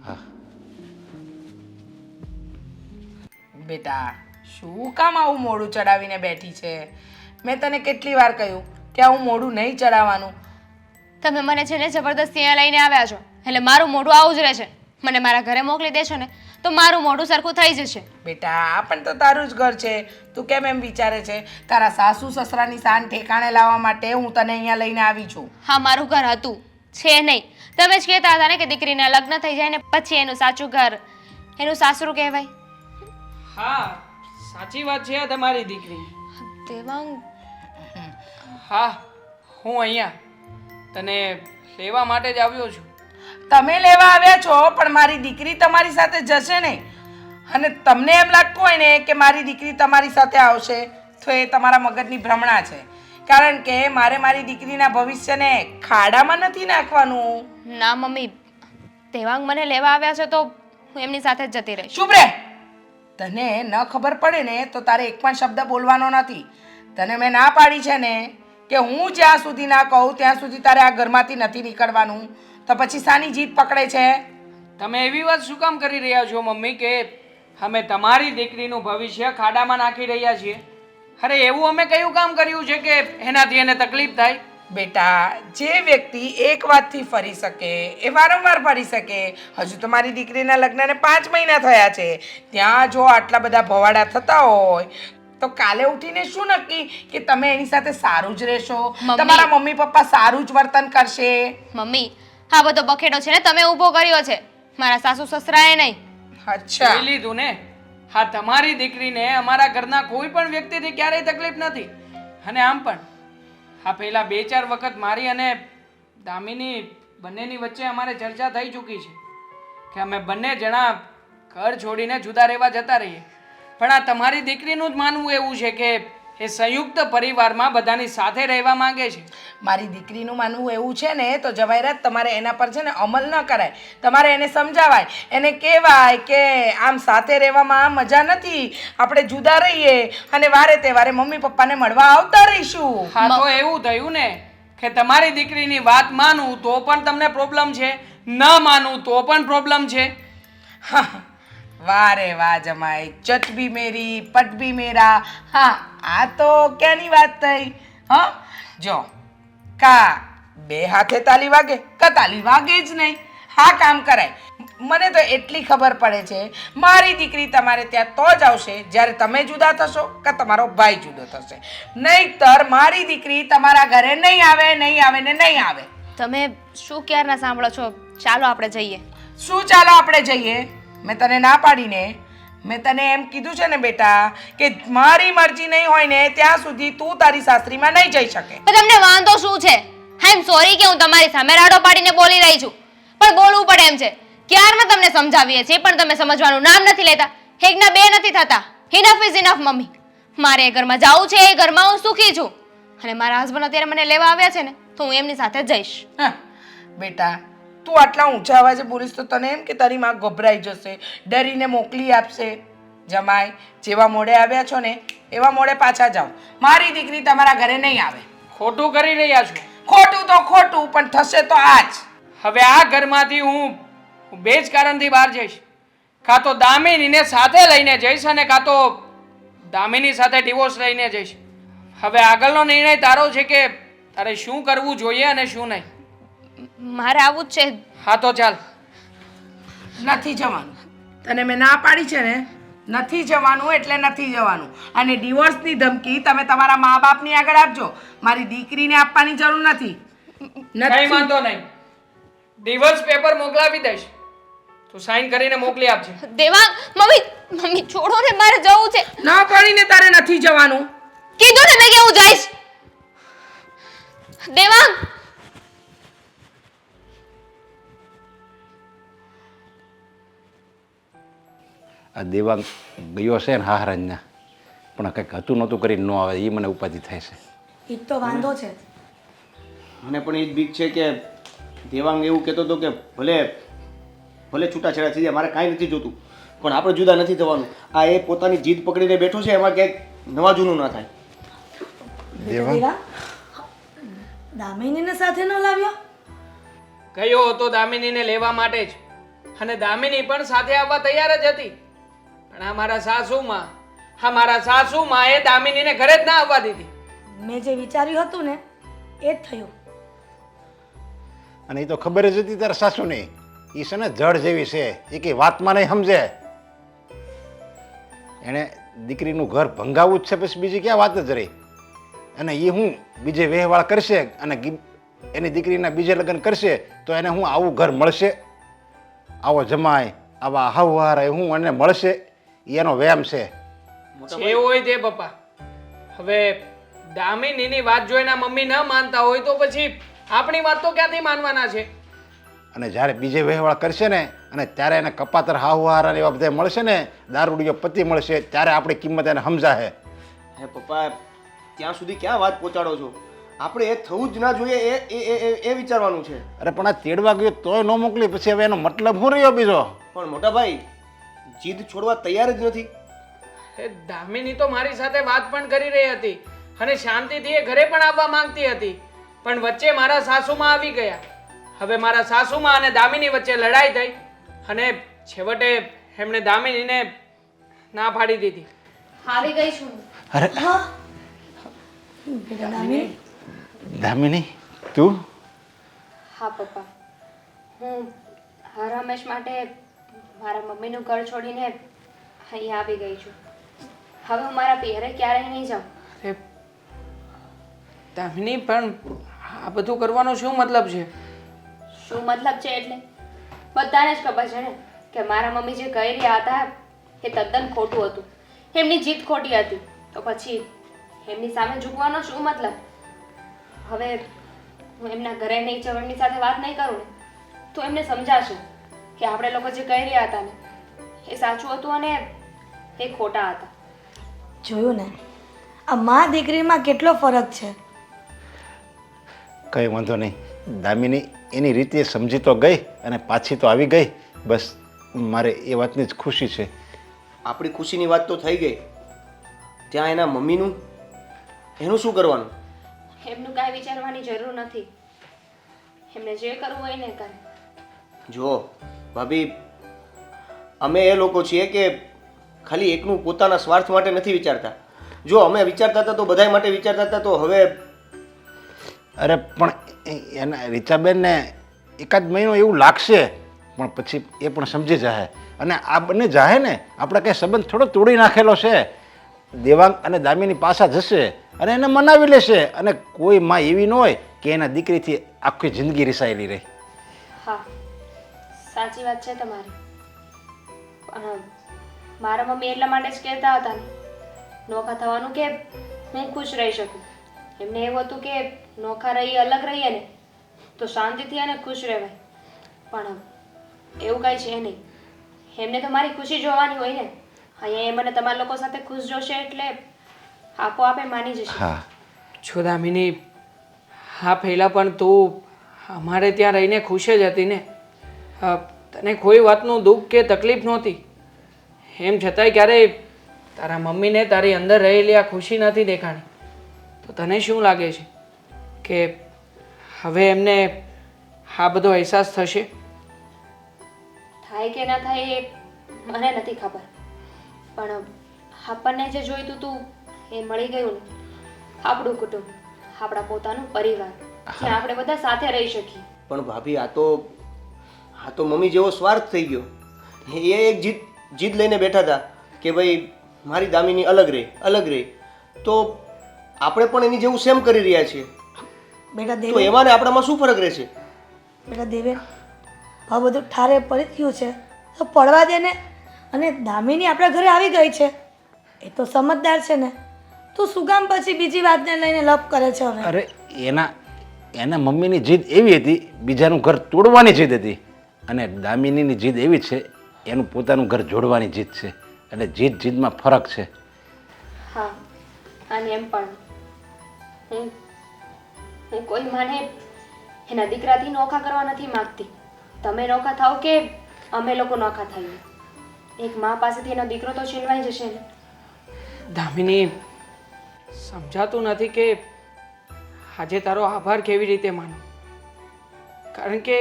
બેટા શું કામ આવું મોડું ચડાવીને બેઠી છે? મેં તને કેટલી વાર કહ્યું કે આવું મોડું નહીં ચડાવવાનું. તમે મને છે ને જબરદસ્તી અહીંયા લઈને આવ્યા છો, એટલે મારું મોઢું આવું જ રહેશે. મને મારા ઘરે મોકલી દેશો ને તો મારું મોઢું સરખું થઈ જશે. બેટા આ પણ તો તારું જ ઘર છે. તું કેમ એમ વિચારે છે? તારા સાસુ સસરાની શાન ઠેકાણે લાવવા માટે હું તને અહીંયા લઈને આવી છું. હા મારું ઘર હતું, છે નહીં. તમે જ કહેતા હતા ને કે દીકરીને લગ્ન થઈ જાય ને પછી એનું સાચું ઘર એનું સાસરું કહેવાય. હા સાચી વાત છે આ તમારી દીકરી. દેવાંગ, હા હું અહીંયા તને લેવા માટે જ આવ્યો છું. તમે લેવા આવ્યા છો પણ મારી દીકરી તમારી સાથે જશે નહીં. અને તમને એમ લાગતું હોય ને કે મારી દીકરી તમારી સાથે આવશે તો એ તમારા મગજની ભ્રમણા છે. કારણ કે મારે મારી દીકરીના ભવિષ્યને ખાડામાં નથી નાખવાનું. ના મમ્મી, દેવાંગ મને લેવા આવ્યા છે તો હું એમની સાથે જ જતી રહીશ. ચૂપ રહે. તને ન ખબર પડે ને તો તારે એક પણ શબ્દ બોલવાનો નથી. તને મેં ના પાડી છે ને કે હું જ્યાં સુધી ના કહું ત્યાં સુધી તારે આ ઘરમાંથી નથી નીકળવાનું. તો પછી શાની જીત પકડે છે? તમે એવી વાત શું કામ કરી રહ્યા છો મમ્મી કે અમે તમારી દીકરીનું ભવિષ્ય ખાડામાં નાખી રહ્યા છીએ? અરે એવું અમે કયું કામ કર્યું છે કે એનાથી એને તકલીફ થાય? બેટા જે વ્યક્તિ એક વાતથી ફરી શકે એ વારંવાર ફરી શકે. હજુ તો મારી દીકરીના લગ્નને 5 મહિના થયા છે. ત્યાં જો આટલા બધા ભવાડા થતા હોય તો કાલે ઉઠીને શું નક્કી કે તમે એની સાથે સારું જ રહેશો, તમારા મમ્મી પપ્પા સારું જ વર્તન કરશે? મમ્મી આ બધો બખેડો છે ને તમે ઊભો કર્યો છે, મારા સાસુ સસરાએ નહીં. અચ્છા જોઈ લીધું ને? હા તમારી દીકરીને અમારા ઘરના કોઈ પણ વ્યક્તિથી ક્યારેય તકલીફ નથી. અને આમ પણ હા પહેલા 2-4 વખત મારી અને દામિની બંનેની વચ્ચે અમારે ચર્ચા થઈ ચૂકી છે કે અમે બંને જણા ઘર છોડીને જુદા રહેવા જતા રહીએ. પણ આ તમારી દીકરીનું જ માનવું એવું છે કે એ સંયુક્ત પરિવારમાં બધાની સાથે રહેવા માંગે છે. મારી દીકરીનું માનવું એવું છે ને તો જવાયરાત તમારે એના પર છે ને અમલ ન કરાય. તમારે એને સમજાવાય, એને કહેવાય કે આમ સાથે રહેવામાં મજા નથી, આપણે જુદા રહીએ અને વારે તહેવારે મમ્મી પપ્પાને મળવા આવતા રહીશું. હા તો એવું થયું ને કે તમારી દીકરીની વાત માનું તો પણ તમને પ્રોબ્લેમ છે ન માનું તો પણ પ્રોબ્લેમ છે. વાહ રે વાહ જમાઈ, ચટ ભી મેરી પટ ભી મેરા. હા, આ તો ક્યાંની વાત થઈ? હા, જો કા બે હાથે તાલી વાગે કા તાલી વાગે જ નહીં. હા, કામ કરાય. મને તો એટલી ખબર પડે છે, મારી દીકરી તમારે ત્યાં તો જ આવશે જ્યારે તમે જુદા થશો કે તમારો ભાઈ જુદો થશે. નહીંતર મારી દીકરી તમારા ઘરે નહીં આવે, નહીં આવે ને નહીં આવે. તમે શું ક્યારના સાંભળો છો? ચાલો આપણે જઈએ. શું ચાલો આપણે જઈએ? મેં તને ના પાડીને. મેં તને એમ કીધું છે ને બેટા કે મારી મરજી નહીં હોય ને ત્યાં સુધી તું તારી સાસરીમાં નહીં જઈ શકે. પણ તમને વાંધો શું છે? આઈ એમ સોરી કે હું તમારી સામે રાડો પાડીને બોલી રહી છું, પણ બોલવું પડે એમ છે. ક્યારમાં તમને સમજાવીએ છીએ પણ તમે સમજવાનું નામ નથી લેતા. એકના બે નથી થતા. Enough is enough mummy. મારે એ ઘરમાં જવું છે, એ ઘરમાં હું સુખી છું. અને મારા હસબન્ડ અત્યારે મને લેવા આવ્યા છે ને તો હું એમની સાથે જ જઈશ. હા બેટા, તું આટલા ઊંચા અવાજે બોલીશ તો તને એમ કે તારી માં ગભરાઈ જશે, ડરીને મોકલી આપશે. જમાઈ, જેવા મોડે આવ્યા છો ને એવા મોડે પાછા જાઓ. મારી દીકરી તમારા ઘરે નહીં આવે. ખોટું કરી રહ્યા છો. ખોટું તો ખોટું, પણ થશે તો આ જ. હવે આ ઘરમાંથી હું બે જ કારણથી બહાર જઈશ. કાં તો દામિનીને સાથે લઈને જઈશ અને કાં તો દામિની સાથે ડિવોર્સ લઈને જઈશ. હવે આગળનો નિર્ણય તારો છે કે તારે શું કરવું જોઈએ અને શું નહીં. મારે આવું જ છે. હા તો ચાલ. નથી જવાનું. તને મેં ના પાડી છે ને, નથી જવાનું એટલે નથી જવાનું. અને ડિવોર્સની ધમકી તમે તમારા મા બાપની આગળ આપજો. મારી દીકરીને આપવાની જરૂર નથી. કઈ વાંધો નહીં. ડિવોર્સ પેપર મોકલાવી દઈશ. તું સાઈન કરીને મોકલી આપજે. દેવાંગ, મમ્મી છોડો ને, મારે જવું છે. ના પાડીને તારે નથી જવાનું. કીધું ને મેં કે હું જઈશ. દેવાંગ, આ દેવાંગ ગયો છે ને હાહરાજના, પણ કંઈક હતું નહોતું કરીને ન આવે એ મને ઉપાધિ થાય છે. એ જ તો વાંધો છે. મને પણ એ જ બીક છે કે દેવાંગ એવું કહેતો હતો કે ભલે ભલે છૂટાછેડા થઈ જાય, મારે કાંઈ નથી જોતું, પણ આપણે જુદા નથી થવાનું. આ એ પોતાની જીદ પકડીને બેઠો છે, એમાં ક્યાંક નવા જૂનું ના થાય. દેવા, દામિનીને સાથે ન લાવ્યો? ગયો હતો દામિનીને લેવા માટે જ, અને દામિની પણ સાથે આવવા તૈયાર જ હતી. પણ મારા સાસુમાં એ દામિનીને ઘરે જ ના આવવા દીધી. મેં જે વિચાર્યું હતું ને એ જ થયું. અને એ તો ખબર જ હતી તારા સાસુની. એ છે ને જળ જેવી છે, એ કંઈ વાતમાં નહીં સમજે. એણે દીકરીનું ઘર ભંગાવવું જ છે, પછી બીજી ક્યાં વાત જ રહી. અને એ હું બીજે વહેવાળ કરશે અને એની દીકરીના બીજે લગ્ન કરશે તો એને હું આવું ઘર મળશે, આવો જમાય, આવા હવહાર હું એને મળશે? એનો વ્યાયામ છે. જે હોય તે પપ્પા. હવે દામિનીની વાત જોઈને મમ્મી ન માનતા હોય તો પછી આપણી વાત તો ક્યાંથી માનવાના છે? અને જ્યારે બીજે વહેવાળ કરશે ને અને ત્યારે એને કપાતર હાવહાર અને એવા બધા મળશે ને, દારૂડિયો પતિ મળશે, ત્યારે આપણી કિંમત એને સમજાશે. હે પપ્પા, ત્યાં સુધી ક્યાં વાત પહોંચાડો છો? આપણે એ થવું જ ના જોઈએ એ વિચારવાનું છે. અરે પણ આ તેડવા ગયો તોય ન મોકલી, પછી હવે એનો મતલબ શું રહ્યો બીજો? પણ મોટા ભાઈ જીદ છોડવા તૈયાર જ નથી. દામિની તો મારી સાથે વાત પણ કરી રહી હતી અને શાંતિથી એ ઘરે પણ આવવા માંગતી હતી, પણ વચ્ચે મારા સાસુમાં આવી ગયા. હવે મારા સાસુમાં અને દામિની વચ્ચે લડાઈ થઈ અને છેવટે એમણે દામિનીને ના પાડી દીધી. આવી ગઈ છું. અરે દામિની, તું? હા પપ્પા, હું હર હંમેશ માટે મારા મમ્મીનું ઘર છોડીને અહીંયા આવી ગઈ છું. હવે હું મારા પિયરે ક્યારેય નહીં જાઉં. અરે દામિની, પણ આ બધું કરવાનો શું મતલબ છે? શું મતલબ છે એટલે બધાને જ ખબર છે ને કે મારા મમ્મી જે કહી રહ્યા હતા એ તદ્દન ખોટું હતું. એમની જીત ખોટી હતી, તો પછી એમની સામે ઝૂકવાનો શું મતલબ? હવે હું એમના ઘરે નહીં જાઉં, એમની સાથે વાત નહીં કરું ને તો એમને સમજાશે કે આપણે લોકો જે કહી રહ્યા હતા ને એ સાચું હતું અને એ ખોટા હતા. જોયું ને, આ મા દીકરીમાં કેટલો ફરક છે. કંઈ વાંધો નહીં, દામિની એની રીતે સમજી તો ગઈ અને પાછી તો આવી ગઈ. બસ મારે એ વાતની જ ખુશી છે. આપણી ખુશીની વાત તો થઈ ગઈ, ત્યાં એના મમ્મીનું એનું શું કરવાનું? એમનું કાંઈ વિચારવાની જરૂર નથી. એમને જે કરવું હોય ને કરે. જુઓ ભાભી, અમે એ લોકો છીએ કે ખાલી એકનું પોતાના સ્વાર્થ માટે નથી વિચારતા. જો અમે વિચારતા હતા તો બધાય માટે વિચારતા હતા, તો હવે અરે પણ એના રીચાબેનને એકાદ મહિનો એવું લાગશે, પણ પછી એ પણ સમજી જાય. અને આ બંને જાહે ને, આપણે કંઈ સંબંધ થોડો તોડી નાખેલો છે. દેવાંગ અને દામિની પાછા જશે અને એને મનાવી લેશે. અને કોઈ માં એવી ન હોય કે એના દીકરીથી આખી જિંદગી રિસાયેલી રહે. હા, સાચી વાત છે તમારી. પણ મારા મમ્મી એટલા માટે જ કહેતા હતા ને નોખા થવાનું કે હું ખુશ રહી શકું. એમને એવું હતું કે નોખા રહીએ, અલગ રહીએ ને તો શાંતિથી અને ખુશ રહેવાય. પણ એવું કાંઈ છે નહીં. એમને તો મારી ખુશી જોવાની હોય ને. અહીંયા એ મને તમારા લોકો સાથે ખુશ જોશે એટલે આપોઆપે માની જશે. હા, જો દામિની, હા પહેલાં પણ તું અમારે ત્યાં રહીને ખુશ જ હતી ને. તને કોઈ વાતનું દુઃખ કે તકલીફ નહોતી. એમ છતાંય ક્યારેય તારા મમ્મીને તારી અંદર રહેલી આ ખુશી નથી દેખાણી. તો તને શું લાગે છે કે હવે એમને આ બધો અહેસાસ થશે? થાય કે ના થાય એ મને નથી ખબર, પણ આપણને જે જોઈતું હતું એ મળી ગયું ને. આપણું કુટુંબ, આપણા પોતાનું પરિવાર, જ્યાં આપણે બધા સાથે રહી શકીએ. પણ ભાભી, આ તો મમ્મી જેવો સ્વાર્થ થઈ ગયો. એ એક જીદ લઈને બેઠા હતા કે ભાઈ મારી દામિની અલગ રહે. તો આપણે પણ એની જેવું સેમ કરી રહ્યા છીએ. બેટા તો દેવેન, એમાં ને આપણામાં શું ફરક રહેશે? બેટા દેવેન, આ બધું ઠારે પડી ગયું છે તો પડવા દે ને. અને દામિની આપણા ઘરે આવી ગઈ છે, એ તો સમજદાર છે ને. તું શું કામ પછી બીજી વાતને લઈને લપ કરે છે હવે? અરે એના મમ્મીની જીદ એવી હતી, બીજાનું ઘર તોડવાની જીદ હતી. અને દામિનીની જીદ એવી છે, એનું પોતાનું ઘર જોડવાની જીદ છે. એટલે જીદમાં ફરક છે. હા, અને એમ પણ હું કોઈ માને એના દીકરાથી નોખા કરવા નથી માંગતી. તમે નોખા થાવ કે અમે લોકો નોખા થઈએ, એક મા પાસેથી એનો દીકરો તો છીનવાઈ જશે ને. દામિની, સમજાતું નથી કે આજે તારો આભાર કેવી રીતે માનો. કારણ કે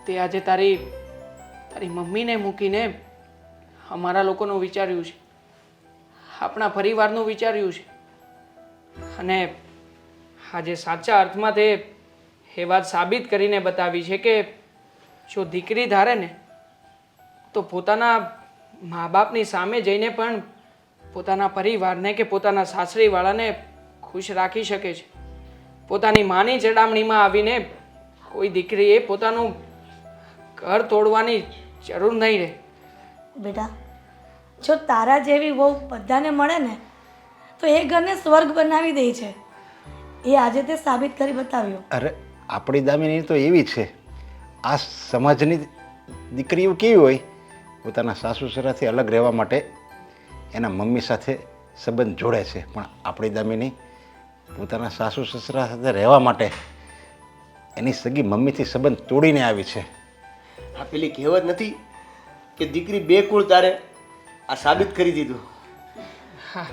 તે આજે તારી મમ્મીને મૂકીને અમારા લોકોનું વિચાર્યું છે, આપણા પરિવારનું વિચાર્યું છે. અને આજે સાચા અર્થમાં તે એ વાત સાબિત કરીને બતાવી છે કે જો દીકરી ધારે ને તો પોતાના મા બાપની સામે જઈને પણ પોતાના પરિવારને કે પોતાના સાસરીવાળાને ખુશ રાખી શકે છે. પોતાની માની ચડામણીમાં આવીને કોઈ દીકરીએ પોતાનું ઘર તોડવાની જરૂર નહીં રહે. બેટા, જો તારા જેવી વહુ બધાને મળે ને તો એ ઘરને સ્વર્ગ બનાવી દે છે. એ આજે તે સાબિત કરી બતાવ્યું. અરે આપણી દામિની તો એવી છે. આ સમાજની દીકરીઓ કેવી હોય, પોતાના સાસુ સસરાથી અલગ રહેવા માટે એના મમ્મી સાથે સંબંધ જોડે છે. પણ આપણી દામિની પોતાના સાસુ સસરા સાથે રહેવા માટે એની સગી મમ્મીથી સંબંધ તોડીને આવી છે. આ પેલી કહેવત નથી કે દીકરી બે કુળ તારે? આ સાબિત કરી દીધું. હા,